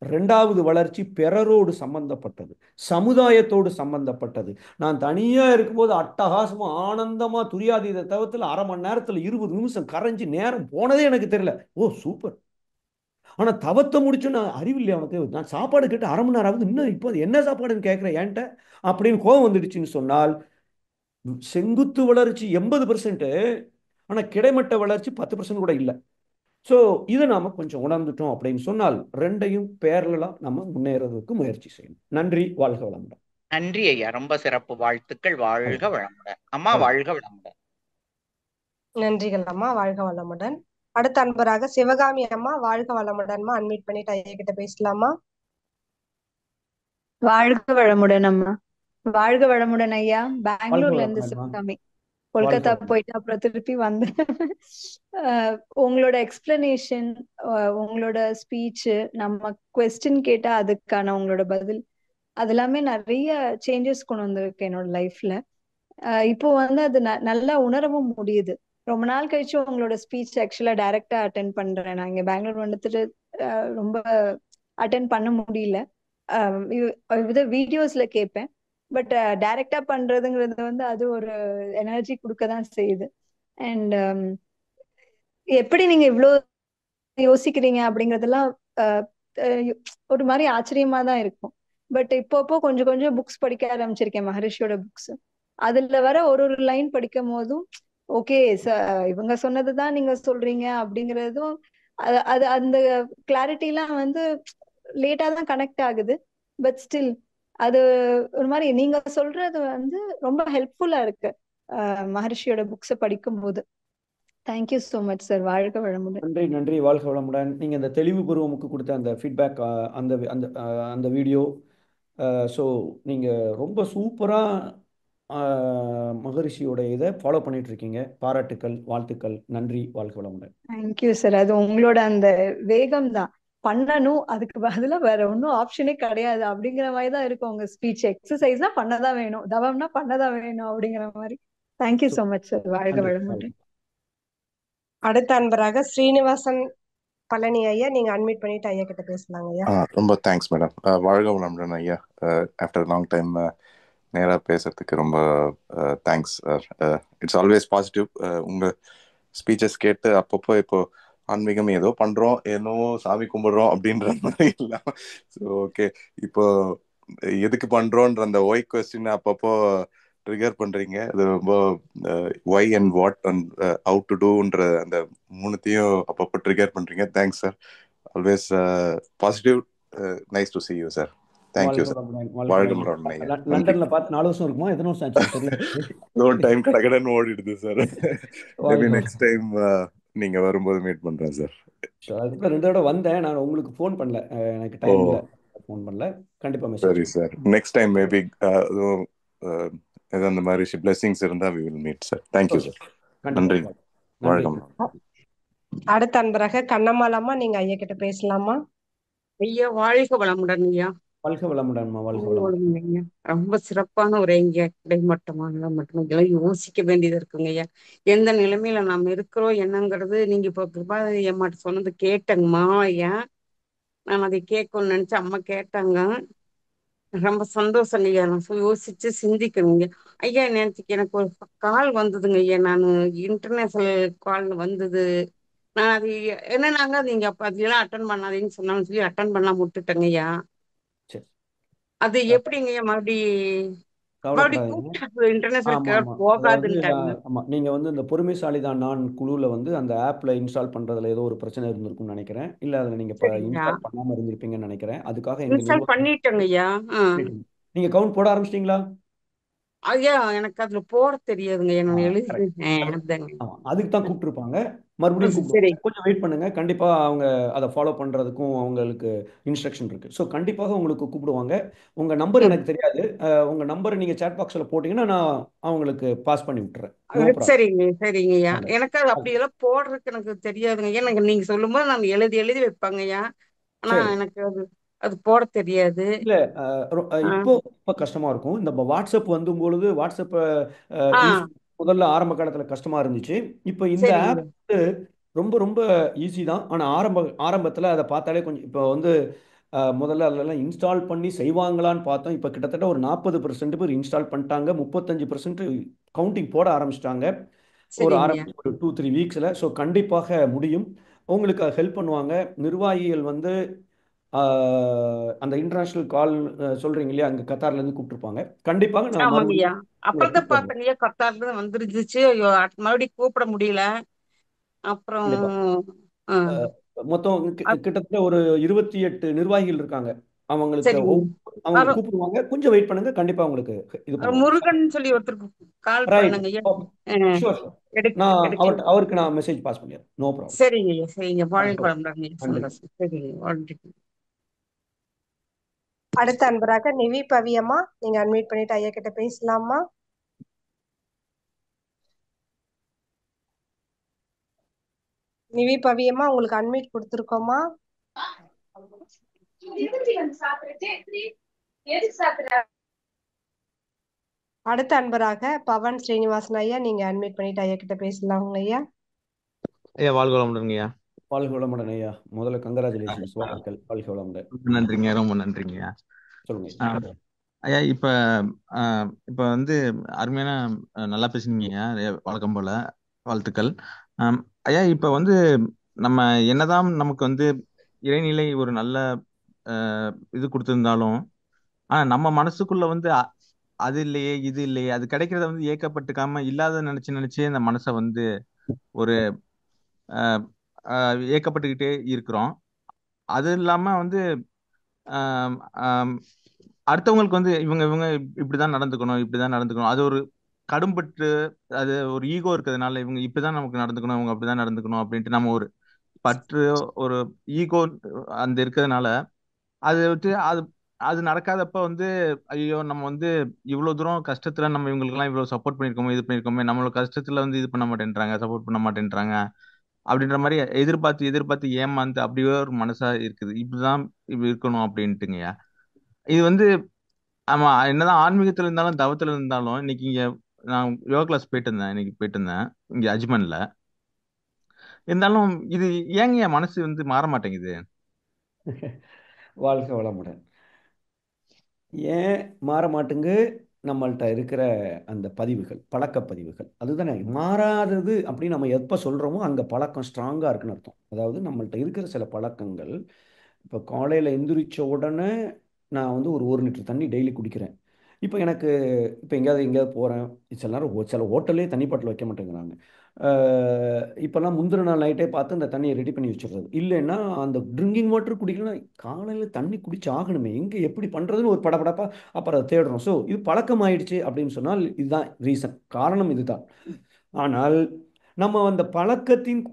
ரெண்டாவது வளர்ச்சி பிறரோடு சம்பந்தப்பட்டது, சமுதாயத்தோடு சம்பந்தப்பட்டது. நான் தனியா இருக்கும்போது அட்டகாசமா ஆனந்தமா துரியாதீத தவத்துல 1/2 மணி நேரத்துல 20 நிமிஷம் கரைஞ்சி நேரம் போனதே எனக்கு தெரியல. ஓ சூப்பர். ஆனா தவத்தை முடிச்சு நான் அறிவில்லை அவனுக்கு, நான் சாப்பாடு கேட்டு 1/2 மணி நேரம் ஆகுது, இன்னும் இப்போ என்ன சாப்பாடுன்னு கேட்கிறேன் ஏன்ட்ட அப்படின்னு கோபம் வந்துடுச்சுன்னு சொன்னால், செங்குத்து வளர்ச்சி 80%, ஆனா கிடைமட்ட வளர்ச்சி 10% கூட இல்லை. ஸோ இதை நாம கொஞ்சம் உணர்ந்துட்டோம் அப்படின்னு சொன்னால் ரெண்டையும் பேரலா நம்ம முன்னேறதுக்கு முயற்சி செய்யணும். நன்றி, வாழ்க வளமுடன். நன்றி ஐயா, ரொம்ப சிறப்பு. வாழ்த்துக்கள். வாழ்க வளமுடன். அம்மா வாழ்க வளமுடன். நன்றிகள் அம்மா, வாழ்க வளமுடன். அடுத்த அன்பராக சிவகாமி அம்மா, வாழ்க வளமுடன்மா. அன்மியூட் பண்ணிட்டு ஐயா கிட்ட பேசலாமா? வாழ்க வளமுடன் அம்மா. வாழ்க வளமுடன் ஐயா. பெங்களூர்ல இருந்து சிவகாமி. கொல்கத்தா போயிட்டு அப்புறம் திருப்பி வந்தேன். உங்களோட எக்ஸ்பிளனேஷன், உங்களோட ஸ்பீச், நம்ம குவெஸ்டின் கேட்டா அதுக்கான உங்களோட பதில், அது எல்லாமே நிறைய சேஞ்சஸ் கொண்டு வந்திருக்கு என்னோட லைஃப்ல. இப்போ அது நல்லா உணரவும் முடியுது. ரொம்ப நாள் கழிச்சு உங்களோட ஸ்பீச் ஆக்சுவலா டைரக்டா அட்டென்ட் பண்றேன். நான் இங்க பெங்களூர் வந்துட்டு ரொம்ப அட்டென்ட் பண்ண முடியல. இது வீடியோஸ்ல கேட்பேன். பட் டைரக்டா பண்றதுங்கிறது வந்து அது ஒரு எனர்ஜி கொடுக்க தான் செய்யுது. அண்ட் எப்படி நீங்க இவ்ளோ யோசிக்கிறீங்க அப்படிங்கறதெல்லாம் அஹ், அஹ், ஒரு மாதிரி ஆச்சரியமா தான் இருக்கும். பட் இப்போ கொஞ்சம் கொஞ்சம் புக்ஸ் படிக்க ஆரம்பிச்சிருக்கேன், மகரிஷியோட புக்ஸ். அதுல வர ஒரு ஒரு லைன் படிக்கும் போதும் ஓகே, இவங்க சொன்னதுதான் நீங்க சொல்றீங்க அப்படிங்கறதும் அது அது அந்த கிளாரிட்டி எல்லாம் வந்து லேட்டா தான் கனெக்ட் ஆகுது. பட் ஸ்டில் அது ஒரு மாதிரி நீங்க சொல்றது வந்து ரொம்ப ஹெல்ப்ஃபுல்லா இருக்கு மகரிஷியோட புக்ஸை படிக்கும் போது. Thank you so much sir. வாழ்க வளமுடன். நன்றி நன்றி, வாழ்க வளமுடன். நீங்கள் இந்த தெளிவு பூர்வமுக்கு கொடுத்த அந்த ஃபீட்பேக், அந்த அந்த அந்த வீடியோ, ஸோ நீங்கள் ரொம்ப சூப்பராக மகரிஷியோட இதை ஃபாலோ பண்ணிட்டு இருக்கீங்க. பாராட்டுக்கள், வாழ்த்துக்கள், நன்றி, வாழ்க வளமுடன். Thank you sir. அது உங்களோட அந்த வேகம் தான். பண்ணணும், அதுக்கு பதிலா வேற ஒன்றும் ஆப்ஷனே கிடையாது அப்படிங்கிற மாதிரி தான் இருக்கும் உங்க ஸ்பீச். எக்ஸசைஸ்னா பண்ணதான் வேணும், தவம்னா பண்ணதான் வேணும் அப்படிங்கிற மாதிரி. Thank you so much sir. வாழ்க நன்றி. வளமுடன். அடுத்த அன்பராக ஸ்ரீனிவாசன் பழனி ஐயா, நீங்க அட்மிட் பண்ணிட்டு ஐயா கிட்ட பேசலாங்க ஐயா. ரொம்ப தேங்க்ஸ் மேடம். வாழ்க வளமுடன் ஐயா. ஆஃப்டர் லாங் டைம் நேராக பேசுறதுக்கு ரொம்ப தேங்க்ஸ். It's always positive. உங்கள் ஸ்பீச்சஸ் கேட்டு அப்பப்போ இப்போ ஆன்மீகம் ஏதோ பண்ணுறோம், ஏதோ சாமி கும்பிடுறோம் அப்படின்ற மாதிரி இல்லாமல், ஸோ ஓகே இப்போ எதுக்கு பண்ணுறோன்ற அந்த ஒய் கொஸ்டின் அப்பப்போ ட்ரிகர் பண்ணுறீங்க. அது ரொம்ப why and what and how to டூன்ற அந்த மூணுத்தையும் அப்பப்போ ட்ரிகர் பண்ணுறீங்க. Thanks sir. Always positive. Nice to see you sir. Thank you sir. வாழ்க வளமுடன் ஐயா. லண்டன்ல பார்த்து 4 வருஷம் இருக்குமா, எத்தனை வருஷம் ஆச்சு தெரியல. டைம் கடகடன்னு ஓடிடுது சார். மேபி நெக்ஸ்ட் டைம் நீங்க வரும்போது மீட் பண்றேன் சார். அதுக்கப்புறம் 2 தடவை வந்தேன், நான் உங்களுக்கு ஃபோன் பண்ணல, எனக்கு டைம் இல்லை, ஃபோன் பண்ணல. கண்டிப்பா மெசேஜ். சரி சார். நெக்ஸ்ட் டைம் மேபி ஏதோ அந்த மாதிரி பிளெஸிங்ஸ் இருந்தா we will meet sir. Thank you sir. நன்றி. வாழ்க வளமுடன். அடுத்த அன்பராக கண்ணம்மாளாமா, நீங்க ஐயா கிட்ட பேசலாமா? ஐயா வாழ்க வளமுடன் ஐயா. வாழ்க வளமுடன்மா, வாழ்க வாழ்க வளமுடன். வளமுடன் ஐயா. ரொம்ப சிறப்பான ஒரு ஐயா. கிடைமட்டமாக மட்டும் இதெல்லாம் யோசிக்க வேண்டியது இருக்குங்க ஐயா. எந்த நிலைமையில நாம் இருக்கிறோம் என்னங்கிறது நீங்க இப்போ கிருபா ஐயாட்ட சொன்னது கேட்டேங்கம்மா ஐயா. நான் அதை கேட்கணும்னு நினைச்சு அம்மா கேட்டாங்க. ரொம்ப சந்தோஷம் ஐயா. நான் யோசிச்சு சிந்திக்கணுங்க ஐயா. நேற்றுக்கு எனக்கு ஒரு கால் வந்ததுங்க ஐயா. நான் இன்டர்நேஷனல் கால் வந்தது. நான் அது என்னன்னாங்க, நீங்க அப்ப அதெல்லாம் அட்டன் பண்ணாதீங்கன்னு சொன்னாங்கன்னு சொல்லி அட்டன் பண்ணாம விட்டுட்டேங்க ஐயா. சரி, அது எப்படிங்க ஐயா மறுபடியும் கவலைப்படாதீங்க. கூப்பிட்டு இன்டர்நேஷனல் ஆமா கேர் ஆமா, அதாவது போகாதுன்ட்டாங்க. ஆமா, நீங்க வந்து இந்த பொறுமைசாலி தான் நான் குழுவில் வந்து அந்த ஆப்ல இன்ஸ்டால் பண்றதுல ஏதோ ஒரு பிரச்சனை இருந்திருக்கும்னு நினைக்கிறேன். இல்ல அதில் நீங்க சரிங்களா, இன்ஸ்டால் பண்ணாம இருந்திருப்பீங்கன்னு நினைக்கிறேன். அதுக்காக எங்க இன்ஸ்டால் நிர்வாகம் பண்ணிட்டேங்க ஐயா. நீங்க கவுண்ட் போட ஆரம்பிச்சிட்டீங்களா? ஐயா எனக்கு அதுல போட தெரியாதுங்க. என்ன எழுதி கரெக்ட். அதுதாங்க. ஆமா, அதுக்கு தான் கூப்பிட்டுருப்பாங்க. மறுபடியும் சரி கூப்பிடுவாங்க. கொஞ்சம் வெயிட் பண்ணுங்க, கண்டிப்பா அவங்க அதை ஃபாலோ பண்றதுக்கும் அவங்களுக்கு இன்ஸ்ட்ரக்ஷன் இருக்கு. ஸோ கண்டிப்பாக உங்களுக்கு கூப்பிடுவாங்க. உங்க நம்பர் எனக்கு தெரியாது, உங்க நம்பரை நீங்க சேட் பாக்ஸ்ல போட்டீங்கன்னா நான் அவங்களுக்கு பாஸ் பண்ணி விட்டுறேன். No problem. சரிங்க சரிங்க ஐயா. நல்லது. எனக்கு அது அப்படியெல்லாம் போடுறதுக்கு எனக்கு தெரியாதுங்க ஐயா. எனக்கு நீங்க சொல்லும்போது நான் எழுதி எழுதி வைப்பாங்க ஐயா. ஆனா சரி. எனக்கு அது அது போட தெரியாது. இல்ல இப்போ இப்போ கஷ்டமா இருக்கும். இந்த வாட்ஸ்அப் வந்தும் பொழுது வாட்ஸ்அப்பை ஆ யூஸ் முதல்ல ஆரம்ப காலத்துல கஷ்டமா இருந்துச்சு. இப்போ இந்த சரிங்க ஆப் வந்து ரொம்ப ரொம்ப ஈஸி தான். ஆனா ஆரம்பத்துல அதை பார்த்தாலே கொஞ்சம் இப்போ வந்து முதல்ல அதெல்லாம் இன்ஸ்டால் பண்ணி செய்வாங்களான்னு பார்த்தோம். இப்போ கிட்டத்தட்ட ஒரு 40% பேர் இன்ஸ்டால் பண்ணிட்டாங்க. 35% கவுண்டிங் போட ஆரம்பிச்சிட்டாங்க. ஒரு சரிங்க ஐயா. ஆரம்பிச்சு ஒரு 2-3 வீக்ஸில். ஸோ கண்டிப்பாக முடியும். உங்களுக்கு ஹெல்ப் பண்ணுவாங்க நிர்வாகிகள் வந்து. அந்த இன்டர்நேஷனல் கால் சொல்றீங்க இல்லையா, அங்கே கத்தார்லேருந்து கூப்பிட்டுருப்பாங்க. கண்டிப்பாக நான் ஆமாங்க ஐயா. மறுபடியும் உங்களை அப்புறம் தான் கூப்பிட்டு பார்த்தேங்க ஐயா, கத்தார்ல இருந்து வந்துருந்துச்சு. ஐயோ, மறுபடியும் கூப்பிட முடியல. அப்புறம் கண்டிப்பா. ஆ, மொத்தம் அப்- கிட்டத்தட்ட ஒரு 28 நிர்வாகிகள் இருக்காங்க. அவங்களுக்கு சரிங்க. அவங்க அப்புறம் கூப்பிடுவாங்க. கொஞ்சம் வெயிட் பண்ணுங்க, கண்டிப்பா உங்களுக்கு இது பண்ணுவாங்க. முருகன் சொல்லி ஒருத்தருக்கு கால் ரைட். பண்ணுங்க ஐயா. ஷூர். எடுக்க நான் எடுக்க அவருக்கு நான் மெசேஜ் பாஸ் பண்ணிடுறேன். No problem. சரிங்க ஐயா. சரிங்க. வாழ்க்கை சந்தோஷம். வளமுடன் ஐயா. நன்றி. சந்தோஷம். சரிங்க. வாழ்க்கை. அடுத்த அன்பராக நிவி பவியம்மா, நீங்க அட்மிட் பண்ணிட்டு ஐயா கிட்ட பேசலாமா? நிவி பவியம்மா, உங்களுக்கு அட்மிட் கொடுத்துருக்கோமா? அடுத்த அன்பராக பவன் ஸ்ரீனிவாசன் ஐயா, நீங்க அட்மிட் பண்ணிட்டு ஐயா கிட்ட பேசலாங்க ஐயா. ஐயா வாழ்க வளமுடன்ங்கய்யா. வாழ்க வளமுடன் ஐயா. முதல்ல கங்கராச்சுலேஷன்ஸ், வாழ்த்துக்கள். வாழ்க வளமுடன். ரொம்ப நன்றிங்க, ரொம்ப நன்றிங்கய்யா. சொல்லுங்க ஐயா. இப்ப இப்ப வந்து அருமையான நல்லா பேசுனீங்கய்யா, வழக்கம் போல வாழ்த்துக்கள். ஐயா இப்ப வந்து நம்ம என்னதான் நமக்கு வந்து இறைநிலை ஒரு நல்ல இது கொடுத்திருந்தாலும், ஆனா நம்ம மனசுக்குள்ள வந்து அது இல்லையே இது இல்லையே அது கிடைக்கிறத வந்து ஏக்கப்பட்டுக்காம இல்லாத நினைச்சு நினைச்சே அந்த மனசை வந்து ஒரு ஏக்கப்பட்டுக்கிட்டே இருக்கிறோம். அது இல்லாம வந்து ஆம், ஆம், அடுத்தவங்களுக்கு வந்து இவங்க இவங்க இப்படிதான் நடந்துக்கணும் இப்படிதான் நடந்துக்கணும், அது ஒரு கடும்பட்டு அது ஒரு ஈகோ இருக்கிறதுனால இவங்க இப்படிதான் நமக்கு நடந்துக்கணும் இவங்க அப்படிதான் நடந்துக்கணும் அப்படின்ட்டு நம்ம ஒரு பற்று ஒரு ஈகோ அந்த இருக்கிறதுனால அது விட்டு அது அது நடக்காதப்ப வந்து ஐயோ நம்ம வந்து இவ்வளவு தூரம் கஷ்டத்துல நம்ம இவங்களுக்கெல்லாம் இவ்வளவு சப்போர்ட் பண்ணிருக்கோமே இது பண்ணிருக்கோமே நம்மளோட கஷ்டத்துல வந்து இது பண்ண மாட்டேன்றாங்க சப்போர்ட் பண்ண மாட்டேன்றாங்க அப்படின்ற மாதிரி எதிர்பார்த்து எதிர்பார்த்து ஏமாந்து அப்படியே ஒரு மனசா இருக்குது. இப்படிதான் இப்படி இருக்கணும் அப்படின்ட்டுங்கய்யா. இது வந்து ஆமா என்னதான் ஆன்மீகத்துல இருந்தாலும் தவத்துல இருந்தாலும் இன்னைக்கு இங்க நான் யோகா கிளாஸ் போயிட்டு இருந்தேன், இன்னைக்கு போயிட்டு இருந்தேன் இங்க அஜ்மன்ல. இருந்தாலும் இது ஏங்க என் மனசு வந்து மாற மாட்டேங்குது? வாழ்க வளமுடன். ஏன் மாற மாட்டுங்க? நம்மள்ட்ட இருக்கிற அந்த பதிவுகள், பழக்க பதிவுகள், அதுதானே மாறாதது அப்படின்னு நம்ம எப்போ சொல்கிறோமோ அங்கே பழக்கம் ஸ்ட்ராங்காக இருக்குன்னு அர்த்தம். அதாவது நம்மள்ட்ட இருக்கிற சில பழக்கங்கள், இப்போ காலையில் எந்திரிச்ச உடனே நான் வந்து ஒரு லிட்டர் தண்ணி டெய்லி குடிக்கிறேன். இப்போ எனக்கு இப்போ எங்கேயாவது போகிறேன், சில நேரம் சில ஹோட்டல்லே தண்ணி பாட்டில் வைக்க மாட்டேங்கிறாங்க. இப்போல்லாம் முந்தின நாள் நைட்டே பார்த்து அந்த தண்ணியை ரெடி பண்ணி வச்சுடுறது. இல்லைன்னா அந்த ட்ரிங்கிங் வாட்டர் குடிக்கலாம், காலையில் தண்ணி குடிச்சு ஆகணுமே, எங்கே எப்படி பண்ணுறதுன்னு ஒரு படபடப்பா அப்புறம் அதை தேடுறோம். ஸோ இது பழக்கமாயிடுச்சு அப்படின்னு சொன்னால் இதுதான் ரீசன், காரணம் இதுதான். ஆனால் நம்ம அந்த பழக்கத்தின்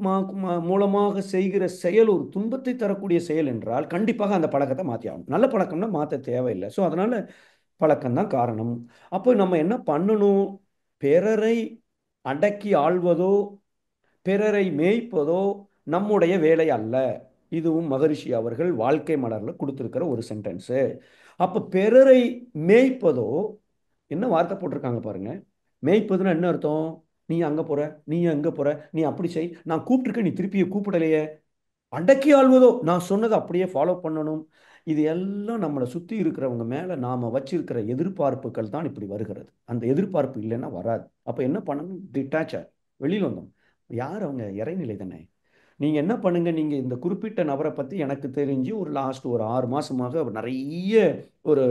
மூலமாக செய்கிற செயல் ஒரு துன்பத்தை தரக்கூடிய செயல் என்றால் கண்டிப்பாக அந்த பழக்கத்தை மாற்றி ஆகணும். நல்ல பழக்கம்னா மாற்ற தேவையில்லை. ஸோ அதனால பழக்கம்தான் காரணம். அப்போ நம்ம என்ன பண்ணணும்? பிறரை அடக்கி ஆள்வதோ பிறரை மேய்ப்பதோ நம்முடைய வேலை அல்ல. இதுவும் மகரிஷி அவர்கள் வாழ்க்கை மலர்ல கொடுத்திருக்கிற ஒரு சென்டென்ஸு. அப்ப பிறரை மேய்ப்பதோ, என்ன வார்த்தை போட்டிருக்காங்க பாருங்க, மேய்ப்பதுன்னா என்ன அர்த்தம்? நீ அங்க போற, நீ அங்க போற, நீ அப்படி செய், நான் கூப்பிட்டுருக்க நீ திருப்பிய கூப்பிடலையே. அடக்கி ஆள்வதோ, நான் சொன்னதை அப்படியே ஃபாலோ பண்ணணும். இது எல்லாம் நம்மளை சுற்றி இருக்கிறவங்க மேலே நாம் வச்சிருக்கிற எதிர்பார்ப்புகள் தான் இப்படி வருகிறது. அந்த எதிர்பார்ப்பு இல்லைன்னா வராது. அப்போ என்ன பண்ணணும்? டிட்டாச்சர் வெளியில் வந்தோம். யார் அவங்க? இறைநிலை தானே. நீங்கள் என்ன பண்ணுங்க, நீங்கள் இந்த குறிப்பிட்ட நபரை பற்றி எனக்கு தெரிஞ்சு ஒரு லாஸ்ட் ஒரு 6 மாசமாக நிறைய ஒரு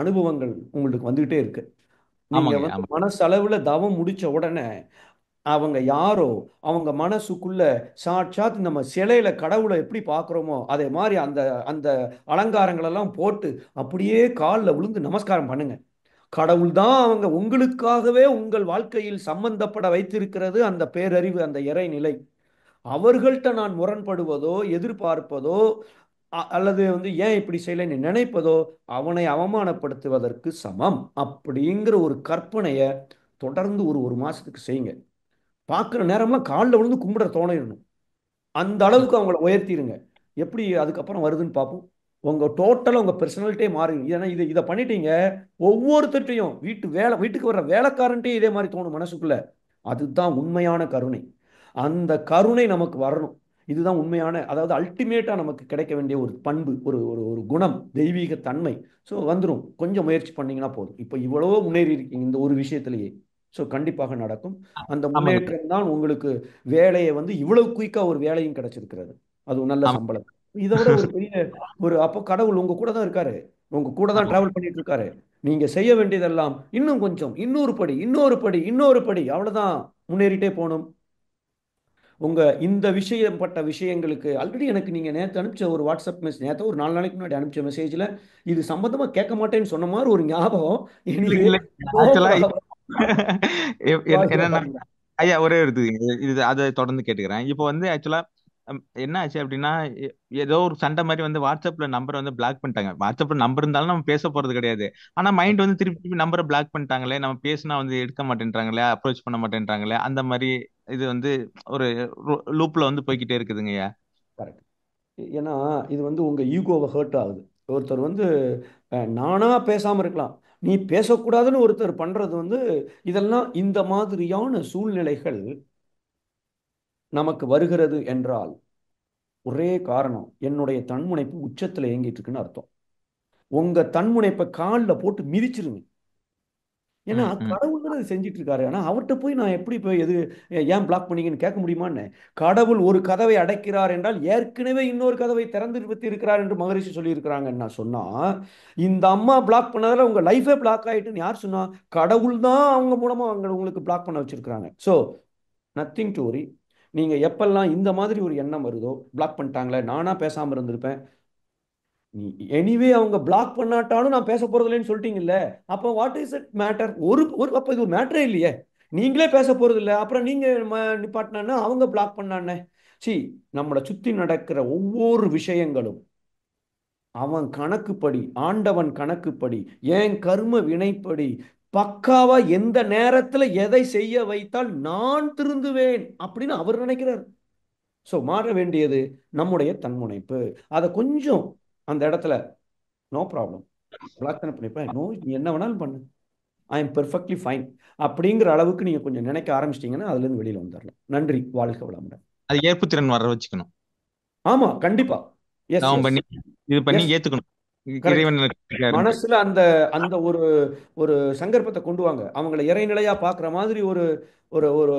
அனுபவங்கள் உங்களுக்கு வந்துகிட்டே இருக்கு. நீங்கள் ஆமாங்க வந்து ஆமா. மனசளவில் தவம் முடிச்ச உடனே அவங்க யாரோ அவங்க மனசுக்குள்ள சாட்சாத் நம்ம சிலையில கடவுளை எப்படி பார்க்குறோமோ அதே மாதிரி அந்த அந்த அலங்காரங்கள் எல்லாம் போட்டு அப்படியே காலில் விழுந்து நமஸ்காரம் பண்ணுங்க. கடவுள் தான் அவங்க உங்களுக்காகவே உங்கள் வாழ்க்கையில் சம்பந்தப்பட வைத்திருக்கிறது அந்த பேரறிவு, அந்த இறைநிலை. அவர்கள்ட்ட நான் முரண்படுவதோ எதிர்பார்ப்பதோ அல்லது வந்து ஏன் இப்படி செய்யலைன்னு நினைப்பதோ அவனை அவமானப்படுத்துவதற்கு சமம் அப்படிங்கிற ஒரு கற்பனையை தொடர்ந்து ஒரு மாசத்துக்கு செய்யுங்க. பார்க்குற நேரம்லாம் காலில் விழுந்து கும்பிட தோணிடணும். அந்த அளவுக்கு அவங்கள உயர்த்திடுங்க. எப்படி அதுக்கப்புறம் வருதுன்னு பார்ப்போம். உங்கள் டோட்டலாக உங்கள் பர்சனாலிட்டியே மாறிடும். ஏன்னா இதை பண்ணிட்டீங்க, ஒவ்வொருத்தட்டையும் வீட்டுக்கு வர்ற வேலைக்காரன்ட்டையும் இதே மாதிரி தோணும் மனசுக்குள்ள. அதுதான் உண்மையான கருணை. அந்த கருணை நமக்கு வரணும். இதுதான் உண்மையான, அதாவது அல்டிமேட்டாக நமக்கு கிடைக்க வேண்டிய ஒரு பண்பு, ஒரு ஒரு ஒரு குணம், தெய்வீக தன்மை. ஸோ வந்துடும். கொஞ்சம் முயற்சி பண்ணீங்கன்னா போதும். இப்போ இவ்வளவோ முன்னேறி இருக்கீங்க இந்த ஒரு விஷயத்திலேயே. ஸோ கண்டிப்பாக நடக்கும். அந்த ஆமாங்க முன்னேற்றம் தான் உங்களுக்கு வேலையை வந்து இவ்வளவு குயிக்காக ஒரு வேலையும் கிடைச்சிருக்கிறது, அது நல்ல ஆமா சம்பளம். இதை விட ஒரு பெரிய அப்போ கடவுள் உங்க கூட தான் இருக்காரு, உங்க கூட தான் ஆமா. டிராவல் பண்ணிட்டு இருக்காரு. நீங்க செய்ய வேண்டியதெல்லாம் இன்னும் கொஞ்சம், இன்னொரு படி, இன்னொரு படி, இன்னொரு படி, அவ்வளவுதான். முன்னேறிட்டே போகணும். உங்க இந்த விஷயப்பட்ட விஷயங்களுக்கு ஆல்ரெடி எனக்கு நீங்க நேற்று அனுப்பிச்ச ஒரு வாட்ஸ்அப் மெசேஜ், நேற்று ஒரு 4 நாளைக்கு முன்னாடி அனுப்பிச்ச மெசேஜ்ல இது சம்பந்தமா கேட்க மாட்டேன்னு சொன்ன மாதிரி ஒரு ஞாபகம். இல்ல எனிவே இல்ல நோ ஆக்சுவலா ப்ராப்ளம். என்னன்னா ஐயா ஒரே ஒரு இது அதை தொடர்ந்து கேட்டுக்கிறேன். இப்போ வந்து ஆக்சுவலா என்ன ஆச்சு அப்படின்னா ஏதோ ஒரு சண்டை மாதிரி வந்து வாட்ஸ்அப்ல நம்பரை வந்து பிளாக் பண்ணிட்டாங்க. வாட்ஸ்அப்ல நம்பர் இருந்தாலும் நம்ம பேச போறது கிடையாது. ஆனா மைண்ட் வந்து திருப்பி திருப்பி நம்பரை பிளாக் பண்ணிட்டாங்களே, நம்ம பேசினா வந்து எடுக்க மாட்டேன்றாங்களே, அப்ரோச் பண்ண மாட்டேன்றாங்களே, அந்த மாதிரி இது வந்து ஒரு லூப்ல வந்து போய்கிட்டே இருக்குதுங்கய்யா. கரெக்ட். ஏன்னா இது வந்து உங்க ஈகோவை ஹர்ட் ஆகுது. ஒருத்தர் வந்து நானா பேசாம இருக்கலாம், நீ பேசக்கூடாதுன்னு ஒருத்தர் பண்றது வந்து இதெல்லாம் இந்த மாதிரியான சூழ்நிலைகள் நமக்கு வருகிறது என்றால் ஒரே காரணம், என்னுடைய தன்முனைப்பு உச்சத்துல இயங்கிட்டு இருக்குன்னு அர்த்தம். உங்க தன்முனைப்பை காலில் போட்டு மிதிச்சிருங்க. ஏன்னா கடவுள் தானே அது செஞ்சுட்டு இருக்காரு. ஆனா அவர்கிட்ட போய் நான் எப்படி போய் ஏன் பிளாக் பண்ணீங்கன்னு கேட்க முடியுமான்னு. கடவுள் ஒரு கதவை அடைக்கிறார் என்றால் ஏற்கனவே இன்னொரு கதவை திறந்து வைத்து இருக்கிறார் என்று மகரிஷி சொல்லி இருக்கிறாங்கன்னு நான் சொன்னா, இந்த அம்மா பிளாக் பண்ணதால உங்க லைஃபே பிளாக் ஆயிட்டுன்னு யார் சொன்னா? கடவுள் தான் அவங்க மூலமா உங்களுக்கு பிளாக் பண்ண வச்சிருக்காங்க. So nothing to worry. நீங்க எப்பெல்லாம் இந்த மாதிரி ஒரு எண்ணம் வருதோ, பிளாக் பண்ணிட்டாங்களே நானா பேசாம இருந்திருப்பேன், எனிவே அவங்க பிளாக் பண்ணாட்டாலும் நான் பேச போறது இல்லைன்னு சொல்லிட்டீங்கல்ல, அப்போ வாட் இஸ் இட் மேட்டர்? ஒரு ஒரு அப்போ இது ஒரு மேட்டரே இல்லையே. நீங்களே பேச போறது இல்லை, அப்புறம் நீங்க நிப்பாட்டினா அவங்க பிளாக் பண்ணானே. சி, நம்மளை சுத்தி நடக்கிற ஒவ்வொரு விஷயங்களும் அவன் கணக்குப்படி, ஆண்டவன் கணக்குப்படி, என் கர்ம வினைப்படி பக்காவா எந்த நேரத்துல எதை செய்ய வைத்தால் நான் திருந்துவேன் அப்படின்னு அவர் நினைக்கிறார். ஸோ மாற வேண்டியது நம்முடைய தன்முனைப்பு. அதை கொஞ்சம் அந்த இடத்துல நோ ப்ராப்ளம், பிளாக் தானே பண்ணிப்பேன், நோ நீ என்ன வேணாலும் பண்ணு, ஐ எம் பெர்ஃபெக்ட்லி ஃபைன் அப்படிங்கிற அளவுக்கு நீங்க கொஞ்சம் நினைக்க ஆரம்பிச்சிட்டீங்கன்னா அதுல இருந்து வெளியில வந்துடலாம். நன்றி, வாழ்க வளமுடன். அது ஏற்பு திறன் வர வச்சுக்கணும். ஆமா, கண்டிப்பா. எஸ் தவம் எஸ் பண்ணி இது பண்ணி எஸ், ஏத்துக்கணும். கரெக்ட். இறைவன் இருக்காருன்ட்டு. மனசுல அந்த அந்த ஒரு ஒரு சங்கற்பத்தை கொண்டு வாங்க. அவங்கள இறைநிலையா பார்க்குற மாதிரி ஒரு ஒரு ஒரு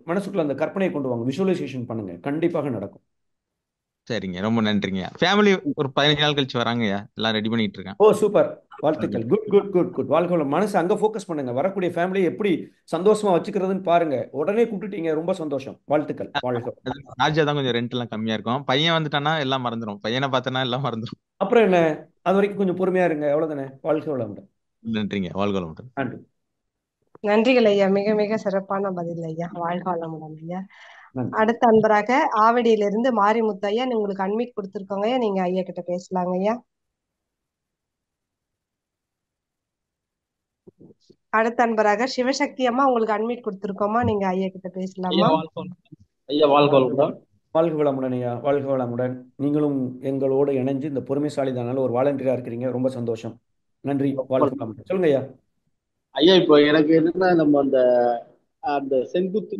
மனசுக்குள்ள அந்த கற்பனையை கொண்டு வாங்க, விஷுவலைசேஷன் பண்ணுங்க, கண்டிப்பாக நடக்கும். சரிங்க, ரொம்ப நன்றிங்க. ஃபேமிலி ஒரு 15 நாள் கழிச்சு வராங்கய்யா, எல்லாம் ரெடி பண்ணிட்டு இருக்கேன். ஓ சூப்பர், வாழ்த்துக்கள். Good good good good. வாழ்க்கை மனசு அங்க ஃபோக்கஸ் பண்ணுங்க. வரக்கூடிய ஃபேமிலியை எப்படி சந்தோஷமா வச்சுக்கிறதுன்னு பாருங்க. உடனே கூப்பிட்டுட்டீங்க, ரொம்ப சந்தோஷம். வாழ்த்துக்கள், வாழ்க. ராஜா தான் கொஞ்சம் ரெண்ட் எல்லாம் கம்மியா இருக்கும். பையன் வந்துட்டானா எல்லாம் மறந்துடும். பையனை பார்த்தனா எல்லாம் மறந்துடும். அப்புறம் என்ன, அது வரைக்கும் கொஞ்சம் பொறுமையா இருங்க, அவ்வளவுதானே. வாழ்க வளமுடன். நன்றிங்க, வாழ்க வளமுடன். நன்றி. நன்றிகள் ஐயா, மிக மிக சிறப்பான பதில் ஐயா. வாழ்க வளமுடன் ஐயா. நன்றி. அடுத்த அன்பராக ஆவடியிலிருந்து மாரிமுத்து ஐயா, உங்களுக்கு அன்மிட் கொடுத்துருக்கோங்க ஐயா, நீங்க ஐயா கிட்ட பேசலாங்க ஐயா. அடுத்த அன்பராக சிவசக்தி அம்மா, உங்களுக்கு அன்மிட் கொடுத்துருக்கோமா, நீங்க ஐயா கிட்ட பேசலாமா. ஐயா வாழ்க வளமுடன். வாழ்க வளமுடன் ஐயா, வாழ்க வளமுடன். நீங்களும் எங்களோடு இணைஞ்சு இந்த பொறுமைசாலி தானால ஒரு வாலண்டியரா இருக்கிறீங்க, ரொம்ப சந்தோஷம். நன்றி, வாழ்க வளமுடன். சொல்லுங்க ஐயா. ஐயா இப்போ எனக்கு என்னன்னா, நம்ம அந்த அந்த செங்குத்து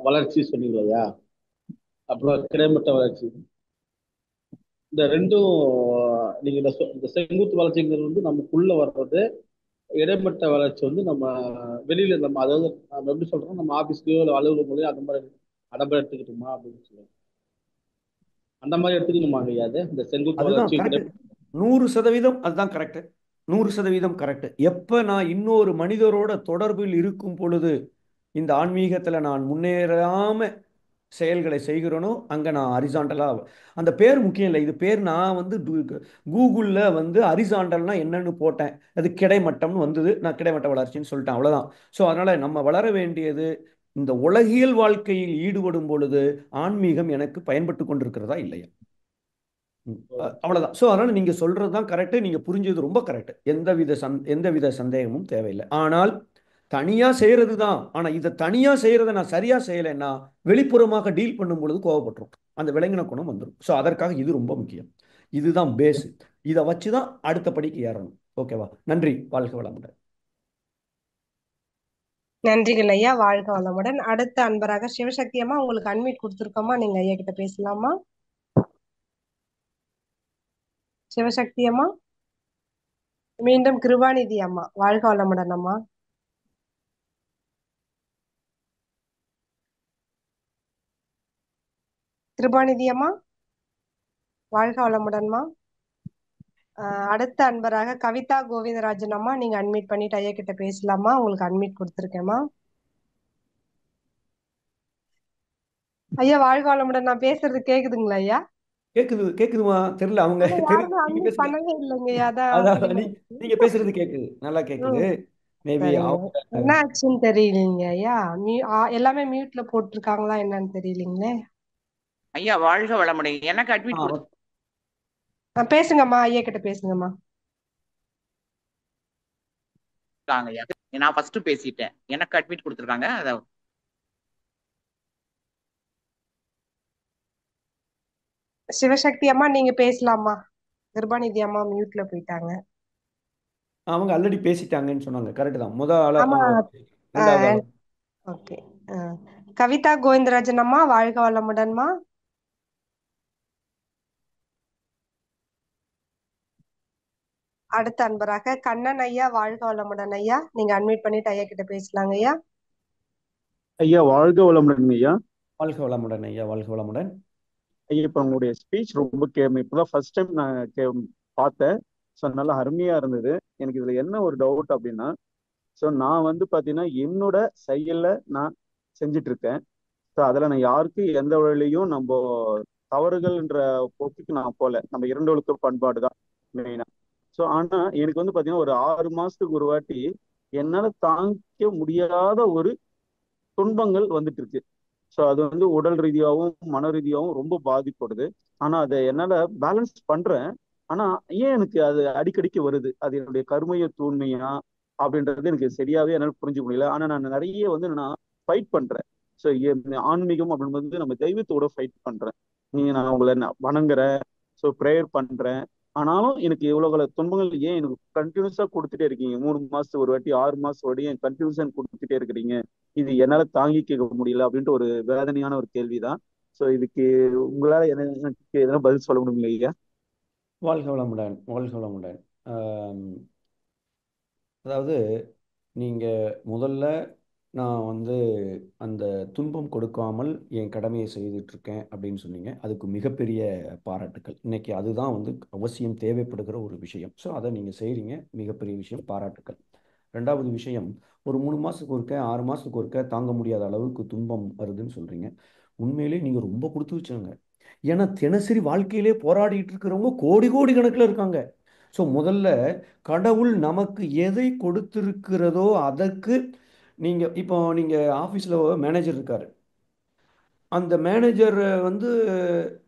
வளர்ச்சி சொன்னீங்க ஐயா, அப்புறம் கிடைமட்ட வளர்ச்சி, இந்த ரெண்டும் நீங்க இந்த செங்குத்து வளர்ச்சிங்கிறது வந்து நமக்குள்ள வர்றது, இடைப்பட்ட வளர்ச்சி வந்து நம்ம வெளியில நம்ம, அதாவது நம்ம எப்படி சொல்றோம், நம்ம ஆபீஸ்லயோ இல்லை அலுவலகங்களையோ அந்த மாதிரி அடம்பரம் எடுத்துக்கிட்டோமா அப்படின்னு சொல்லுவோம். அந்த மாதிரி எடுத்துக்கணுமாங்க ஐயா? அது இந்த செங்குத்து அதுதான் வளர்ச்சி கரெக்ட். 100% அதுதான் கரெக்ட். 100% கரெக்ட். எப்ப நான் இன்னொரு மனிதரோட தொடர்பில் இருக்கும் பொழுது இந்த ஆன்மீகத்துல நான் முன்னேறாம செயல்களை செய்கிறனோ அங்க நான் ஹரிசாண்டலா, அந்த பேர் முக்கியம் இல்லை. இது பேர் நான் வந்து கூகுள்ல வந்து ஹரிசாண்டல்னா என்னன்னு போட்டேன், அது கிடைமட்டம்னு வந்தது, நான் கிடைமட்ட வளர்ச்சின்னு சொல்லிட்டேன், அவ்வளவுதான். ஸோ அதனால நம்ம வளர வேண்டியது இந்த உலகியல் வாழ்க்கையில் ஈடுபடும் பொழுது ஆன்மீகம் எனக்கு பயன்பட்டு கொண்டிருக்கிறதா இல்லையா, அவ்வளவுதான். ஸோ அதனால நீங்க சொல்றதுதான் கரெக்ட், நீங்க புரிஞ்சது ரொம்ப கரெக்ட். எந்தவித சந்தேகமும் தேவையில்லை. ஆனால் தனியா செய்யறது தான். ஆனா இதை தனியா செய்யறதை நான் சரியா செய்யலைன்னா வெளிப்புறமாக டீல் பண்ணும் பொழுது கோவப்பட்டுரும், அந்த விலங்கின குணம் வந்துடும். ஸோ அதற்காக இது ரொம்ப முக்கியம். இதுதான் பேஸ். இதை வச்சுதான் அடுத்த படிக்கு ஏறணும். ஓகேவா? நன்றி, வாழ்க வளமுடன். நன்றிகள் ஐயா, வாழ்க வளமுடன். அடுத்த அன்பராக சிவசக்தி அம்மா, உங்களுக்கு அன்மிட் கொடுத்துருக்கோமா, நீங்க ஐயா கிட்ட பேசலாமா. சிவசக்தி அம்மா, மீண்டும் கிருபாநிதி அம்மா, வாழ்க வளமுடன் அம்மா. கிருபாநிதி அம்மா, வாழ்க வளமுடன்மா. அடுத்த அன்பராக கவிதா கோவிந்தராஜன் அம்மா, நீங்க அன்மிட் பண்ணிட்டு ஐயா கிட்ட பேசலாமா, உங்களுக்கு அன்மிட் கொடுத்துருக்கேம்மா. ஐயா வாழ்க வளமுடன், நான் பேசுறது கேக்குதுங்களா ஐயா? கேக்குதுமா தெரியல, அவங்க யாருமே அன்மிட் பண்ணவே இல்லைங்க. அதான் நீங்க பேசுறது கேக்குது, நல்லா கேக்குது. மேபி என்ன ஆச்சுன்னு தெரியலீங்க ஐயா. எல்லாமே மியூட்ல போட்டிருக்காங்களா என்னன்னு தெரியலீங்களே. ஐயா வாழ்க வளமுடன். எனக்கு அட்மிட் பேசுங்கம்மா, ஐயா கிட்ட பேசுங்கம்மா. நான் ஃபர்ஸ்ட் பேசிட்டேன், எனக்கு அட்மிட் கொடுத்துருக்காங்க. அத சிவசக்தி அம்மா நீங்க பேசலாமா. கிருபாநிதி அம்மா மியூட்ல போயிட்டாங்க. அவங்க ஆல்ரெடி பேசிட்டாங்கன்னு சொன்னாங்க. கரெக்ட் தான். ஆமா. ரெண்டாவது ஆள். ஓகே. கவிதா கோவிந்தராஜன் அம்மா, வாழ்க வளமுடன்மா. அடுத்த அன்பராக கண்ணன் ஐயா, வாழ்க வளமுடன் ஐயா. நீங்க அன்மியூட் பண்ணிட்டு ஐயா கிட்ட பேசலாங்க ஐயா. ஐயா வாழ்க வளமுடன் ஐயா. வாழ்க வளமுடன் ஐயா, வாழ்க வளமுடன் ஐயா. இப்ப உங்களுடைய ஸ்பீச் ரொம்ப இப்பதான் ஃபர்ஸ்ட் டைம் நான் பார்த்தேன். ஸோ நல்லா அருமையா இருந்தது. எனக்கு இதுல என்ன ஒரு டவுட் அப்படின்னா, ஸோ நான் வந்து பாத்தீங்கன்னா என்னோட செயல்ல நான் செஞ்சுட்டு இருக்கேன். ஸோ அதுல நான் யாருக்கும் எந்த வழியிலையும் நம்ம தவறுகள்ன்ற போக்குக்கு நான் போல. நம்ம இரண்டொழுக்க பண்பாடு தான் மெயினா. ஸோ ஆனா எனக்கு வந்து பாத்தீங்கன்னா ஒரு 6 மாசத்துக்கு ஒரு வாட்டி என்னால தாங்கிக்க முடியாத ஒரு துன்பங்கள் வந்துட்டு இருக்கு. ஸோ அது வந்து உடல் ரீதியாகவும் மன ரீதியாகவும் ரொம்ப பாதிப்படுது. ஆனா அதை என்னால பேலன்ஸ் பண்றேன். ஆனா ஏன் எனக்கு அது அடிக்கடிக்கு வருது? அது என்னுடைய கர்மைய தூய்மையா அப்படின்றது எனக்கு சரியாவே என்னால் புரிஞ்சுக்க முடியல. ஆனா நான் நிறைய வந்து நான் ஃபைட் பண்றேன். ஸோ ஆன்மீகம் அப்படின்றது நம்ம தெய்வத்தோட ஃபைட் பண்றேன். நான் உங்களை வணங்குறேன். ஸோ ப்ரேயர் பண்றேன். ஆனாலும் எனக்கு இவ்வளவு துன்பங்கள் ஏன் எனக்கு கண்டினியூஸா கொடுத்துட்டே இருக்கீங்க? 3 மாசத்துக்கு ஒரு வாட்டி 6 மாசம் ஒரு வாட்டி கண்டினியூஸா கொடுத்துட்டே இருக்கிறீங்க. இது என்னால தாங்கிக்க முடியல அப்படின்ட்டு ஒரு வேதனையான ஒரு கேள்விதான். ஸோ இதுக்கு உங்களால எனக்கு எதனா பதில் சொல்ல முடியுங்களா ஐயா? வாழ்க வளமுடன், வாழ்க வளமுடன். அதாவது நீங்கள் முதல்ல நான் வந்து அந்த துன்பம் கொடுக்காமல் என் கடமையை செய்துட்ருக்கேன் அப்படின்னு சொன்னீங்க. அதுக்கு மிகப்பெரிய பாராட்டுக்கள். இன்னைக்கு அதுதான் வந்து அவசியம் தேவைப்படுகிற ஒரு விஷயம். ஸோ அதை நீங்கள் செய்கிறீங்க, மிகப்பெரிய விஷயம், பாராட்டுக்கள். ரெண்டாவது விஷயம், ஒரு 3 மாதத்துக்கு ஒருக்க 6 மாதத்துக்கு ஒருக்க தாங்க முடியாத அளவுக்கு துன்பம் வருதுன்னு சொல்கிறீங்க. உண்மையிலே நீங்கள் ரொம்ப கொடுத்து வச்சாங்க. ஏன்னா தினசரி வாழ்க்கையிலே போராடிட்டு இருக்கிறவங்க கோடி கோடி கணக்கில் இருக்காங்க. ஸோ முதல்ல கடவுள் நமக்கு எதை கொடுத்திருக்கிறதோ அதற்கு நீங்கள் ஆஃபீஸில் மேனேஜர் இருக்கார். அந்த மேனேஜர் வந்து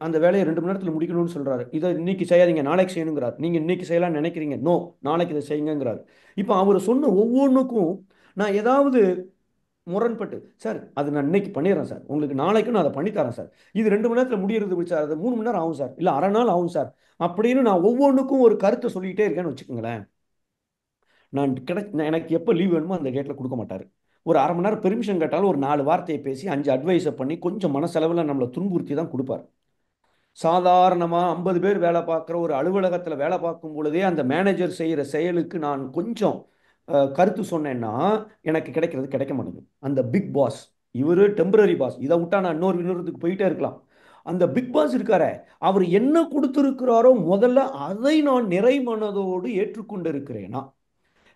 அந்த வேலையை 2 மணி நேரத்தில் முடிக்கணும்னு சொல்கிறாரு. இதை இன்னைக்கு செய்யாதீங்க, நாளைக்கு செய்யணுங்கிறார். நீங்கள் இன்னைக்கு செய்யலாம்னு நினைக்கிறீங்க, நோ நாளைக்கு இதை செய்யுங்கிறார். இப்போ அவர் சொன்ன ஒவ்வொன்றுக்கும் நான் ஏதாவது முரண்பட்டு, சார் அது நான் இன்னைக்கு பண்ணிடுறேன் சார், உங்களுக்கு நாளைக்கும் நான் அதை பண்ணித்தரேன் சார், இது 2 மணி நேரத்தில் முடியறது சார், அது 3 மணி நேரம் ஆகும் சார், இல்லை அரை நாள் ஆகும் சார் அப்படின்னு நான் ஒவ்வொன்றுக்கும் ஒரு கருத்தை சொல்லிக்கிட்டே இருக்கேன்னு வச்சுக்கோங்களேன். எனக்கு எப்போ லீவ் வேணுமோ அந்த டேட்டில் கொடுக்க மாட்டார். ஒரு அரை மணி நேரம் பெர்மிஷன் கேட்டாலும் ஒரு 4 வார்த்தையை பேசி 5 அட்வைஸை பண்ணி கொஞ்சம் மனசளவில் நம்மளை துன்புறுத்தி தான் கொடுப்பார். சாதாரணமாக 50 பேர் வேலை பார்க்குற ஒரு அலுவலகத்தில் வேலை பார்க்கும் பொழுதே அந்த மேனேஜர் செய்கிற செயலுக்கு நான் கொஞ்சம் கருத்து சொன்னேன்னா எனக்கு கிடைக்கிறது கிடைக்க மாட்டேங்குது. அந்த பிக் பாஸ், இவர் டெம்பரரி பாஸ், இதை விட்டா நான் இன்னொருத்துக்கு போயிட்டே இருக்கலாம். அந்த பிக் பாஸ் இருக்கார, அவர் என்ன கொடுத்துருக்கிறாரோ முதல்ல அதை நான் நிறை மனதோடு ஏற்றுக்கொண்டு இருக்கிறேனா,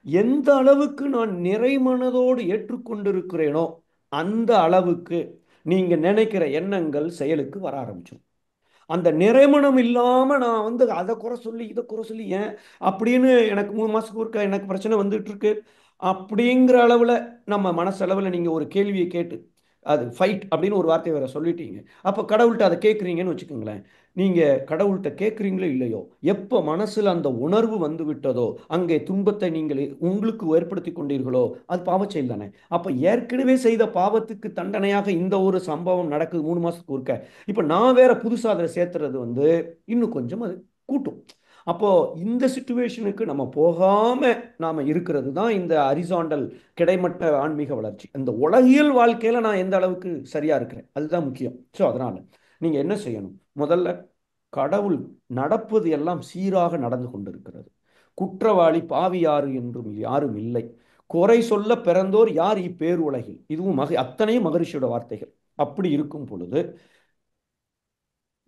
எந்த அளவுக்கு நான் நிறை மனதோடு ஏற்றுக்கொண்டிருக்கிறேனோ அந்த அளவுக்கு நீங்க நினைக்கிற எண்ணங்கள் செயலுக்கு வர ஆரம்பிச்சிடும். அந்த நிறைமணம் இல்லாம நான் வந்து அதை குறை சொல்லி இதை குறை சொல்லி ஏன் அப்படின்னு எனக்கு 3 மாசத்துக்கு ஒருக்க எனக்கு பிரச்சனை வந்துட்டு இருக்கு அப்படிங்கிற அளவுல நம்ம மனசளவில் நீங்க ஒரு கேள்வியை கேட்டு அது ஃபைட் அப்படின்னு ஒரு வார்த்தை வேற சொல்லிட்டீங்க. அப்போ கடவுள்கிட்ட அதை கேட்குறீங்கன்னு வச்சுக்கோங்களேன். நீங்கள் கடவுள்கிட்ட கேட்குறீங்களோ இல்லையோ, எப்போ மனசில் அந்த உணர்வு வந்து விட்டதோ அங்கே துன்பத்தை நீங்கள் உங்களுக்கு ஏற்படுத்தி கொண்டீர்களோ அது பாவச் செயல் தானே. அப்போ ஏற்கனவே செய்த பாவத்துக்கு தண்டனையாக இந்த ஒரு சம்பவம் நடக்குது 3 மாதத்துக்கு ஒருக்க. இப்போ நான் வேற புதுசாக அதை சேர்த்துறது வந்து இன்னும் கொஞ்சம் அது கூட்டும். அப்போ இந்த சிச்சுவேஷனுக்கு நம்ம போகாம நாம இருக்கிறது தான் இந்த அரிசாண்டல் கிடைமட்ட ஆன்மீக வளர்ச்சி. அந்த உலகியல் வாழ்க்கையில நான் எந்த அளவுக்கு சரியா இருக்கிறேன் அதுதான் முக்கியம். ஸோ அதனால நீங்க என்ன செய்யணும், முதல்ல கடவுள் நடப்பது எல்லாம் சீராக நடந்து கொண்டிருக்கிறது. குற்றவாளி பாவி யாரு என்றும் யாரும் இல்லை. குறை சொல்ல பிறந்தோர் யார் இப்பேர் உலகில், இதுவும் அத்தனையும் மகரிஷியோட வார்த்தைகள். அப்படி இருக்கும் பொழுது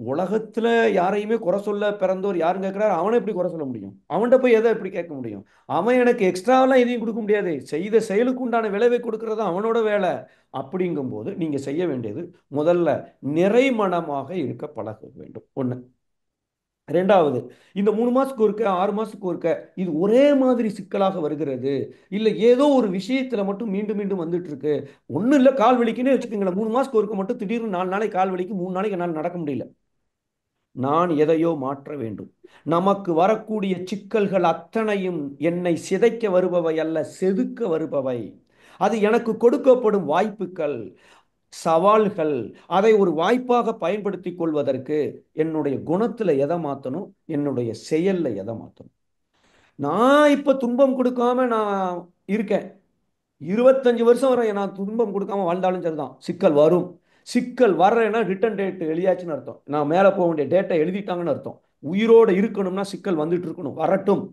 உலகத்துல யாரையுமே குறை சொல்ல பிறந்தோர் யாரும் கேட்கிறாரு, அவனை எப்படி குறை சொல்ல முடியும்? அவன்கிட்ட போய் எதை எப்படி கேட்க முடியும்? அவன் எனக்கு எக்ஸ்ட்ராவெல்லாம் எதையும் கொடுக்க முடியாது. செய்த செயலுக்கு உண்டான விளைவை கொடுக்கறது அவனோட வேலை. அப்படிங்கும் போது நீங்க செய்ய வேண்டியது முதல்ல நிறைமனமாக இருக்க பழக வேண்டும். ஒண்ணு. ரெண்டாவது, இந்த 3 மாசத்துக்கு ஒருக்க 6 மாசத்துக்கு ஒருக்க இது ஒரே மாதிரி சிக்கலாக வருகிறது, இல்ல ஏதோ ஒரு விஷயத்துல மட்டும் மீண்டும் மீண்டும் வந்துட்டு இருக்கு. ஒன்றும் இல்லை, கால் வலிக்குன்னே வச்சுக்கோங்களேன். 3 மாசத்துக்கு ஒருக்க மட்டும் திடீர்னு 4 நாளைக்கு கால் வலிக்கு, 3 நாளைக்கு என்னால் நடக்க முடியல. நான் எதையோ மாற்ற வேண்டும். நமக்கு வரக்கூடிய சிக்கல்கள் அத்தனையும் என்னை சிதைக்க வருபவை அல்ல, செதுக்க வருபவை. அது எனக்கு கொடுக்கப்படும் வாய்ப்புகள், சவால்கள். அதை ஒரு வாய்ப்பாக பயன்படுத்தி கொள்வதற்கு என்னுடைய குணத்துல எதை மாற்றணும், என்னுடைய செயல்ல எதை மாற்றணும். நான் இப்ப துன்பம் கொடுக்காம நான் இருக்கேன். 25 வருஷம் வரை நான் துன்பம் கொடுக்காம வாழ்ந்தாலும் சரிதான், சிக்கல் வரும். சிக்கல் வர்றேன்னா ரிட்டர்ன் டேட் எழுதியாச்சுன்னு அர்த்தம். நான் மேலே போக வேண்டிய டேட்டை எழுதிட்டாங்கன்னு அர்த்தம். உயிரோடு இருக்கணும்னா சிக்கல் வந்துட்டு இருக்கணும், வரட்டும்.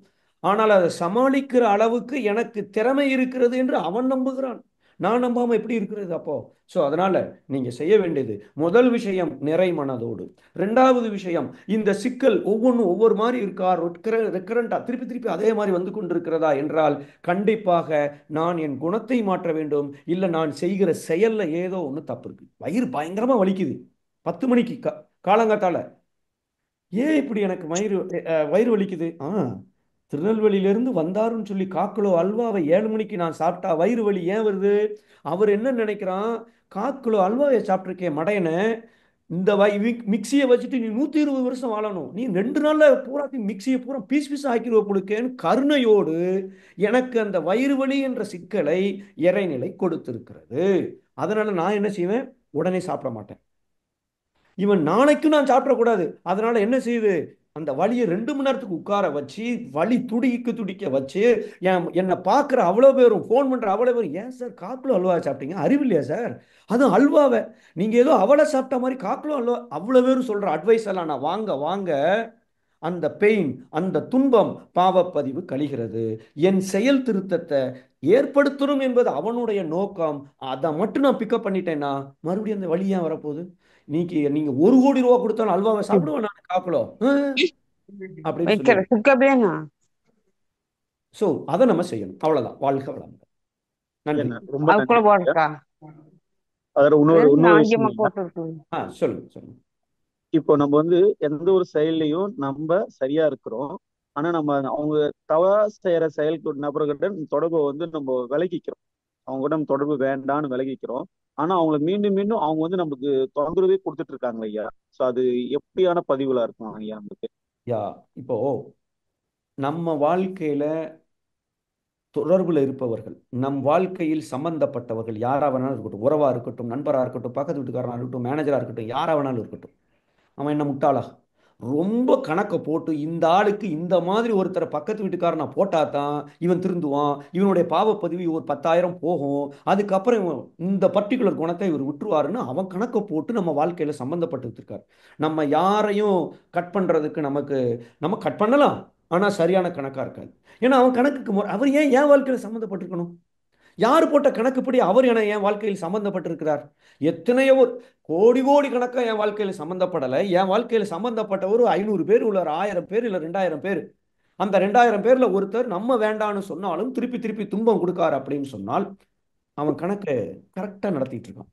ஆனால் அதை சமாளிக்கிற அளவுக்கு எனக்கு திறமை இருக்கிறது என்று அவன் நம்புகிறான். நான் நம்பாம எப்படி இருக்கிறது அப்போ? ஸோ அதனால நீங்க செய்ய வேண்டியது முதல் விஷயம் நிறை மனதோடு. ரெண்டாவது விஷயம், இந்த சிக்கல் ஒவ்வொன்றும் ஒவ்வொரு மாதிரி இருக்கா, ரெக்கரண்டா திருப்பி திருப்பி அதே மாதிரி வந்து கொண்டிருக்கிறதா என்றால் கண்டிப்பாக நான் என் குணத்தை மாற்ற வேண்டும். இல்லை நான் செய்கிற செயல்ல ஏதோ ஒன்று தப்பு இருக்கு. வயிறு பயங்கரமா வலிக்குது 10 மணிக்கு காலங்காத்தால. ஏன் இப்படி எனக்கு வயிறு வலிக்குது? திருநெல்வேலியிலிருந்து வந்தாருன்னு சொல்லி 1/4 கிலோ அல்வாவை 7 மணிக்கு நான் சாப்பிட்டா வயிறு வலி ஏன் வருது? அவர் என்ன நினைக்கிறான், 1/4 கிலோ அல்வாவை சாப்பிட்ருக்கேன் மடையனை, இந்த மிக்சியை வச்சுட்டு நீ 120 வருஷம் வாழணும், நீ 2 நாள்ல பூராத்தையும் மிக்சியை பூரா பீஸ் பீஸ் ஆக்கிடுவ கொடுக்கேன்னு கருணையோடு எனக்கு அந்த வயிறு வலி என்ற சிக்கலை இறைநிலை கொடுத்திருக்கிறது. அதனால நான் என்ன செய்வேன், உடனே சாப்பிட மாட்டேன். இவன் நாளைக்கும் நான் சாப்பிடக்கூடாது. அதனால என்ன செய்யுது, அந்த வலியை 2 மணி நேரத்துக்கு உட்கார வச்சு வலி துடிக்க வச்சு என்னை பார்க்குற அவ்வளோ பேரும், ஃபோன் பண்ணுற அவ்வளோ பேரும், ஏன் சார் 1/4 கிலோ அல்வா சாப்பிட்டீங்க, அறிவில்லையா சார்? அதுவும் அல்வாவை நீங்கள் ஏதோ அவளை சாப்பிட்ட மாதிரி 1/4 கிலோ அல்வா. அவ்வளோ பேரும் சொல்கிற அட்வைஸ் எல்லாம் நான் வாங்க அந்த பெயின், அந்த துன்பம் பாவப்பதிவு கழிகிறது. என் செயல் திருத்தத்தை ஏற்படுத்தணும் என்பது அவனுடைய நோக்கம். அதை மட்டும் நான் பிக்கப் பண்ணிட்டேன்னா மறுபடியும் அந்த வழி ஏன் வரப்போகுது? நீங்க 1 கோடி ரூபா கொடுத்தாலும் அல்வாவை சாப்பிடுவேன் நான் 1/4 கிலோ அப்படின்னு சொல்லி. சோ அதை நம்ம செய்யணும். அவ்வளவுதான். வாழ்க வளம். நன்றி. ரொம்ப சொல்லுங்க. இப்போ நம்ம வந்து எந்த ஒரு செயல்லையும் நம்ம சரியா இருக்கிறோம். ஆனா நம்ம அவங்க தவறா செய்யற செயலுக்கு நபர்கிட்ட தொடர்பை வந்து நம்ம விலகிக்கிறோம். அவங்க கூட நம்ம தொடர்பு வேண்டான்னு விலகிக்கிறோம். ஆனா அவங்களை மீண்டும் அவங்க வந்து நமக்கு தொந்தரவே கொடுத்துட்டு இருக்காங்க ஐயா. சோ அது எப்படியான பதிவுகளா இருக்கும் ஐயா நமக்கு? இப்போ நம்ம வாழ்க்கையில தொடர்புல இருப்பவர்கள், நம் வாழ்க்கையில் சம்பந்தப்பட்டவர்கள் யாரா வேணாலும் இருக்கட்டும், உறவா இருக்கட்டும், நண்பரா இருக்கட்டும், பக்கத்து வீட்டுக்காரனா இருக்கட்டும், மேனேஜரா இருக்கட்டும், யாரா வேணாலும் இருக்கட்டும், அவன் என்ன முட்டாளா? ரொம்ப கணக்கை போட்டு இந்த ஆளுக்கு இந்த மாதிரி ஒருத்தரை பக்கத்து வீட்டுக்காரனா போட்டா தான் இவன் திருந்துவான், இவனுடைய பாவப்பதிவு ஒரு 10,000 போகும், அதுக்கப்புறம் இவன் இந்த பர்டிகுலர் குணத்தை இவர் விட்டுருவாருன்னு அவன் கணக்கை போட்டு நம்ம வாழ்க்கையில சம்பந்தப்பட்டு இருக்கார். நம்ம யாரையும் கட் பண்றதுக்கு நம்ம கட் பண்ணலாம், ஆனா சரியான கணக்கா இருக்காது. ஏன்னா அவன் கணக்குக்கு அவர் ஏன் என் வாழ்க்கையில சம்மந்தப்பட்டிருக்கணும்? யார் போட்ட கணக்குப்படி அவர் என் வாழ்க்கையில் சம்பந்தப்பட்டிருக்கிறார்? எத்தனையோ கோடி கணக்கா என் வாழ்க்கையில சம்பந்தப்படலை. என் வாழ்க்கையில சம்பந்தப்பட்டவர் 500 பேர் உள்ளார், 1000 பேர் இல்லை 2000 பேர். அந்த 2000 பேர்ல ஒருத்தர் நம்ம வேண்டான்னு சொன்னாலும் திருப்பி துன்பம் கொடுக்காரு அப்படின்னு சொன்னால் அவன் கணக்கை கரெக்டா நடத்திட்டு இருக்கான்.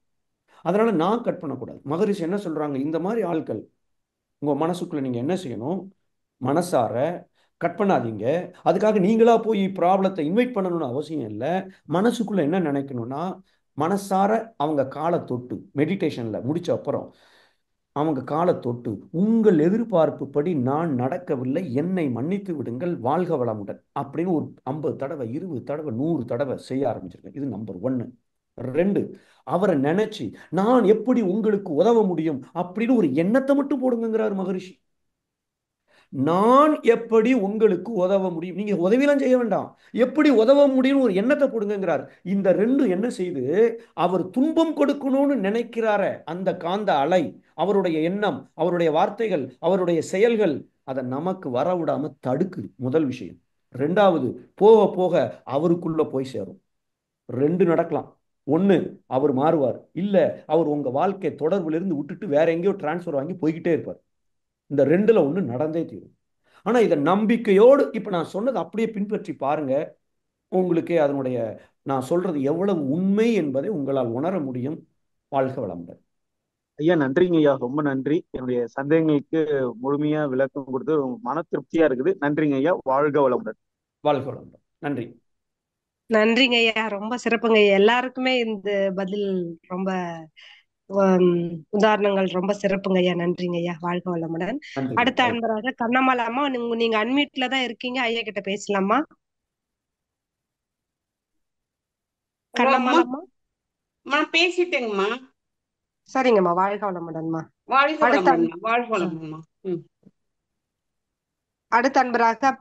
அதனால நான் கட் பண்ணக்கூடாது. மகரிஷி என்ன சொல்றாங்க, இந்த மாதிரி ஆட்கள் உங்க மனசுக்குள்ள நீங்க என்ன செய்யணும், மனசார கட் பண்ணாதீங்க. அதுக்காக நீங்களா போய் ப்ராப்ளத்தை இன்வைட் பண்ணணும்னு அவசியம் இல்லை. மனசுக்குள்ள என்ன நினைக்கணும்னா, மனசார அவங்க காலை தொட்டு மெடிடேஷன்ல முடிச்ச அப்புறம் அவங்க காலை தொட்டு, உங்கள் எதிர்பார்ப்பு படி நான் நடக்கவில்லை, என்னை மன்னித்து விடுங்கள், வாழ்க வளமுடன் அப்படின்னு ஒரு 50 தடவை 20 தடவை 100 தடவை செய்ய ஆரம்பிச்சிருக்கேன். இது நம்பர் 1. 2, அவரை நினைச்சு நான் எப்படி உங்களுக்கு உதவ முடியும் அப்படின்னு ஒரு எண்ணத்தை மட்டும் போடுங்கிறார் மகரிஷி. நான் எப்படி உங்களுக்கு உதவ முடியும், நீங்க உதவியெல்லாம் செய்ய வேண்டாம், எப்படி உதவ முடியும் ஒரு எண்ணத்தை போடுங்கிறார். இந்த 2 என்ன செய்து, அவர் துன்பம் கொடுக்கணும்னு நினைக்கிறார அந்த காந்த அலை, அவருடைய எண்ணம், அவருடைய வார்த்தைகள், அவருடைய செயல்கள், அதை நமக்கு வரவிடாம தடுக்குது. முதல் விஷயம். 2வது, போக போக அவருக்குள்ள போய் சேரும். 2 நடக்கலாம். 1, அவர் மாறுவார், இல்ல அவர் உங்க வாழ்க்கை தொடர்புல இருந்து விட்டுட்டு வேற எங்கேயோ டிரான்ஸ்பர் வாங்கி போய்கிட்டே இருப்பார். இந்த 2ல 1 நடந்தே தீரும். ஆனா இதை நம்பிக்கையோடு இப்ப நான் சொன்னது அப்படியே பின்பற்றி பாருங்க, உங்களுக்கே அதனுடைய நான் சொல்றது எவ்வளவு உண்மை என்பதை உங்களால் உணர முடியும். வாழ்க வளமுடன். ஐயா நன்றிங்க ஐயா, ரொம்ப நன்றி. என்னுடைய சந்தேகங்களுக்கு முழுமையா விளக்கம் கொடுத்து மன திருப்தியா இருக்குது. நன்றிங்க ஐயா. வாழ்க வளமுடன். வாழ்க வளமுடன். நன்றி. நன்றிங்க ஐயா, ரொம்ப சிறப்புங்க ஐயா. எல்லாருக்குமே இந்த பதில் ரொம்ப உதாரணங்கள் ரொம்ப சிறப்புங்க ஐயா. நன்றிங்க ஐயா. வாழ்க வளமுடன். அடுத்த அன்பராக கண்ணம்மாளாமா, நீங்க அன்மியூட்ல தான் இருக்கீங்க, ஐயா கிட்ட பேசலாமா? கண்ணம்மாளாமா பேசிட்டேங்கம்மா. சரிங்கம்மா. வாழ்க வளமுடன்மா. அடுத்த அன்பராக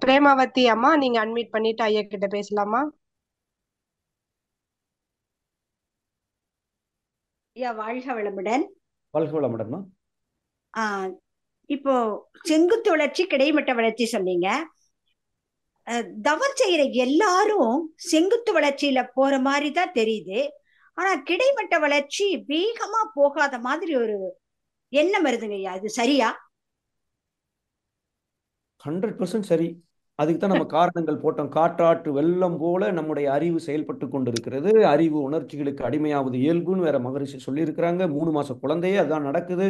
பிரேமாவதி அம்மா, நீங்க அன்மியூட் பண்ணிட்டு ஐயா கிட்ட பேசலாமா? ஐயா வாழ்க வளமுடன். வாழ்க வளமுடன்மா. ஆஹ் இப்போ செங்குத்து வளர்ச்சி கிடைமட்ட வளர்ச்சி சொன்னீங்க. தவம் செய்யற எல்லாரும் செங்குத்து வளர்ச்சியில போற மாதிரி தான் தெரியுது. ஆனா கிடைமட்ட வளர்ச்சி வேகமா போகாத மாதிரி ஒரு எண்ணம் வருதுங்க ஐயா, அது சரியா? 100% சரி. அதுக்கு தான் நம்ம காரணங்கள் போட்டோம். காற்றாற்று வெள்ளம் போல நம்முடைய அறிவு செயல்பட்டு கொண்டிருக்கிறது. அறிவு உணர்ச்சிகளுக்கு அடிமையாவது இயல்புன்னு வேற மகரிஷி சொல்லியிருக்கிறாங்க. 3 மாச குழந்தையே அதான் நடக்குது.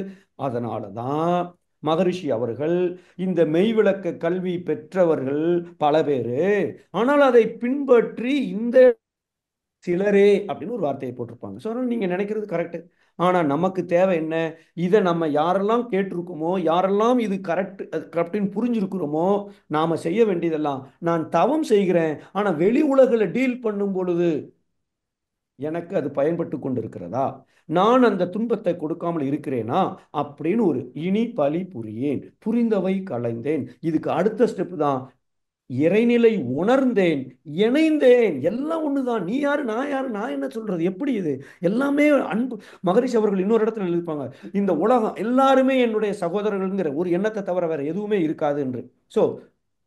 அதனால தான் மகரிஷி அவர்கள் இந்த மெய்விளக்க கல்வி பெற்றவர்கள் பல பேரு, ஆனால் அதை பின்பற்றி இந்த சிலரே அப்படின்னு ஒரு வார்த்தையை போட்டிருப்பாங்க. ஸோ அதனால நீங்க நினைக்கிறது கரெக்ட். ஆனா நமக்கு தேவை என்ன? இதை நம்ம யாரெல்லாம் கேட்டிருக்கோமோ, யாரெல்லாம் இது கரெக்ட் கரெக்டின்னு புரிஞ்சிருக்கிறோமோ, நாம செய்ய வேண்டியதெல்லாம், நான் தவம் செய்கிறேன் ஆனா வெளி உலகில் டீல் பண்ணும் பொழுது எனக்கு அது பயன்பட்டு கொண்டிருக்கிறதா, நான் அந்த துன்பத்தை கொடுக்காமல் இருக்கிறேனா அப்படின்னு ஒரு இனி பலி புரியேன், புரிந்தவை களைந்தேன். இதுக்கு அடுத்த ஸ்டெப் தான் இறைநிலை உணர்ந்தேன், இணைந்தேன். எல்லாம் ஒண்ணுதான். நீ யாரு, நான் யாரு, நான் என்ன சொல்றது, எப்படி இது எல்லாமே அன்பு. மகரிஷி அவர்கள் இன்னொரு இடத்துல எழுதிப்பாங்க, இந்த உலகம் எல்லாருமே என்னுடைய சகோதரர்கள்ங்கிற ஒரு எண்ணத்தை தவிர வேற எதுவுமே இருக்காது என்று. ஸோ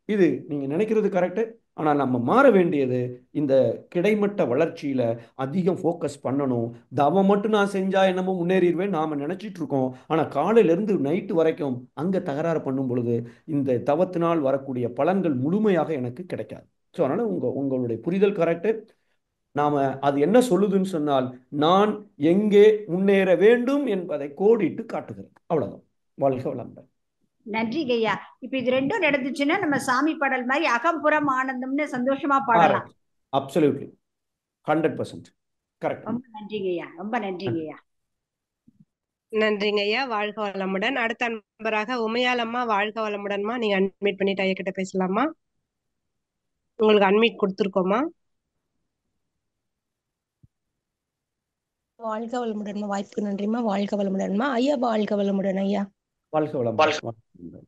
இது நீங்க நினைக்கிறது கரெக்ட். ஆனா நம்ம மாற வேண்டியது இந்த கிடைமட்ட வளர்ச்சியில அதிகம் ஃபோக்கஸ் பண்ணணும். தவம் மட்டும் நான் செஞ்சா என்னமோ முன்னேறிடுவேன் நாம நினைச்சிட்டு இருக்கோம். ஆனா காலையில இருந்து நைட்டு வரைக்கும் அங்க தகராறு பண்ணும் பொழுது இந்த தவத்தினால் வரக்கூடிய பலன்கள் முழுமையாக எனக்கு கிடைக்காது. ஸோ அதனால உங்களுடைய புரிதல் கரெக்ட். நாம அது என்ன சொல்லுதுன்னு சொன்னால், நான் எங்கே முன்னேற வேண்டும் என்பதை கோடிட்டு காட்டுகிறேன். அவ்வளவுதான். வாழ்க வளமுடன். நன்றிங்க ஐயா. இப்ப இது ரெண்டும் நடந்துச்சுன்னா நம்ம சாமி பாடல் மாதிரி அகம்புறம் ஆனந்தம்னு சந்தோஷமா பாடலாம். Absolutely 100% correct. ரொம்ப நன்றிங்க ஐயா, ரொம்ப நன்றிங்க ஐயா. நன்றிங்க ஐயா. வாழ்க வளமுடன். அடுத்த அன்பராக உமையால் அம்மா, வாழ்க வளமுடன்மா. நீங்க அன்மியூட் பண்ணிட்டு ஐயா கிட்ட பேசலாமா? உங்களுக்கு அன்மியூட் கொடுத்துருக்கோமா? வாழ்க வளமுடன்மா. வாய்ப்புக்கு நன்றிம்மா. வாழ்க வளமுடன்மா. ஐயா வாழ்க வளமுடன் ஐயா. வாழ்க வளமுடன்.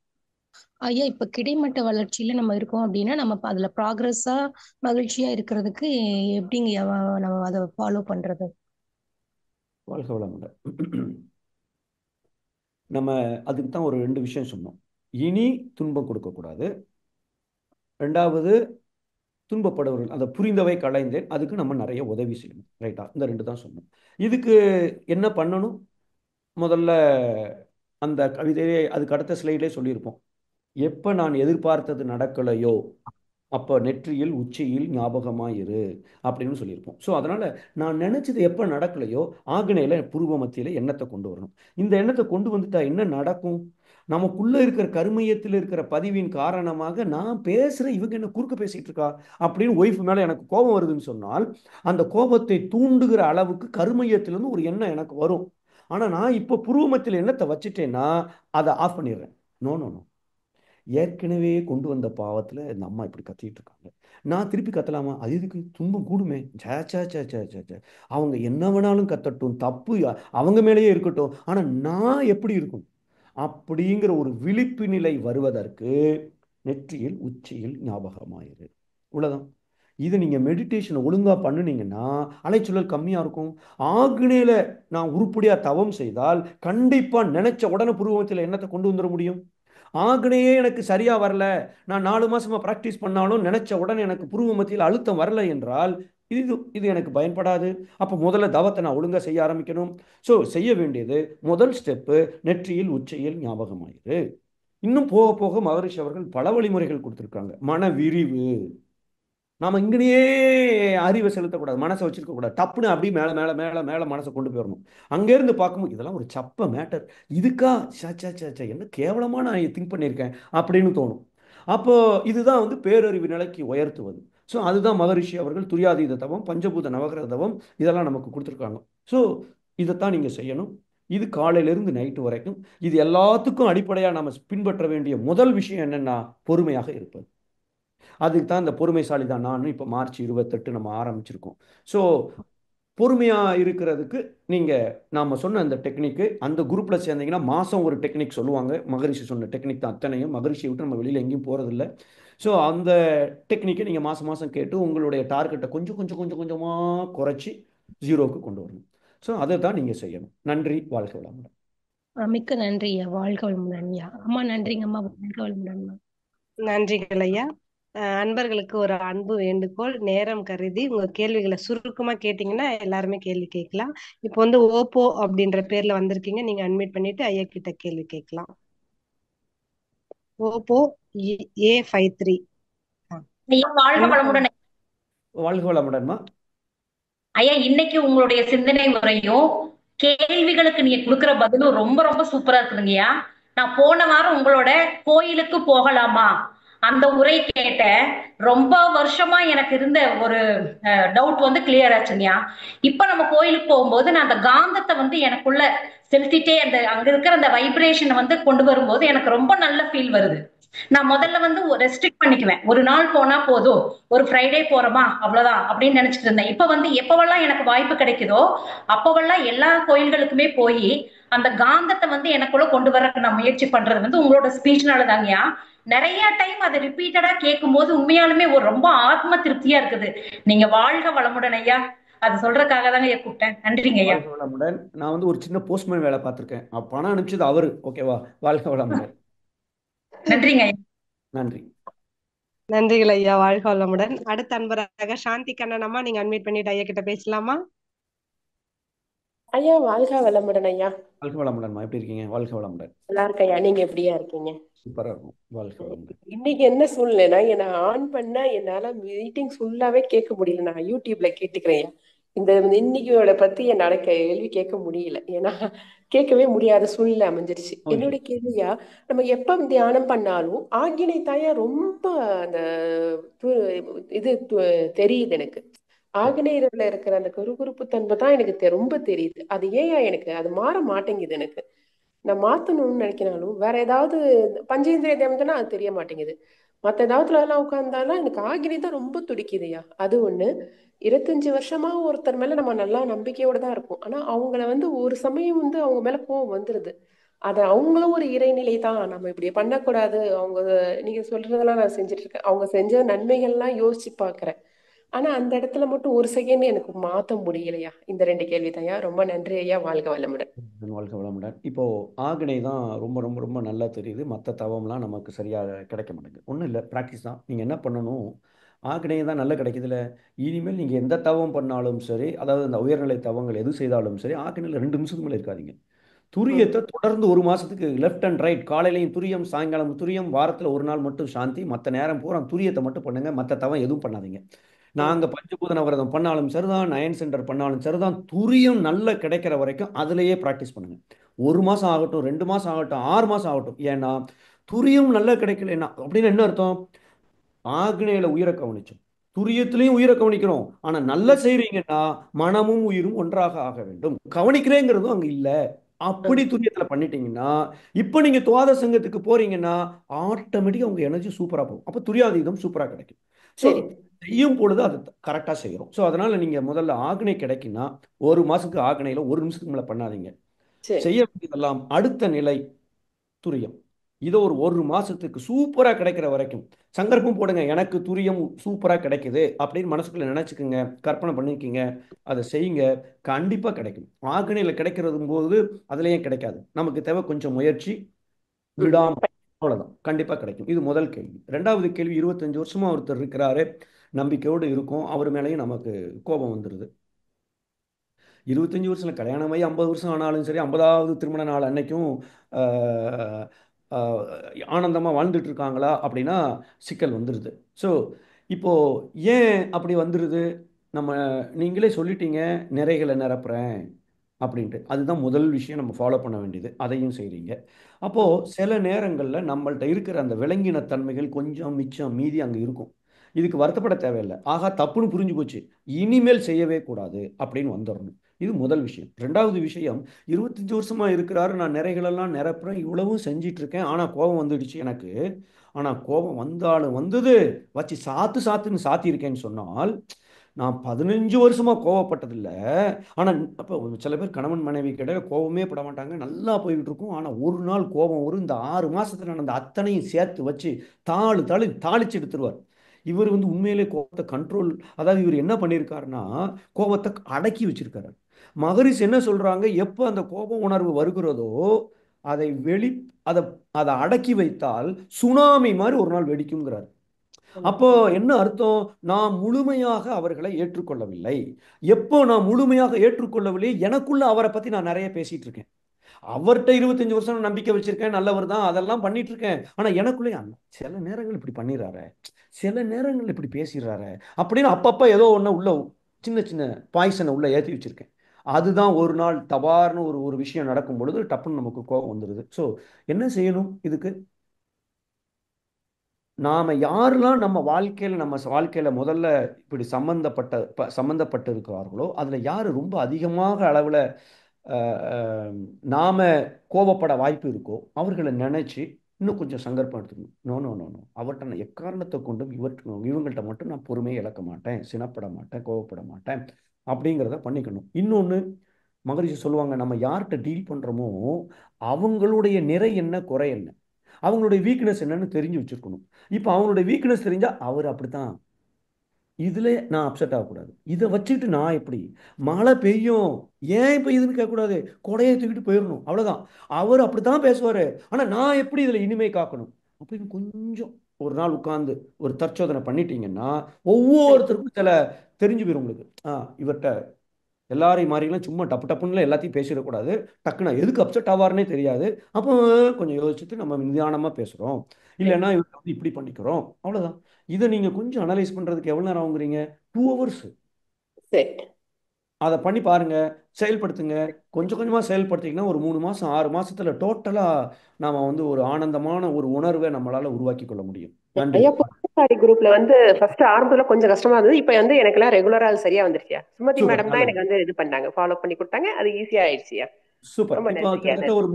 ஐயா இப்ப கிடைமட்ட வளர்ச்சியில நம்ம இருக்கோம் அப்படின்னா நம்ம அதுல ப்ராக்ரஸா மகிழ்ச்சியா இருக்கிறதுக்கு எப்படிங்க ஐயா நம்ம அதை ஃபாலோ பண்றது? வாழ்க வளமுடன். நம்ம அதுக்கு தான் ஒரு 2 விஷயம் சொன்னோம். இனி துன்பம் கொடுக்கக்கூடாது. 2வது துன்பப்படுவர்கள் அதை புரிந்தவை களைந்தேன், அதுக்கு நம்ம நிறைய உதவி செய்யணும். ரைட்டா? இந்த 2 தான் சொன்னோம். இதுக்கு என்ன பண்ணணும்? முதல்ல அந்த கவிதையே அதுக்கு அடுத்த ஸ்லைட்லேயே சொல்லியிருப்போம். எப்போ நான் எதிர்பார்த்தது நடக்கலையோ அப்போ நெற்றியில் உச்சியில் ஞாபகமாயிரு அப்படின்னு சொல்லியிருப்போம். ஸோ அதனால நான் நினைச்சது எப்போ நடக்கலையோ ஆக்னையில பூர்வ மத்தியில எண்ணத்தை கொண்டு வரணும். இந்த எண்ணத்தை கொண்டு வந்துட்டா என்ன நடக்கும்? நமக்குள்ள இருக்கிற கருமையத்தில் இருக்கிற பதிவின் காரணமாக நான் பேசுற இவங்க என்ன குறுக்க பேசிட்டு இருக்கா அப்படின்னு ஒய்ஃப் மேல எனக்கு கோபம் வருதுன்னு சொன்னால், அந்த கோபத்தை தூண்டுகிற அளவுக்கு கருமையத்திலிருந்து ஒரு எண்ணம் எனக்கு வரும். ஆனா நான் இப்போ பூர்வமத்தில் எண்ணத்தை வச்சுட்டேன்னா அதை ஆஃப் பண்ணிடுறேன். நோ நோ நோ, ஏற்கனவே கொண்டு வந்த பாவத்துல இந்த அம்மா இப்படி கத்திட்டு இருக்காங்க, நான் திருப்பி கத்தலாமா? அது இதுக்கு துன்பம் கூடுமே. சே சே சே சே சே சே. அவங்க என்ன வேணாலும் கத்தட்டும், தப்பு அவங்க மேலேயே இருக்கட்டும், ஆனா நான் எப்படி இருக்கும் அப்படிங்கிற ஒரு விழிப்பு நிலை வருவதற்கு நெற்றியில் உச்சியில் ஞாபகமாயிரு. இவ்வளவுதான். இது நீங்க மெடிடேஷன் ஒழுங்கா பண்ணுனீங்கன்னா அலைச்சூழல் கம்மியா இருக்கும். ஆக்னேயில நான் உருப்படியா தவம் செய்தால் கண்டிப்பா நினைச்ச உடனே புருவத்தில் எண்ணத்தை கொண்டு வந்துட முடியும். ஆக்னையே எனக்கு சரியா வரல, நான் 4 மாசமா பிராக்டிஸ் பண்ணாலும் நினைச்ச உடனே எனக்கு புருவ மத்தியில் அழுத்தம் வரல என்றால் இது எனக்கு பயன்படாது. அப்போ முதல்ல தவத்தை நான் ஒழுங்கா செய்ய ஆரம்பிக்கணும். ஸோ செய்ய வேண்டியது முதல் ஸ்டெப்பு நெற்றியில் உச்சியில் ஞாபகமாயிரு. இன்னும் போக போக மகரிஷி அவர்கள் பல வழிமுறைகள் கொடுத்துருக்காங்க. மன விரிவு. நாம இங்கேயே அறிவை செலுத்தக்கூடாது, மனசை வச்சிருக்க கூடாது. டப்புன்னு அப்படி மேல மேல மேல மேல மனசை கொண்டு போயிடணும். அங்கேருந்து பார்க்கும்போது இதெல்லாம் ஒரு சப்ப மேட்டர், இதுக்கா சே என்ன கேவலமா நான் திங்க் பண்ணியிருக்கேன் அப்படின்னு தோணும். அப்போ இதுதான் வந்து பேரறிவு நிலைக்கு உயர்த்துவது. ஸோ அதுதான் மகரிஷி அவர்கள் துரியாதீத தவம், பஞ்சபூத நவகிரக தவம் இதெல்லாம் நமக்கு கொடுத்துருக்காங்க. ஸோ இதைத்தான் நீங்க செய்யணும். இது காலையிலிருந்து நைட்டு வரைக்கும். இது எல்லாத்துக்கும் அடிப்படையாக நம்ம பின்பற்ற வேண்டிய முதல் விஷயம் என்னன்னா பொறுமையாக இருப்பது. அதுக்கு தான் இந்த பொறுமைசாலி தான் நான் இப்போ மார்ச் 28 நம்ம ஆரம்பிச்சிருக்கோம். ஸோ பொறுமையாக இருக்கிறதுக்கு நீங்கள் நாம் சொன்ன அந்த டெக்னிக்கு அந்த குரூப்பில் சேர்ந்தீங்கன்னா மாதம் ஒரு டெக்னிக் சொல்லுவாங்க. மகரிஷி சொன்ன டெக்னிக் தான் அத்தனையும். மகரிஷியை விட்டு நம்ம வெளியில் எங்கேயும் போகிறதில்ல. ஸோ அந்த டெக்னிக்கை நீங்கள் மாதம் மாதம் கேட்டு உங்களுடைய டார்கெட்டை கொஞ்சம் கொஞ்சம் கொஞ்சம் கொஞ்சமாக குறைச்சி ஜீரோவுக்கு கொண்டு வரணும். ஸோ அதை தான் நீங்கள் செய்யணும். நன்றி, வாழ்க வளமுடன். மிக்க நன்றி ஐயா, வாழ்க வளமுடன் ஐயா. அம்மா நன்றிங்க அம்மா, வாழ்க வளமுடன். நன்றிகள் ஐயா. அன்பர்களுக்கு ஒரு அன்பு வேண்டுகோள், நேரம் கருதி உங்க கேள்விகளை சுருக்கமா கேட்டீங்கன்னா எல்லாருமே கேள்வி கேட்கலாம். இப்போ வந்து ஓப்போ அப்படின்ற பேர்ல வந்திருக்கீங்க, நீங்க அட்மிட் பண்ணிட்டு ஐயா கிட்ட கேள்வி கேட்கலாம். Oppo A53. ஐயா வாழ்க வளமுடன். வாழ்க வளமுடன்மா. ஐயா இன்னைக்கு உங்களுடைய சிந்தனை முறையும் கேள்விகளுக்கு நீங்க கொடுக்கிற பதிலும் ரொம்ப ரொம்ப சூப்பரா இருக்குதுங்கய்யா. நான் போன வாரம் உங்களோட கோயிலுக்கு போகலாமா அந்த உரை கேட்டேன். ரொம்ப வருஷமா எனக்கு இருந்த ஒரு டவுட் வந்து கிளியர் ஆச்சுங்கய்யா. இப்ப நம்ம கோயிலுக்கு போகும்போது நான் அந்த காந்தத்தை வந்து எனக்குள்ள செலுத்திட்டே அந்த அங்க இருக்கிற அந்த வைப்ரேஷனை வந்து கொண்டு வரும்போது எனக்கு ரொம்ப நல்ல ஃபீல் வருது. நான் முதல்ல வந்து ரெஸ்ட்ரிக்ட் பண்ணிக்குவேன், ஒரு நாள் போனா போதும், ஒரு ஃப்ரைடே போறோமா அவ்வளவுதான் அப்படின்னு நினைச்சிட்டு இருந்தேன். இப்ப வந்து எப்பவெல்லாம் எனக்கு வாய்ப்பு கிடைக்குதோ அப்பவெல்லாம் எல்லா கோயில்களுக்குமே போய் அந்த காந்தத்தை வந்து எனக்குள்ள கொண்டு வர நான் முயற்சி பண்றது வந்து உங்களோட ஸ்பீச்னாலதாங்கயா. நிறைய டைம் அதை ரிப்பீட்டடா கேட்கும் போது உண்மையாலுமே ஒரு ரொம்ப ஆத்ம திருப்தியா இருக்குது. நீங்க வாழ்க வளமுடன் ஐயா, அது சொல்றதுக்காக தாங்க ஐயா கூப்பிட்டேன். நன்றிங்க ஐயா. வாழ்க வளமுடன். நான் வந்து ஒரு சின்ன போஸ்ட்மேன் வேலை பார்த்துருக்கேன், பணம் அனுப்பிச்சது அவரு. ஓகேவா? வாழ்க வளமுடன். நன்றிங்க ஐயா. நன்றி. நன்றிகள் ஐயா, வாழ்க வளமுடன். அடுத்த அன்பராக சாந்தி கண்ணன் அம்மா, நீங்க அட்மிட் பண்ணிட்டு ஐயா கிட்ட பேசலாமா? ஐயா வாழ்க வளமுடன் ஐயா. வாழ்க வளமுடன்மா, எப்படி இருக்கீங்க? வாழ்க வளமுடன். நல்லா இருக்க ஐயா, நீங்க எப்படியா இருக்கீங்க? சூப்பரா இருக்கும். வாழ்க வளமுடன். இன்னைக்கு என்ன சூழ்நிலைனா, என்ன ஆன் பண்ண என்னால மீட்டிங் ஃபுல்லாவே கேட்க முடியல. நான் யூடியூப்ல கேட்டுக்கிறேன். இந்த இன்னைக்கோட பத்தி என்னால கேள்வி கேட்க முடியல, ஏன்னா கேட்கவே முடியாத சூழ்நிலை அமைஞ்சிருச்சு. என்னோட கேள்வியா, நம்ம எப்ப தியானம் பண்ணாலும் ஆகினை தாயா ரொம்ப அந்த இது தெரியுது எனக்கு. ஆகினேயர்ல இருக்கிற அந்த குறுகுறுப்பு தன்மை தான் எனக்கு ரொம்ப தெரியுது. அது ஏன் எனக்கு அது மாற மாட்டேங்குது. எனக்கு நான் மாத்தணும்னு நினைக்கிறாலும் வேற ஏதாவது பஞ்சேந்திரிய தேவதைன்னா அது தெரிய மாட்டேங்குது. மத்த ஏதாவதுல எல்லாம் உட்கார்ந்தாலும் எனக்கு ஆகினி தான் ரொம்ப துடிக்குதுயா. அது ஒண்ணு. 25 வருஷமா ஒருத்தர் மேல நம்ம நல்லா நம்பிக்கையோட தான் இருப்போம். ஆனா அவங்கள வந்து ஒரு சமயம் வந்து அவங்க மேல கோவம் வந்துருது. அது அவங்களும் ஒரு இறைநிலை தான், நம்ம இப்படி பண்ணக்கூடாது. அவங்க நீங்க சொல்றதெல்லாம் நான் செஞ்சுட்டு இருக்கேன். அவங்க செஞ்ச நன்மைகள்லாம் யோசிச்சு பாக்குறேன். ஆனா அந்த இடத்துல மட்டும் ஒரு செகண்ட் எனக்கு மாத்த முடியலையா. இந்த 2 கேள்வி தான்யா. ரொம்ப நன்றி ஐயா, வாழ்க வளமுடன். வாழ்க வளமுடன். இப்போ ஆகனை தான் ரொம்ப ரொம்ப ரொம்ப நல்லா தெரியுது. மற்ற தவம்லாம் நமக்கு சரியாக கிடைக்க மாட்டேங்குது. ஒன்றும் இல்லை, ப்ராக்டிஸ் தான். நீங்கள் என்ன பண்ணணும், ஆகனை தான் நல்லா கிடைக்குதுல்ல, இனிமேல் நீங்கள் எந்த தவம் பண்ணாலும் சரி, அதாவது இந்த உயர்நிலை தவங்கள் எது செய்தாலும் சரி, ஆகனையில் 2 நிமிஷத்துக்கு மேலே இருக்காதீங்க. துரியத்தை தொடர்ந்து 1 மாசத்துக்கு லெஃப்ட் அண்ட் ரைட், காலையிலையும் துரியம், சாயங்காலம் துரியம், வாரத்தில் 1 நாள் மட்டும் சாந்தி, மற்ற நேரம் பூரா துரியத்தை மட்டும் பண்ணுங்க. மற்ற தவம் எதுவும் பண்ணாதீங்க. நாங்கள் பஞ்சபூத நவரதம் பண்ணாலும் சரிதான், நயன் சென்டர் பண்ணாலும் சரிதான், துரியம் நல்ல கிடைக்கிற வரைக்கும் அதிலேயே ப்ராக்டிஸ் பண்ணுங்க. 1 மாதம் ஆகட்டும், 2 மாதம் ஆகட்டும், 6 மாதம் ஆகட்டும். ஏன்னா துரியம் நல்லா கிடைக்கலன்னா அப்படின்னு என்ன அர்த்தம்? ஆக்னேயில உயிரை கவனிச்சோம், துரியத்திலையும் உயிரை கவனிக்கிறோம். ஆனால் நல்லா செய்றீங்கன்னா மனமும் உயிரும் ஒன்றாக ஆக வேண்டும். கவனிக்கிறேங்கிறதும் அங்கே இல்லை. அப்படி துரியத்தில் பண்ணிட்டீங்கன்னா, இப்போ நீங்கள் துவாத சங்கத்துக்கு போறீங்கன்னா ஆட்டோமேட்டிக்காக உங்கள் எனர்ஜி சூப்பராக போகும். அப்போ துரியாதீதம் சூப்பராக கிடைக்கும். ஸோ செய்யும் பொழுது அது கரெக்டாக செய்கிறோம். ஸோ அதனால் நீங்கள் முதல்ல ஆக்னை கிடைக்குன்னா 1 மாதத்துக்கு ஆக்னையில் 1 நிமிஷத்துக்கு மேலே பண்ணாதீங்க. செய்ய வேண்டியதெல்லாம் அடுத்த நிலை துரியம். இதை ஒரு மாதத்துக்கு சூப்பராக கிடைக்கிற வரைக்கும் சங்கல்பம் போடுங்க, எனக்கு துரியம் சூப்பராக கிடைக்குது அப்படின்னு மனசுக்குள்ள நினச்சிக்கோங்க, கற்பனை பண்ணிக்கிங்க, அதை செய்யுங்க. கண்டிப்பாக கிடைக்கும். ஆக்னையில் கிடைக்கிறது போது அதுலேயும் கிடைக்காது. நமக்கு தேவை கொஞ்சம் முயற்சி, விடாமல், அவ்வளோதான். கண்டிப்பாக கிடைக்கும். இது முதல் கேள்வி. 2வது கேள்வி, 25 வருஷமா ஒருத்தர் இருக்கிறாரு, நம்பிக்கையோடு இருக்கும், அவர் மேலேயும் நமக்கு கோபம் வந்துடுது. 25 வருஷம் கல்யாணமாகி 50 வருஷம் ஆனாலும் சரி, 50வது திருமண நாள் அன்னைக்கும் ஆனந்தமாக வாழ்ந்துட்டு இருக்காங்களா அப்படின்னா சிக்கல் வந்துடுது. ஸோ இப்போது ஏன் அப்படி வந்துடுது? நம்ம நீங்களே சொல்லிட்டீங்க, நிறைகளை நிரப்புறேன் அப்படின்ட்டு. அதுதான் முதல் விஷயம் நம்ம ஃபாலோ பண்ண வேண்டியது. அதையும் செய்கிறீங்க. அப்போது சில நேரங்களில் நம்மள்ட்ட இருக்கிற அந்த விலங்கின தன்மைகள் கொஞ்சம் மிச்சம் மீதி அங்கே இருக்கும். இதுக்கு வருத்தப்பட தேவையில்லை. ஆகா தப்புன்னு புரிஞ்சு போச்சு, இனிமேல் செய்யவே கூடாது அப்படின்னு வந்துடணும். இது முதல் விஷயம். 2வது விஷயம், 25 வருஷமா இருக்கிறாரு, நான் நிறைகளெல்லாம் நிரப்புறேன், இவ்வளவும் செஞ்சிட்டு இருக்கேன், ஆனால் கோபம் வந்துடுச்சு எனக்கு. ஆனால் கோபம் வந்தாலும் வந்தது, வச்சு சாத்துன்னு சாத்தியிருக்கேன்னு சொன்னால் நான் 15 வருஷமா கோவப்பட்டதில்ல. ஆனா அப்போ சில பேர் கணவன் மனைவி கிட்ட கோவமே பட மாட்டாங்க, நல்லா போய்கிட்டு இருக்கும். ஆனா ஒரு நாள் கோபம் வரும். இந்த 6 மாசத்துல நடந்த அத்தனையும் சேர்த்து வச்சு தாளிச்சு எடுத்துருவார். இவர் வந்து உண்மையிலே கோபத்தை கண்ட்ரோல், அதாவது இவர் என்ன பண்ணியிருக்காருன்னா கோபத்தை அடக்கி வச்சிருக்காரு. மகரிஷி என்ன சொல்றாங்க, எப்போ அந்த கோப உணர்வு வருகிறதோ அதை வெளி அதை அதை அடக்கி வைத்தால் சுனாமி மாதிரி ஒரு நாள் வெடிக்குங்கிறார். அப்போ என்ன அர்த்தம், நான் முழுமையாக அவர்களை ஏற்றுக்கொள்ளவில்லை. எப்போ நான் முழுமையாக ஏற்றுக்கொள்ளவில்லை, எனக்குள்ள அவரை பத்தி நான் நிறைய பேசிட்டு இருக்கேன். அவர்கிட்ட 25 வருஷம் நம்பிக்கை வச்சிருக்கேன், நல்லவர் தான், அதெல்லாம் பண்ணிட்டு இருக்கேன். ஆனா எனக்குள்ளே சில நேரங்கள் இப்படி பண்ணிடுறாரு, சில நேரங்கள் இப்படி பேசிடுறாரு அப்படின்னு அப்பப்ப ஏதோ ஒண்ணு உள்ள சின்ன சின்ன பாய்சனை உள்ள ஏற்றி வச்சிருக்கேன். அதுதான் ஒரு நாள் தபார்னு ஒரு ஒரு விஷயம் நடக்கும் பொழுது டப்புன்னு நமக்கு கோபம் வந்துடுது. ஸோ என்ன செய்யணும் இதுக்கு, நாம யாரெல்லாம் நம்ம வாழ்க்கையில முதல்ல இப்படி சம்பந்தப்பட்டு இருக்கிறார்களோ அதுல யாரு ரொம்ப அதிகமாக அளவுல நாம கோபப்பட வாய்ப்பு இருக்கோ அவர்களை நினைச்சு இன்னும் கொஞ்சம் சங்கற்பம் எடுத்துக்கணும். நோ நோ நோ நோ, அவர்கிட்ட நான் எக்காரணத்தை கொண்டும் இவங்கள்ட்ட மட்டும் நான் பொறுமையை இழக்க மாட்டேன், சினப்பட மாட்டேன், கோவப்பட மாட்டேன் அப்படிங்கிறத பண்ணிக்கணும். இன்னொன்று மகரிஷி சொல்லுவாங்க, நம்ம யார்கிட்ட டீல் பண்றோமோ அவங்களுடைய நிறை என்ன, குறை என்ன, அவங்களுடைய வீக்னஸ் என்னன்னு தெரிஞ்சு வச்சிருக்கணும். இப்போ அவங்களுடைய வீக்னஸ் தெரிஞ்சா அவர் அப்படித்தான், இதுல நான் அப்செட் ஆகக்கூடாது. இதை வச்சுக்கிட்டு நான் எப்படி, மழை பெய்யும் ஏன் பெய்யுதுன்னு கேட்கக்கூடாது, கொடையை தூக்கிட்டு போயிடணும், அவ்வளவுதான். அவர் அப்படித்தான் பேசுவாரு, ஆனா நான் எப்படி இதுல இனிமை காக்கணும் அப்படின்னு கொஞ்சம் ஒரு நாள் உட்கார்ந்து ஒரு தற்சோதனை பண்ணிட்டீங்கன்னா ஒவ்வொருத்தருக்கும் சில தெரிஞ்சு போயிடும் உங்களுக்கு. இவர்கிட்ட எல்லாரையும் மாதிரிலாம் சும்மா டப்பு டப்புன்னு எல்லாத்தையும் பேசிடக்கூடாது, டக்குன்னு எதுக்கு அப்செட் ஆவார்னே தெரியாது. அப்போ கொஞ்சம் யோசிச்சுட்டு நம்ம நிதானமா பேசுறோம், இல்லைன்னா இவங்க வந்து இப்படி பண்ணிக்கிறோம், அவ்வளவுதான். இதை நீங்க கொஞ்சம் அனலைஸ் பண்றதுக்கு எவ்வளவு நேரம் ஆகுங்கிறீங்க? 2 hours. சரி, அதை பண்ணி பாருங்க, செயல்படுத்துங்க. கொஞ்சம் கொஞ்சமா செயல்படுத்திங்கன்னா ஒரு 3 மாசம் 6 மாசத்துல டோட்டலா நாம வந்து ஒரு ஆனந்தமான ஒரு உணர்வை நம்மளால உருவாக்கி கொள்ள முடியும். நன்றி. ஐயா புதுசாரி குரூப்ல வந்து ஃபர்ஸ்ட் ஆரம்பத்துல கொஞ்சம் கஷ்டமா இருந்தது, இப்ப வந்து எனக்கு எல்லாம் ரெகுலரா அது சரியா வந்துருச்சியா. சுமதி சூப்பர், மேடம் தான் நல்லது. எனக்கு வந்து இது பண்ணாங்க, ஃபாலோ பண்ணி கொடுத்தாங்க, அது ஈஸியா ஆயிடுச்சியா. சூப்பர். ரொம்ப இப்போ நன்றியா. கிட்டத்தட்ட ஒரு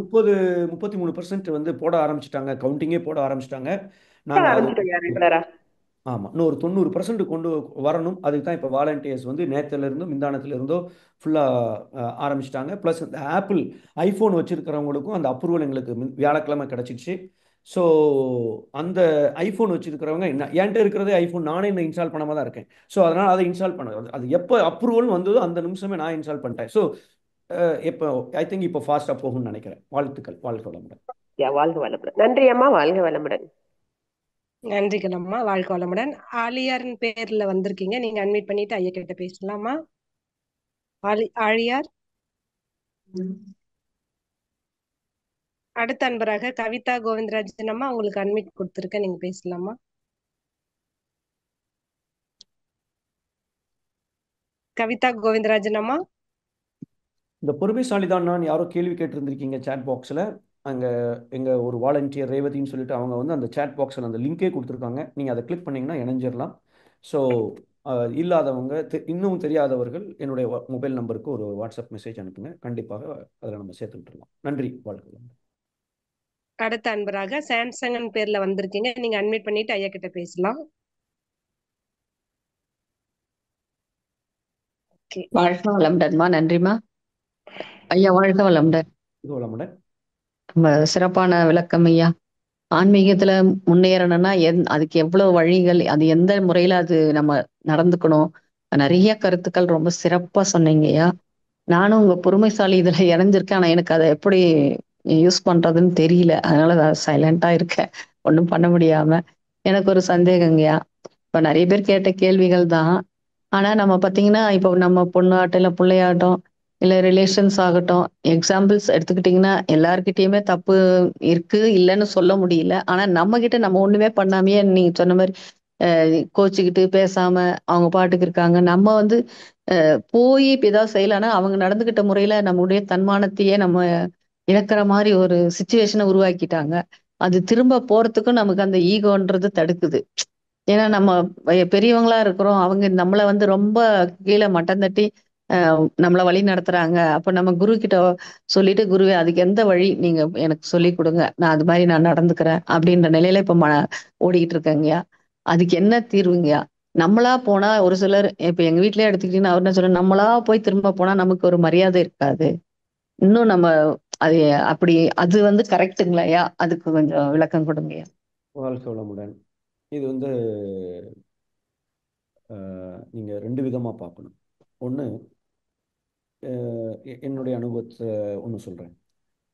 33% வந்து போட ஆரம்பிச்சிட்டாங்க, கவுண்டிங்கே போட ஆரம்பிச்சிட்டாங்க. நாங்க அது ஆரம்பிச்சிட்டோம் ரெகுலரா. ஆமாம், இன்னும் ஒரு 90% கொண்டு வரணும். அதுக்கு தான் இப்போ வாலண்டியர்ஸ் வந்து நேற்றுல இருந்தோ மிந்தானத்துல இருந்தோ ஃபுல்லாக ஆரம்பிச்சிட்டாங்க. ப்ளஸ் இந்த ஆப்பிள் ஐஃபோன் வச்சிருக்கிறவங்களுக்கும் அந்த அப்ரூவல் எங்களுக்கு வியாழக்கிழமை கிடச்சிச்சு. ஸோ அந்த ஐஃபோன் வச்சிருக்கிறவங்க என்கிட்ட இருக்கிறதே ஐஃபோன், நானே இன்னும் இன்ஸ்டால் பண்ணாம தான் இருக்கேன். ஸோ அதனால் அதை இன்ஸ்டால் பண்ண, அது எப்போ அப்ரூவல் வந்ததோ அந்த நிமிஷமே நான் இன்ஸ்டால் பண்ணிட்டேன். ஸோ இப்போ ஐ திங்க் இப்போ ஃபாஸ்ட்டாக போகும்னு நினைக்கிறேன். வாழ்த்துக்கள், வாழ்க வளமுடன். வாழ்க வளமுடன். நன்றி அம்மா, வாழ்க வளமுடன். நன்றி கண்ணம்மா, வாழ்க வளமுடன். ஆலியார்னு பேர்ல வந்திருக்கீங்க, நீங்க அன்மியூட் பண்ணிட்டு ஐயா கிட்ட பேசலாமா? ஆழியார். அடுத்த அன்பராக கவிதா கோவிந்தராஜன் அம்மா, உங்களுக்கு அன்மியூட் கொடுத்துருக்கேன், நீங்க பேசலாமா? கவிதா கோவிந்தராஜன் அம்மா. இந்த பொறுமைசாலி தான் நான் யாரோ கேள்வி கேட்டிருந்திருக்கீங்க சேட் பாக்ஸில். அங்கே எங்கள் ஒரு வாலண்டியர் ரேவதின்னு சொல்லிட்டு அவங்க வந்து அந்த சேட் பாக்ஸில் அந்த லிங்கே கொடுத்துருக்காங்க, நீங்கள் அதை கிளிக் பண்ணிங்கன்னா இணைஞ்சிடலாம். ஸோ இல்லாதவங்க இன்னும் தெரியாதவர்கள் என்னுடைய மொபைல் நம்பருக்கு ஒரு வாட்ஸ்அப் மெசேஜ் அனுப்புங்க, கண்டிப்பாக அதில் நம்ம சேர்த்து விட்டுருலாம். நன்றி, வாழ்க்கை. அடுத்த அன்பராக சாம்சங் பேர்ல வந்திருக்கீங்க, நீங்க அன்மியூட் பண்ணிட்டு ஐயா கிட்ட பேசலாம். வாழ்க வளமுடன்மா. நன்றிமா ஐயா. வாழ்க வளமுடன். வளமுடன். ரொம்ப சிறப்பான விளக்கம் ஐயா. ஆன்மீகத்துல முன்னேறணும்னா அதுக்கு எவ்வளவு வழிகள், அது எந்த முறையில அது நம்ம நடந்துக்கணும், நிறைய கருத்துக்கள் ரொம்ப சிறப்பா சொன்னீங்க ஐயா. நானும் உங்க பொறுமைசாலி இதுல இணைஞ்சிருக்கேன், ஆனா எனக்கு அதை எப்படி யூஸ் பண்றதுன்னு தெரியல, அதனால சைலண்டா இருக்கேன், ஒன்றும் பண்ண முடியாம. எனக்கு ஒரு சந்தேகங்கய்யா. இப்ப நிறைய பேர் கேட்ட கேள்விகள் தான், ஆனா நம்ம பாத்தீங்கன்னா இப்போ நம்ம பொண்ணாட்டம் இல்ல பிள்ளையாட்டம் இல்ல ரிலேஷன்ஸ் ஆகட்டும், எக்ஸாம்பிள்ஸ் எடுத்துக்கிட்டீங்கன்னா எல்லார்கிட்டயுமே தப்பு இருக்கு, இல்லைன்னு சொல்ல முடியல. ஆனா நம்ம கிட்ட நம்ம ஒண்ணுமே பண்ணாமையே நீங்க சொன்ன மாதிரி கோச்சிக்கிட்டு பேசாம அவங்க பாட்டுக்கு இருக்காங்க. நம்ம வந்து போய் இப்ப ஏதாவது செய்யலாம்னா அவங்க நடந்துகிட்ட முறையில நம்முடைய தன்மானத்தையே நம்ம இழக்கிற மாதிரி ஒரு சுச்சுவேஷனை உருவாக்கிட்டாங்க. அது திரும்ப போறதுக்கும் நமக்கு அந்த ஈகோன்றது தடுக்குது. ஏன்னா நம்ம பெரியவங்களா இருக்கிறோம், அவங்க நம்மளை வந்து ரொம்ப கீழே மட்டம் தட்டி நம்மளை வழி நடத்துறாங்க. அப்ப நம்ம குரு கிட்ட சொல்லிட்டு, குருவே அதுக்கு எந்த வழி நீங்க எனக்கு சொல்லி கொடுங்க, நான் அது மாதிரி நான் நடந்துக்கிறேன் அப்படின்ற நிலையில இப்ப ஓடிக்கிட்டு இருக்கேங்கய்யா. அதுக்கு என்ன தீர்வுங்கய்யா? நம்மளா போனா ஒரு சிலர் இப்ப எங்க வீட்லயே எடுத்துக்கிட்டீங்கன்னா அவர் என்ன சொல்ற, நம்மளா போய் திரும்ப போனா நமக்கு ஒரு மரியாதை இருக்காது. இன்னும் நம்ம அது அப்படி அது வந்து கரெக்ட்டுங்களாயா? அதுக்கு கொஞ்சம் விளக்கம் கொடுங்கய்யா. வாழ்க வளமுடன். இது வந்து நீங்க ரெண்டு விதமா பார்க்கணும். ஒன்று, என்னுடைய அனுபவத்தை ஒன்று சொல்றேன்.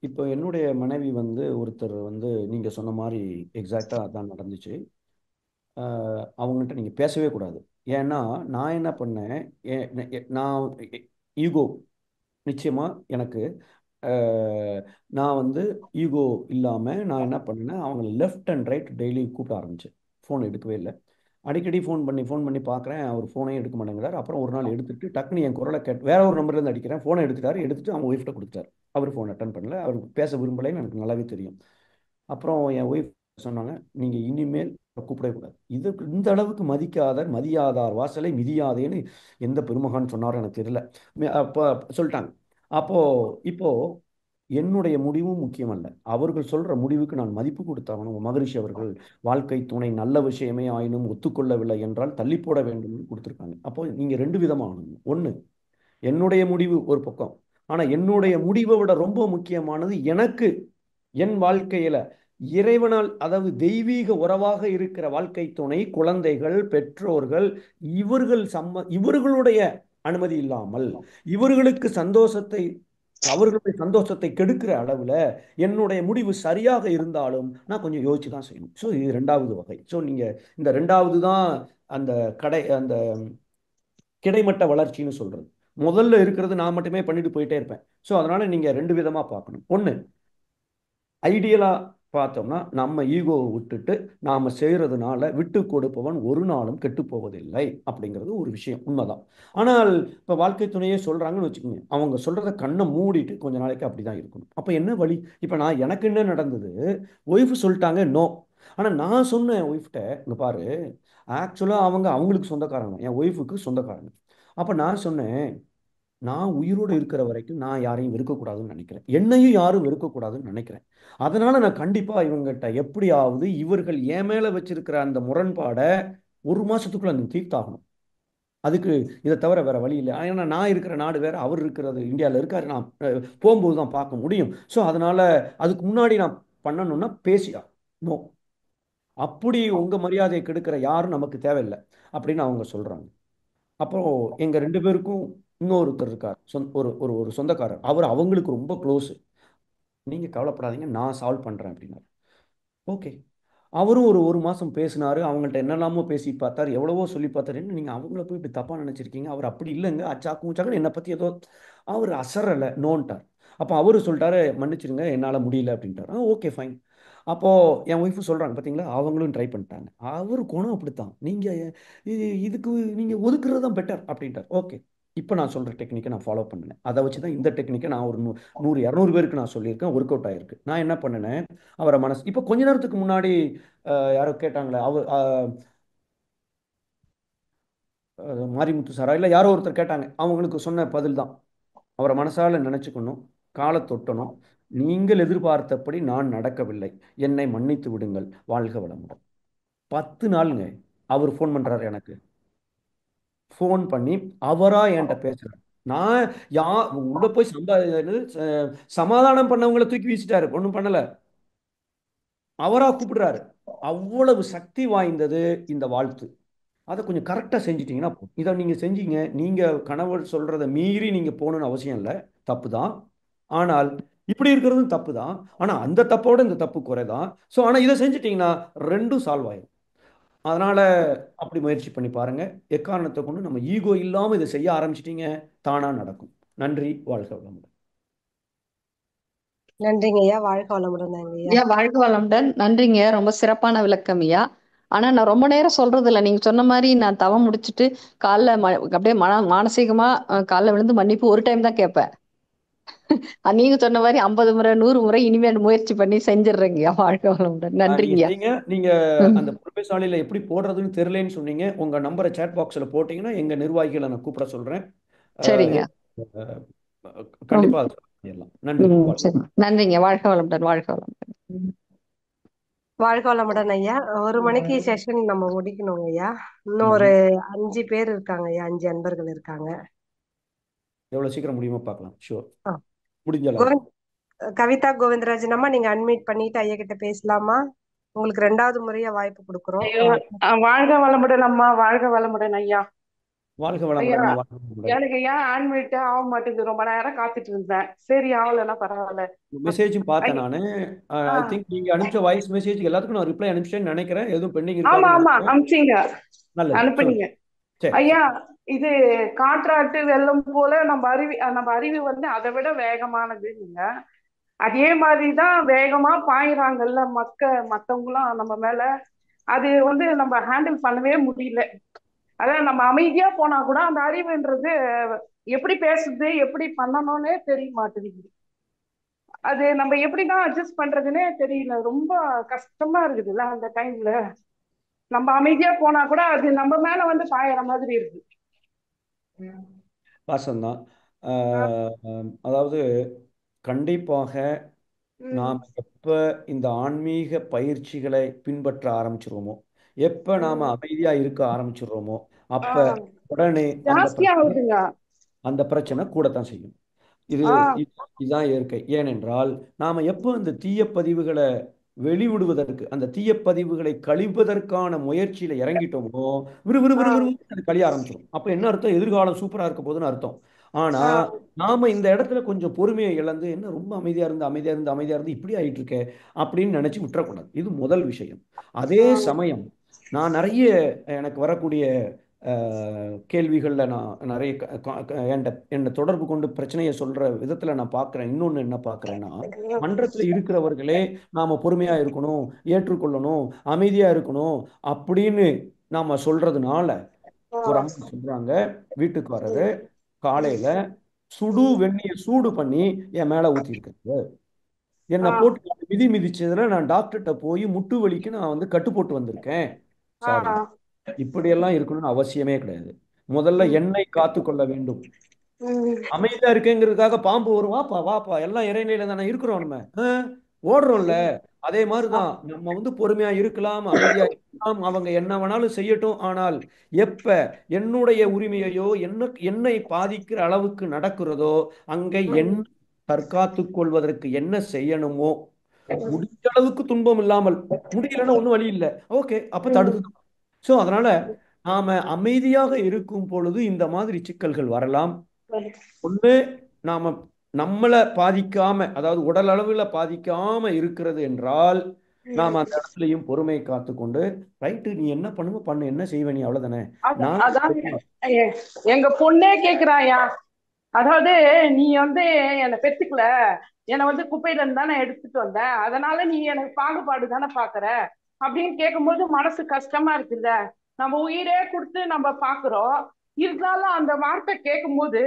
இப்போ என்னுடைய மனைவி வந்து ஒருத்தர் வந்து நீங்க சொன்ன மாதிரி எக்ஸாக்டா அதான் நடந்துச்சு. அவங்கள்ட்ட நீங்க பேசவே கூடாது. ஏன்னா நான் என்ன பண்ணேன், நான் ஈகோ நிச்சயமா எனக்கு நான் வந்து ஈகோ இல்லாமல் நான் என்ன பண்ணேன்னா அவங்க லெஃப்ட் அண்ட் ரைட் டெய்லி கூப்பிட ஆரம்பிச்சேன். ஃபோன் எடுக்கவே இல்லை. அடிக்கடி ஃபோன் பண்ணி பார்க்குறேன், அவர் ஃபோனே எடுக்க மாட்டேங்கிறார். அப்புறம் ஒரு நாள் எடுத்துட்டு டக்குன்னு என் குரலை வேற ஒரு நம்பர்லேருந்து அடிக்கிறேன், ஃபோனை எடுத்துட்டு அவங்க ஒய்ஃப்ட்ட கொடுத்தாரு. அவர் ஃபோன் அட்டன் பண்ணல, அவர் பேச விரும்பலைன்னு எனக்கு நல்லாவே தெரியும். அப்புறம் என் ஒய்ஃப் சொன்னாங்க, நீங்கள் இனிமேல் கூப்பிடவே கூடாது, இது இந்த அளவுக்கு மதியாதார் வாசலை மிதியாதேன்னு எந்த பெருமகான் சொன்னாரோ எனக்கு தெரியல. அப்போ சொல்லிட்டாங்க. இப்போ என்னுடைய முடிவும் முக்கியமல்ல, அவர்கள் சொல்ற முடிவுக்கு நான் மதிப்பு கொடுத்தாகணும். மகரிஷி அவர்கள் வாழ்க்கை துணை நல்ல விஷயமே ஆயினும் ஒத்துக்கொள்ளவில்லை என்றால் தள்ளி போட வேண்டும்னு கொடுத்துருக்காங்க. அப்போ நீங்க ரெண்டு விதமாகணும். ஒன்று, என்னுடைய முடிவு ஒரு பக்கம், ஆனா என்னுடைய முடிவை விட ரொம்ப முக்கியமானது எனக்கு என் வாழ்க்கையில இறைவனால், அதாவது தெய்வீக உறவாக இருக்கிற வாழ்க்கை துணை, குழந்தைகள், பெற்றோர்கள், இவர்களுடைய அனுமதி இல்லாமல் இவர்களுக்கு அவர்களுடைய சந்தோஷத்தை கெடுக்கிற அளவுல என்னுடைய முடிவு சரியாக இருந்தாலும் நான் கொஞ்சம் யோசிச்சு தான் செய்யணும். ஸோ இது ரெண்டாவது வகை. ஸோ நீங்க இந்த ரெண்டாவது தான் அந்த அந்த கிடைமட்ட வளர்ச்சின்னு சொல்றது. முதல்ல இருக்கிறது நான் மட்டுமே பண்ணிட்டு போயிட்டே இருப்பேன். ஸோ அதனால நீங்க ரெண்டு விதமா பார்க்கணும். ஒன்று, ஐடியலா பார்த்தோம்னா நம்ம ஈகோவை விட்டுட்டு நாம செய்யறதுனால விட்டு கொடுப்பவன் ஒரு நாளும் கெட்டு போவதில்லை அப்படிங்கிறது ஒரு விஷயம், உண்மைதான். ஆனால் இப்போ வாழ்க்கை துணையே சொல்றாங்கன்னு வச்சுக்கோங்க, அவங்க சொல்றத கண்ணை மூடிட்டு கொஞ்ச நாளைக்கு அப்படிதான் இருக்கணும். அப்போ என்ன வழி? இப்போ எனக்கு என்ன நடந்தது, ஒய்ஃப் சொல்லிட்டாங்க நோ. ஆனால் நான் சொன்னேன் ஒய்ஃப்ட்ட, இங்கே பாரு, ஆக்சுவலாக அவங்களுக்கு சொந்தக்காரங்க, என் ஒய்ஃபுக்கு சொந்தக்காரங்க. அப்போ நான் சொன்னேன், நான் உயிரோடு இருக்கிற வரைக்கும் நான் யாரையும் வெறுக்கக்கூடாதுன்னு நினைக்கிறேன், என்னையும் யாரும் வெறுக்கக்கூடாதுன்னு நினைக்கிறேன். அதனால நான் கண்டிப்பா இவங்ககிட்ட எப்படியாவது இவர்கள் என் மேல வச்சிருக்கிற அந்த முரண்பாடை ஒரு மாசத்துக்குள்ள அந்த தீர்த்தாகணும். அதுக்கு இதை தவிர வேற வழி இல்லை. ஏன்னா நான் இருக்கிற நாடு வேற, அவர் இருக்கிறது இந்தியாவில் இருக்காரு, நான் போகும்போது தான் பார்க்க முடியும். ஸோ அதனால அதுக்கு முன்னாடி நான் பண்ணணும்னா பேசியா நோ, அப்படி உங்க மரியாதையை கெடுக்கிற யாரும் நமக்கு தேவையில்லை அப்படின்னு அவங்க சொல்றாங்க. அப்புறம் எங்க ரெண்டு பேருக்கும் இன்னொருத்தர் இருக்கார், ஒரு ஒரு ஒரு சொந்தக்காரர், அவர் அவங்களுக்கு ரொம்ப க்ளோஸ். நீங்க கவலைப்படாதீங்க, நான் சால்வ் பண்றேன் அப்படின்னாரு. ஓகே. அவரும் ஒரு ஒரு மாசம் பேசினாரு, அவங்கள்ட்ட என்னெல்லாமோ பேசி பார்த்தாரு, எவ்வளவோ சொல்லி பார்த்தாரு. என்ன நீங்க அவங்கள போய் இப்படி தப்பா நினைச்சிருக்கீங்க, அவர் அப்படி இல்லைங்க, அச்சாக்கும் உச்சாக்கும் என்னை பத்தி ஏதோ. அவர் அசரலை, நோன்ட்டார். அப்போ அவரு சொல்லிட்டாரு, மன்னிச்சிருங்க என்னால முடியல அப்படின்ட்டார். Okay fine. அப்போ என் ஒய்ஃபு சொல்றாங்க, பார்த்தீங்களா அவங்களும் ட்ரை பண்ணிட்டாங்க, அவர் குணம் அப்படித்தான், நீங்க இதுக்கு நீங்க ஒதுக்குறது தான் பெட்டர் அப்படின்ட்டார். ஓகே, இப்போ நான் சொல்ற டெக்னிக்கை நான் ஃபாலோ பண்ணினேன். அதை வச்சு தான் இந்த டெக்னிக்கை நான் ஒரு 100-200 பேருக்கு நான் சொல்லியிருக்கேன், ஒர்க் அவுட் ஆயிருக்கு. நான் என்ன பண்ணினேன், அவரை இப்போ கொஞ்ச நேரத்துக்கு முன்னாடி யாரோ கேட்டாங்களே, அவர் மாரிமுத்து சாரா இல்லை யாரோ ஒருத்தர் கேட்டாங்க, அவங்களுக்கு சொன்ன பதில் தான், அவரை மனசால நினைச்சுக்கணும், காலை தொட்டணும், நீங்கள் எதிர்பார்த்தபடி நான் நடக்கவில்லை, என்னை மன்னித்து விடுங்கள், வாழ்க வளமுடன். 10 நாளுங்க அவர் ஃபோன் பண்றாரு எனக்கு. ஃபோன் பண்ணி அவரா என்கிட்ட பேசுறாரு. நான் உள்ள போய் சமாதானம் பண்ணவங்களை தூக்கி வீசிட்டாரு, ஒன்றும் பண்ணல, அவரா கூப்பிடுறாரு. அவ்வளவு சக்தி வாய்ந்தது இந்த வாழ்த்து. அதை கொஞ்சம் கரெக்டாக செஞ்சிட்டிங்கன்னா போதும். இதை நீங்கள் செஞ்சீங்க, நீங்கள் கணவர் சொல்கிறத மீறி நீங்கள் போகணுன்னு அவசியம் இல்லை, தப்பு தான். ஆனால் இப்படி இருக்கிறதும் தப்பு தான், ஆனால் அந்த தப்போட இந்த தப்பு குறைதான். ஸோ ஆனால் இதை செஞ்சிட்டிங்கன்னா ரெண்டும் சால்வ் ஆயிடும். அதனால் அப்படி முயற்சி பண்ணி பாருங்கள். எக்காரணத்தை கொண்டு நம்ம ஈகோ இல்லாமல் இதை செய்ய ஆரம்பிச்சிட்டிங்க, தானாக நடக்கும். நன்றி, வாழ்க வளமுடன். நன்றிங்க ஐயா, வாழ்க வளமுடன் ஐயா. ஐயா வாழ்க வளமுடன். நன்றிங்க, ரொம்ப சிறப்பான விளக்கம் ஐயா. ஆனா நான் ரொம்ப நேரம் சொல்றது இல்லை, நீங்க சொன்ன மாதிரி நான் தவம் முடிச்சுட்டு காலைல அப்படியே மானசீகமா காலைல விழுந்து மன்னிப்பு ஒரு டைம் தான் கேட்பேன். நீங்க சொன்ன மாதிரி 50 முறை 100 முறை இனிமேல் முயற்சி பண்ணி செஞ்சிடுறேங்கய்யா. வாழ்க வளமுடன். நன்றிங்கய்யா. நீங்க அந்த பொறுப்பேசாலையில எப்படி போடுறதுன்னு தெரியலன்னு சொன்னீங்க, உங்க நம்பரை சேட் பாக்ஸ்ல போட்டீங்கன்னா எங்க நிர்வாகிகளை நான் கூப்பிட சொல்றேன். சரிங்க, கண்டிப்பா. நன்றி. நன்றிங்க, வாழ்க வளமுடன். வாழ்க வளமுடன். வாழ்க வளமுடன் ஐயா. 1 மணிக்கு செஷன் நம்ம முடிக்கணும் ஐயா. இன்னும் ஒரு 5 பேர் இருக்காங்க ஐயா, 5 அன்பர்கள் இருக்காங்க. எவ்வளவு சீக்கிரம் முடியுமோ பார்க்கலாம். ஷூர், ஆ. முடிஞ்ச அளவுக்கு. கவிதா கோவிந்தராஜன் அம்மா, நீங்க அன்மியூட் பண்ணிட்டு ஐயா கிட்ட பேசலாமா? உங்களுக்கு 2வது முறையா வாய்ப்பு கொடுக்குறோம். ஐயோ, வாழ்க வளமுடன் அம்மா, வாழ்க வளமுடன் ஐயா. வாழ்க ஐயா, வளமுடன், வாழ்க வளமுடன். எனக்கு ஏன் ஆன்மீட்டே ஆக மாட்டேங்குது, ரொம்ப நேரம் காத்துட்டு இருந்தேன். சரி ஆகலைன்னா பரவாயில்ல. மெசேஜும் பார்த்தேன் ஐயா, நானு. ஆ, ஐ திங்க் நீங்க அனுப்பிச்ச வாய்ஸ் மெசேஜ் எல்லாத்துக்கும் நான் ரிப்ளை அனுப்பிச்சேன்னு நினைக்கிறேன். எதுவும் பெண்டிங் ஆமா இருக்காதுன்னு ஆமா நினைக்கிறேன். அனுப்பிச்சீங்க, நல்லது, சொல்லுங்க. அனுப்புனீங்க. சரி, ஐயா, இது காற்றாட்டு வெள்ளம் போல நம்ம அறிவு வந்து அதை விட வேகமானதுங்க. அதே மாதிரிதான் வேகமா பாயிறாங்கல்ல மத்தவங்களும் நம்ம மேல. அது வந்து நம்ம ஹேண்டில் பண்ணவே முடியல. அதான் நம்ம அமைதியா போனா கூட அந்த அறிவுன்றது எப்படி பேசுறது, எப்படி பண்ணணும்னே தெரிய மாட்டேங்குது. அது நம்ம எப்படிதான் அட்ஜஸ்ட் பண்றதுன்னே தெரியல. ரொம்ப கஷ்டமா இருக்குதுல்ல அந்த டைம்ல. நம்ம அமைதியா போனா கூட அது நம்ம மேல வந்து பாயிற மாதிரி இருக்கு. வாசம்தான். அதாவது கண்டிப்பாக நாம் எப்ப இந்த ஆன்மீக பயிற்சிகளை பின்பற்ற ஆரம்பிச்சிருவோமோ, எப்ப நாம அமைதியா இருக்க ஆரம்பிச்சிடுறோமோ, அப்ப உடனே ஜாஸ்தியா ஆகுதுங்க. அந்த பிரச்சனை கூடத்தான் செய்யும். இது இதுதான் இயற்கை. ஏனென்றால் நாம எப்போ அந்த தீய பதிவுகளை வெளிவிடுவதற்கு, அந்த தீய பதிவுகளை கழிப்பதற்கான முயற்சியில இறங்கிட்டோமோ, விறுவிறுவிறுவிறு அது கழிய ஆரம்பிச்சிடும். அப்ப என்ன அர்த்தம்? எதிர்காலம் சூப்பரா இருக்க போதுன்னு அர்த்தம். ஆனா நாம இந்த இடத்துல கொஞ்சம் பொறுமையை இழந்து, என்ன ரொம்ப அமைதியா இருந்து அமைதியா இருந்து அமைதியா இருந்து இப்படி ஆயிட்டு இருக்கே அப்படின்னு நினைச்சு விட்டுறக்கூடாது. இது முதல் விஷயம். அதே சமயம் நான் நிறைய எனக்கு வரக்கூடிய கேள்விகளில் நான் நிறைய என்னை தொடர்பு கொண்டு பிரச்சனையை சொல்ற விதத்துல நான் பார்க்குறேன். இன்னொன்று என்ன பார்க்குறேன்னா, மன்றத்தில் இருக்கிறவர்களே நாம பொறுமையா இருக்கணும், ஏற்றுக்கொள்ளணும், அமைதியா இருக்கணும் அப்படின்னு நாம சொல்றதுனால, ஒரு அம்மா சொல்றாங்க, வீட்டுக்காரரு காலையில சுடு வெந்நிய சூடு பண்ணி என் மேல ஊத்திருக்காரு. என்னை போட்டு மிதி மிதிச்சதுல நான் டாக்டர்கிட்ட போய் முட்டு வலிக்கு நான் வந்து கட்டு போட்டு வந்திருக்கேன். சாரி, இப்படியெல்லாம் இருக்கணும்னு அவசியமே கிடையாது. முதல்ல என்னை காத்து கொள்ள வேண்டும். அமைதியா இருக்கேங்கிறதுக்காக பாம்பு வரும், வாப்பா வாப்பா, எல்லாம் இறைநிலையில தானே இருக்கிறோம், நம்ம ஓடுறோம்ல. அதே மாதிரிதான் நம்ம வந்து பொறுமையா இருக்கலாம், அமைதியா இருக்கலாம், அவங்க என்ன வேணாலும் செய்யட்டும். ஆனால் எப்ப என்னுடைய உரிமையையோ என்னை பாதிக்கிற அளவுக்கு நடக்கிறதோ, அங்க என்ன தற்காத்துக் கொள்வதற்கு என்ன செய்யணுமோ, முடிஞ்ச அளவுக்கு துன்பம் இல்லாமல், முடியலன்னா ஒன்றும் வழி இல்லை, ஓகே, அப்ப தடுத்து. ஸோ அதனால நாம அமைதியாக இருக்கும் பொழுது இந்த மாதிரி சிக்கல்கள் வரலாம். ஒண்ணு, நாம நம்மளை பாதிக்காம, அதாவது உடல் அளவுல பாதிக்காம இருக்கிறது என்றால், நாம அந்த இடத்துலயும் பொறுமை காத்துக்கொண்டு, ரைட்டு, நீ என்ன பண்ணுமோ பண்ணு, என்ன செய்வ நீ, அவ்வளவுதானே. அதான் எங்க பொண்ணே கேக்குறாயா, அதாவது நீ வந்து என்னை பெத்துக்கல, என்னை வந்து குப்பையில இருந்து தானே எடுத்துட்டு வந்த, அதனால நீ எனக்கு பாகுபாடு தானே பாக்குற அப்படின்னு கேட்கும்போது மனசு கஷ்டமா இருக்குல்ல. நம்ம உயிரே கொடுத்து நம்ம பாக்குறோம், இருந்தாலும் அந்த வார்த்தை கேட்கும்போது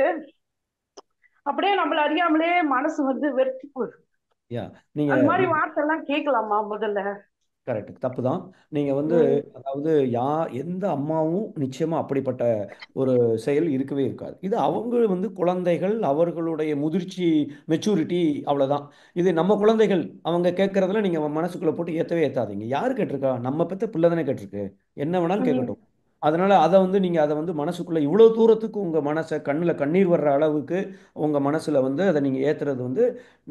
அப்படியே நம்மள அறியாமலே மனசு வந்து வெறுத்து போகுது. அந்த மாதிரி வார்த்தை எல்லாம் கேட்கலாமா முதல்ல? கரெக்ட், தப்பு தான். நீங்க வந்து அதாவது எந்த அம்மாவும் நிச்சயமா அப்படிப்பட்ட ஒரு செயல் இருக்கவே இருக்காது. இது அவங்க வந்து குழந்தைகள், அவர்களுடைய முதிர்ச்சி, மெச்சூரிட்டி, அவ்வளவுதான். இது நம்ம குழந்தைகள், அவங்க கேட்கறதுல நீங்க மனசுக்குள்ள போட்டு ஏத்தவே ஏத்தாதீங்க. யாரு கேட்டிருக்கா? நம்ம பெத்த பிள்ளை தானே கேட்டிருக்கு, என்ன வேணாலும் கேட்கட்டும். அதனால அதை வந்து நீங்க அதை வந்து மனசுக்குள்ள இவ்வளவு தூரத்துக்கு உங்க மனசை கண்ணுல கண்ணீர் வர்ற அளவுக்கு உங்க மனசுல வந்து அதை நீங்க ஏத்துறது வந்து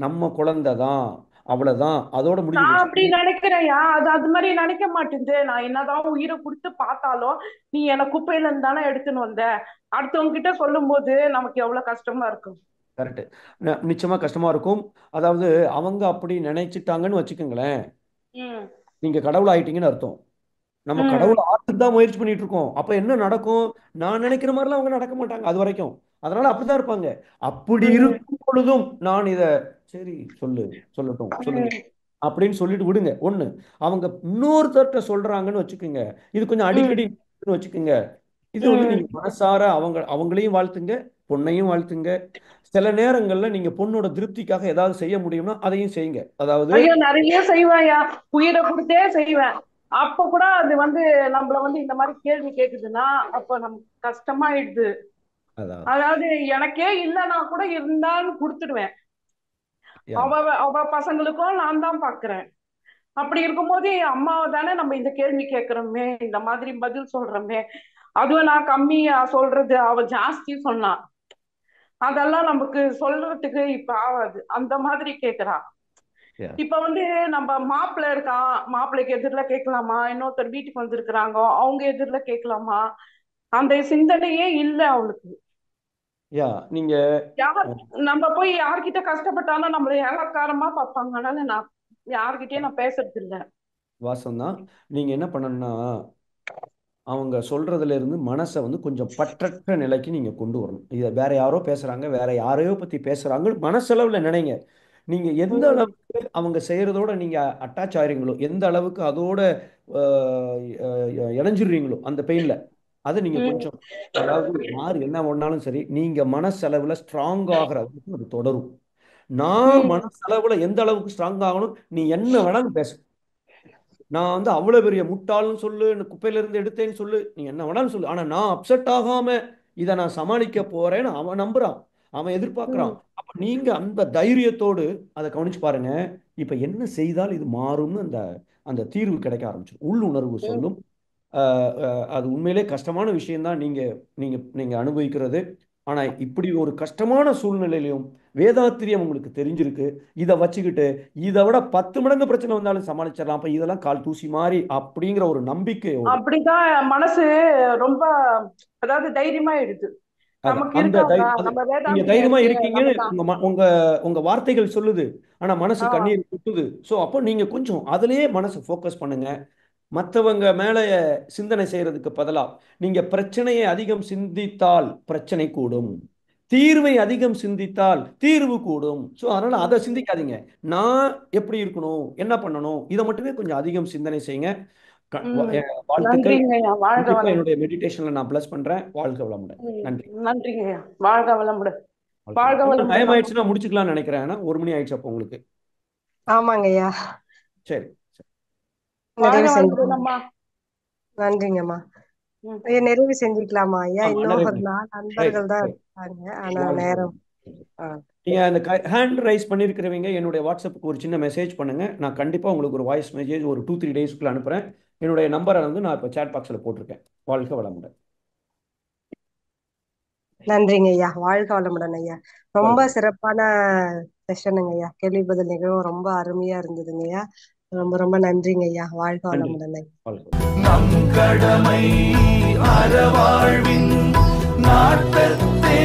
நம்ம குழந்தை தான், அவ்வளவுதான், அதோட முடிஞ்சு நான் போச்சு. அப்படி நினைக்கிறேன்யா, அது மாதிரி நினைக்க மாட்டேங்குது. நான் என்னதான் உயிரை கொடுத்து பார்த்தாலும், நீ என்னை குப்பையில இருந்து தானே எடுத்துன்னு வந்த, அடுத்தவங்க கிட்ட சொல்லும் போது நமக்கு எவ்வளவு கஷ்டமா இருக்கும். கரெக்ட், நிச்சயமா கஷ்டமா இருக்கும். அதாவது அவங்க அப்படி நினைச்சிட்டாங்கன்னு வச்சுக்கோங்களேன், நீங்க கடவுள் ஆயிட்டீங்கன்னு அர்த்தம். நம்ம கடவுள் ஆத்துக்கு தான் முயற்சி பண்ணிட்டு இருக்கோம். அப்ப என்ன நடக்கும்? நான் நினைக்கிற மாதிரிலாம் அவங்க நடக்க மாட்டாங்க அது வரைக்கும். அதனால அப்படிதான் இருப்பாங்க. அப்படி இருக்கும் பொழுதும் நான் இத சரி சொல்லட்டும் சொல்லுங்க அப்படின்னு சொல்லிட்டு விடுங்க. ஒண்ணு, அவங்க இன்னொருத்தர்கிட்ட சொல்றாங்கன்னு வச்சுக்கோங்க, இது கொஞ்சம் அடிக்கடி வச்சுக்கோங்க, இது வந்து நீங்க மனசார அவங்களையும் வாழ்த்துங்க, பொண்ணையும் வாழ்த்துங்க. சில நேரங்கள்ல நீங்க பொண்ணோட திருப்திக்காக ஏதாவது செய்ய முடியும்னா அதையும் செய்யுங்க. அதாவது நிறைய செய்வேன்யா, உயிரை கொடுத்தே செய்வேன். அப்ப கூட அது வந்து நம்மள வந்து இந்த மாதிரி கேள்வி கேக்குதுன்னா அப்ப நமக்கு கஷ்டமாயிடுது. அதாவது எனக்கே இல்லைன்னா கூட இருந்தான்னு கொடுத்துடுவேன். அவ பசங்களுக்கும் நான் தான் பாக்குறேன். அப்படி இருக்கும்போது அம்மாவை தானே நம்ம இந்த கேள்வி கேட்கிறோமே, இந்த மாதிரி பதில் சொல்றோமே, அதுவும் நான் கம்மியா சொல்றது அவ ஜாஸ்தி சொன்னா, அதெல்லாம் நமக்கு சொல்றதுக்கு இப்ப ஆகாது. அந்த மாதிரி கேக்குறா. இப்ப வந்து நம்ம மாப்பிள்ளை இருக்கான், மாப்பிள்ளைக்கு எதிரில கேட்கலாமா, இன்னொருத்தர் வீட்டுக்கு வந்திருக்கிறாங்க அவங்க எதிரில கேட்கலாமா, அந்த சிந்தனையே இல்ல அவளுக்கு. நீங்க நம்ம போய் யார்கிட்ட கஷ்டப்பட்டாலும் நம்மள ஏலக்காரமா பார்ப்பாங்க. அதனால நான் யார்கிட்டயும் நான் பேசுறது இல்ல. வாசம்தான். நீங்க என்ன பண்ணணும்னா, அவங்க சொல்றதுல இருந்து மனசை வந்து கொஞ்சம் பற்றற்ற நிலைக்கு நீங்க கொண்டு வரணும். இதை வேற யாரோ பேசுறாங்க, வேற யாரையோ பத்தி பேசுறாங்கன்னு மனசளவுல நினைங்க. நீங்க எந்த அளவுக்கு அவங்க செய்யறதோட நீங்க அட்டாச் ஆகிறீங்களோ, எந்த அளவுக்கு அதோட இணைஞ்சிடுறீங்களோ அந்த பெயின்ல, அதை நீங்க கொஞ்சம், அதாவது யார் என்ன பண்ணாலும் சரி, நீங்க மனசளவுல ஸ்ட்ராங் ஆகிற வரைக்கும் அது தொடரும். நான் மனசளவுல எந்த அளவுக்கு ஸ்ட்ராங் ஆகணும், நீ என்ன வேணாலும் பேசு, நான் வந்து அவ்வளவு பெரிய முட்டாள்னு சொல்லு, குப்பையில இருந்து எடுத்தேன்னு சொல்லு, நீ என்ன வேணாலும் சொல்லு, ஆனா நான் அப்செட் ஆகாம இதை நான் சமாளிக்க போறேன்னு அவன் நம்புறான், அவன் எதிர்பார்க்கிறான். அப்ப நீங்க அந்த தைரியத்தோடு அதை கவனிச்சு பாருங்க. இப்ப என்ன செய்தால் இது மாறும்னு அந்த அந்த தீர்வு கிடைக்க ஆரம்பிச்சிடும். உள்ளுணர்வு சொல்லும். அது உண்மையிலே கஷ்டமான விஷயம்தான் நீங்க நீங்க நீங்க அனுபவிக்கிறது. ஆனா இப்படி ஒரு கஷ்டமான சூழ்நிலையிலும் வேதாத்திரியம் உங்களுக்கு தெரிஞ்சிருக்கு. இதை வச்சுக்கிட்டு இதை விட 10 மடங்கு பிரச்சனை வந்தாலும் சமாளிச்சிடலாம், அப்ப இதெல்லாம் கால் தூசி மாதிரி அப்படிங்கிற ஒரு நம்பிக்கை. அப்படிதான் மனசு ரொம்ப, அதாவது தைரியமா எடுத்து நமக்கு நீங்க தைரியமா இருக்கீங்கன்னு உங்க உங்க வார்த்தைகள் சொல்லுது, ஆனா மனசு கண்ணீர் குட்டுது. சோ அப்போ நீங்க கொஞ்சம் அதுலயே மனசு ஃபோக்கஸ் பண்ணுங்க. மற்றவங்க மேல சிந்தனை செய்யறதுக்கு பதிலா நீங்க பிரச்சனையை அதிகம் சிந்தித்தால் பிரச்சனை கூடும், தீர்வை அதிகம் சிந்தித்தால் தீர்வு கூடும். ஸோ அதனால அதை சிந்திக்காதீங்க. நான் எப்படி இருக்கணும், என்ன பண்ணணும், இதை மட்டுமே கொஞ்சம் அதிகம் சிந்தனை செய்யுங்க. வாழ்த்துக்கள். என்னுடைய மெடிடேஷன்ல நான் பிளஸ் பண்றேன். வாழ்க வளமுடன். நன்றி. நன்றிங்க. வாழ்க வளமுடன். வாழ்க வளமுடன். டைம் ஆயிடுச்சுன்னா முடிச்சுக்கலாம்னு நினைக்கிறேன். 1 மணி ஆயிடுச்சு அப்போ உங்களுக்கு. ஆமாங்க ஐயா. சரி. நன்றிங்கம்மா. நிறைவு செஞ்சுக்கலாமா ஐயா? இன்னும் ஒரு 4 நண்பர்கள் தான் இருக்காங்க, ஆனா நேரம். நீங்க அந்த ஹேண்ட் ரைஸ் பண்ணிருக்கிறவங்க என்னுடைய வாட்ஸ்அப்புக்கு ஒரு சின்ன மெசேஜ் பண்ணுங்க. நான் கண்டிப்பா உங்களுக்கு ஒரு வாய்ஸ் மெசேஜ் ஒரு 2-3 டேஸ்க்குள்ள அனுப்புறேன். என்னுடைய நம்பரை வந்து நான் இப்போ சேட் பாக்ஸ்ல போட்டிருக்கேன். வாழ்க வளமுடன். நன்றிங்க ஐயா. வாழ்க வளமுடன் ஐயா. ரொம்ப சிறப்பான செஷனுங்க ஐயா. கேள்வி பதில் நிகழ்வும் ரொம்ப அருமையா இருந்ததுங்க ஐயா. ரொம்ப ரொம்ப நன்றிங்க ஐயா. வாழ்க வளமுடன் ஐயா. நம் கடமை அறவாழ்வின் நாட்டத்தே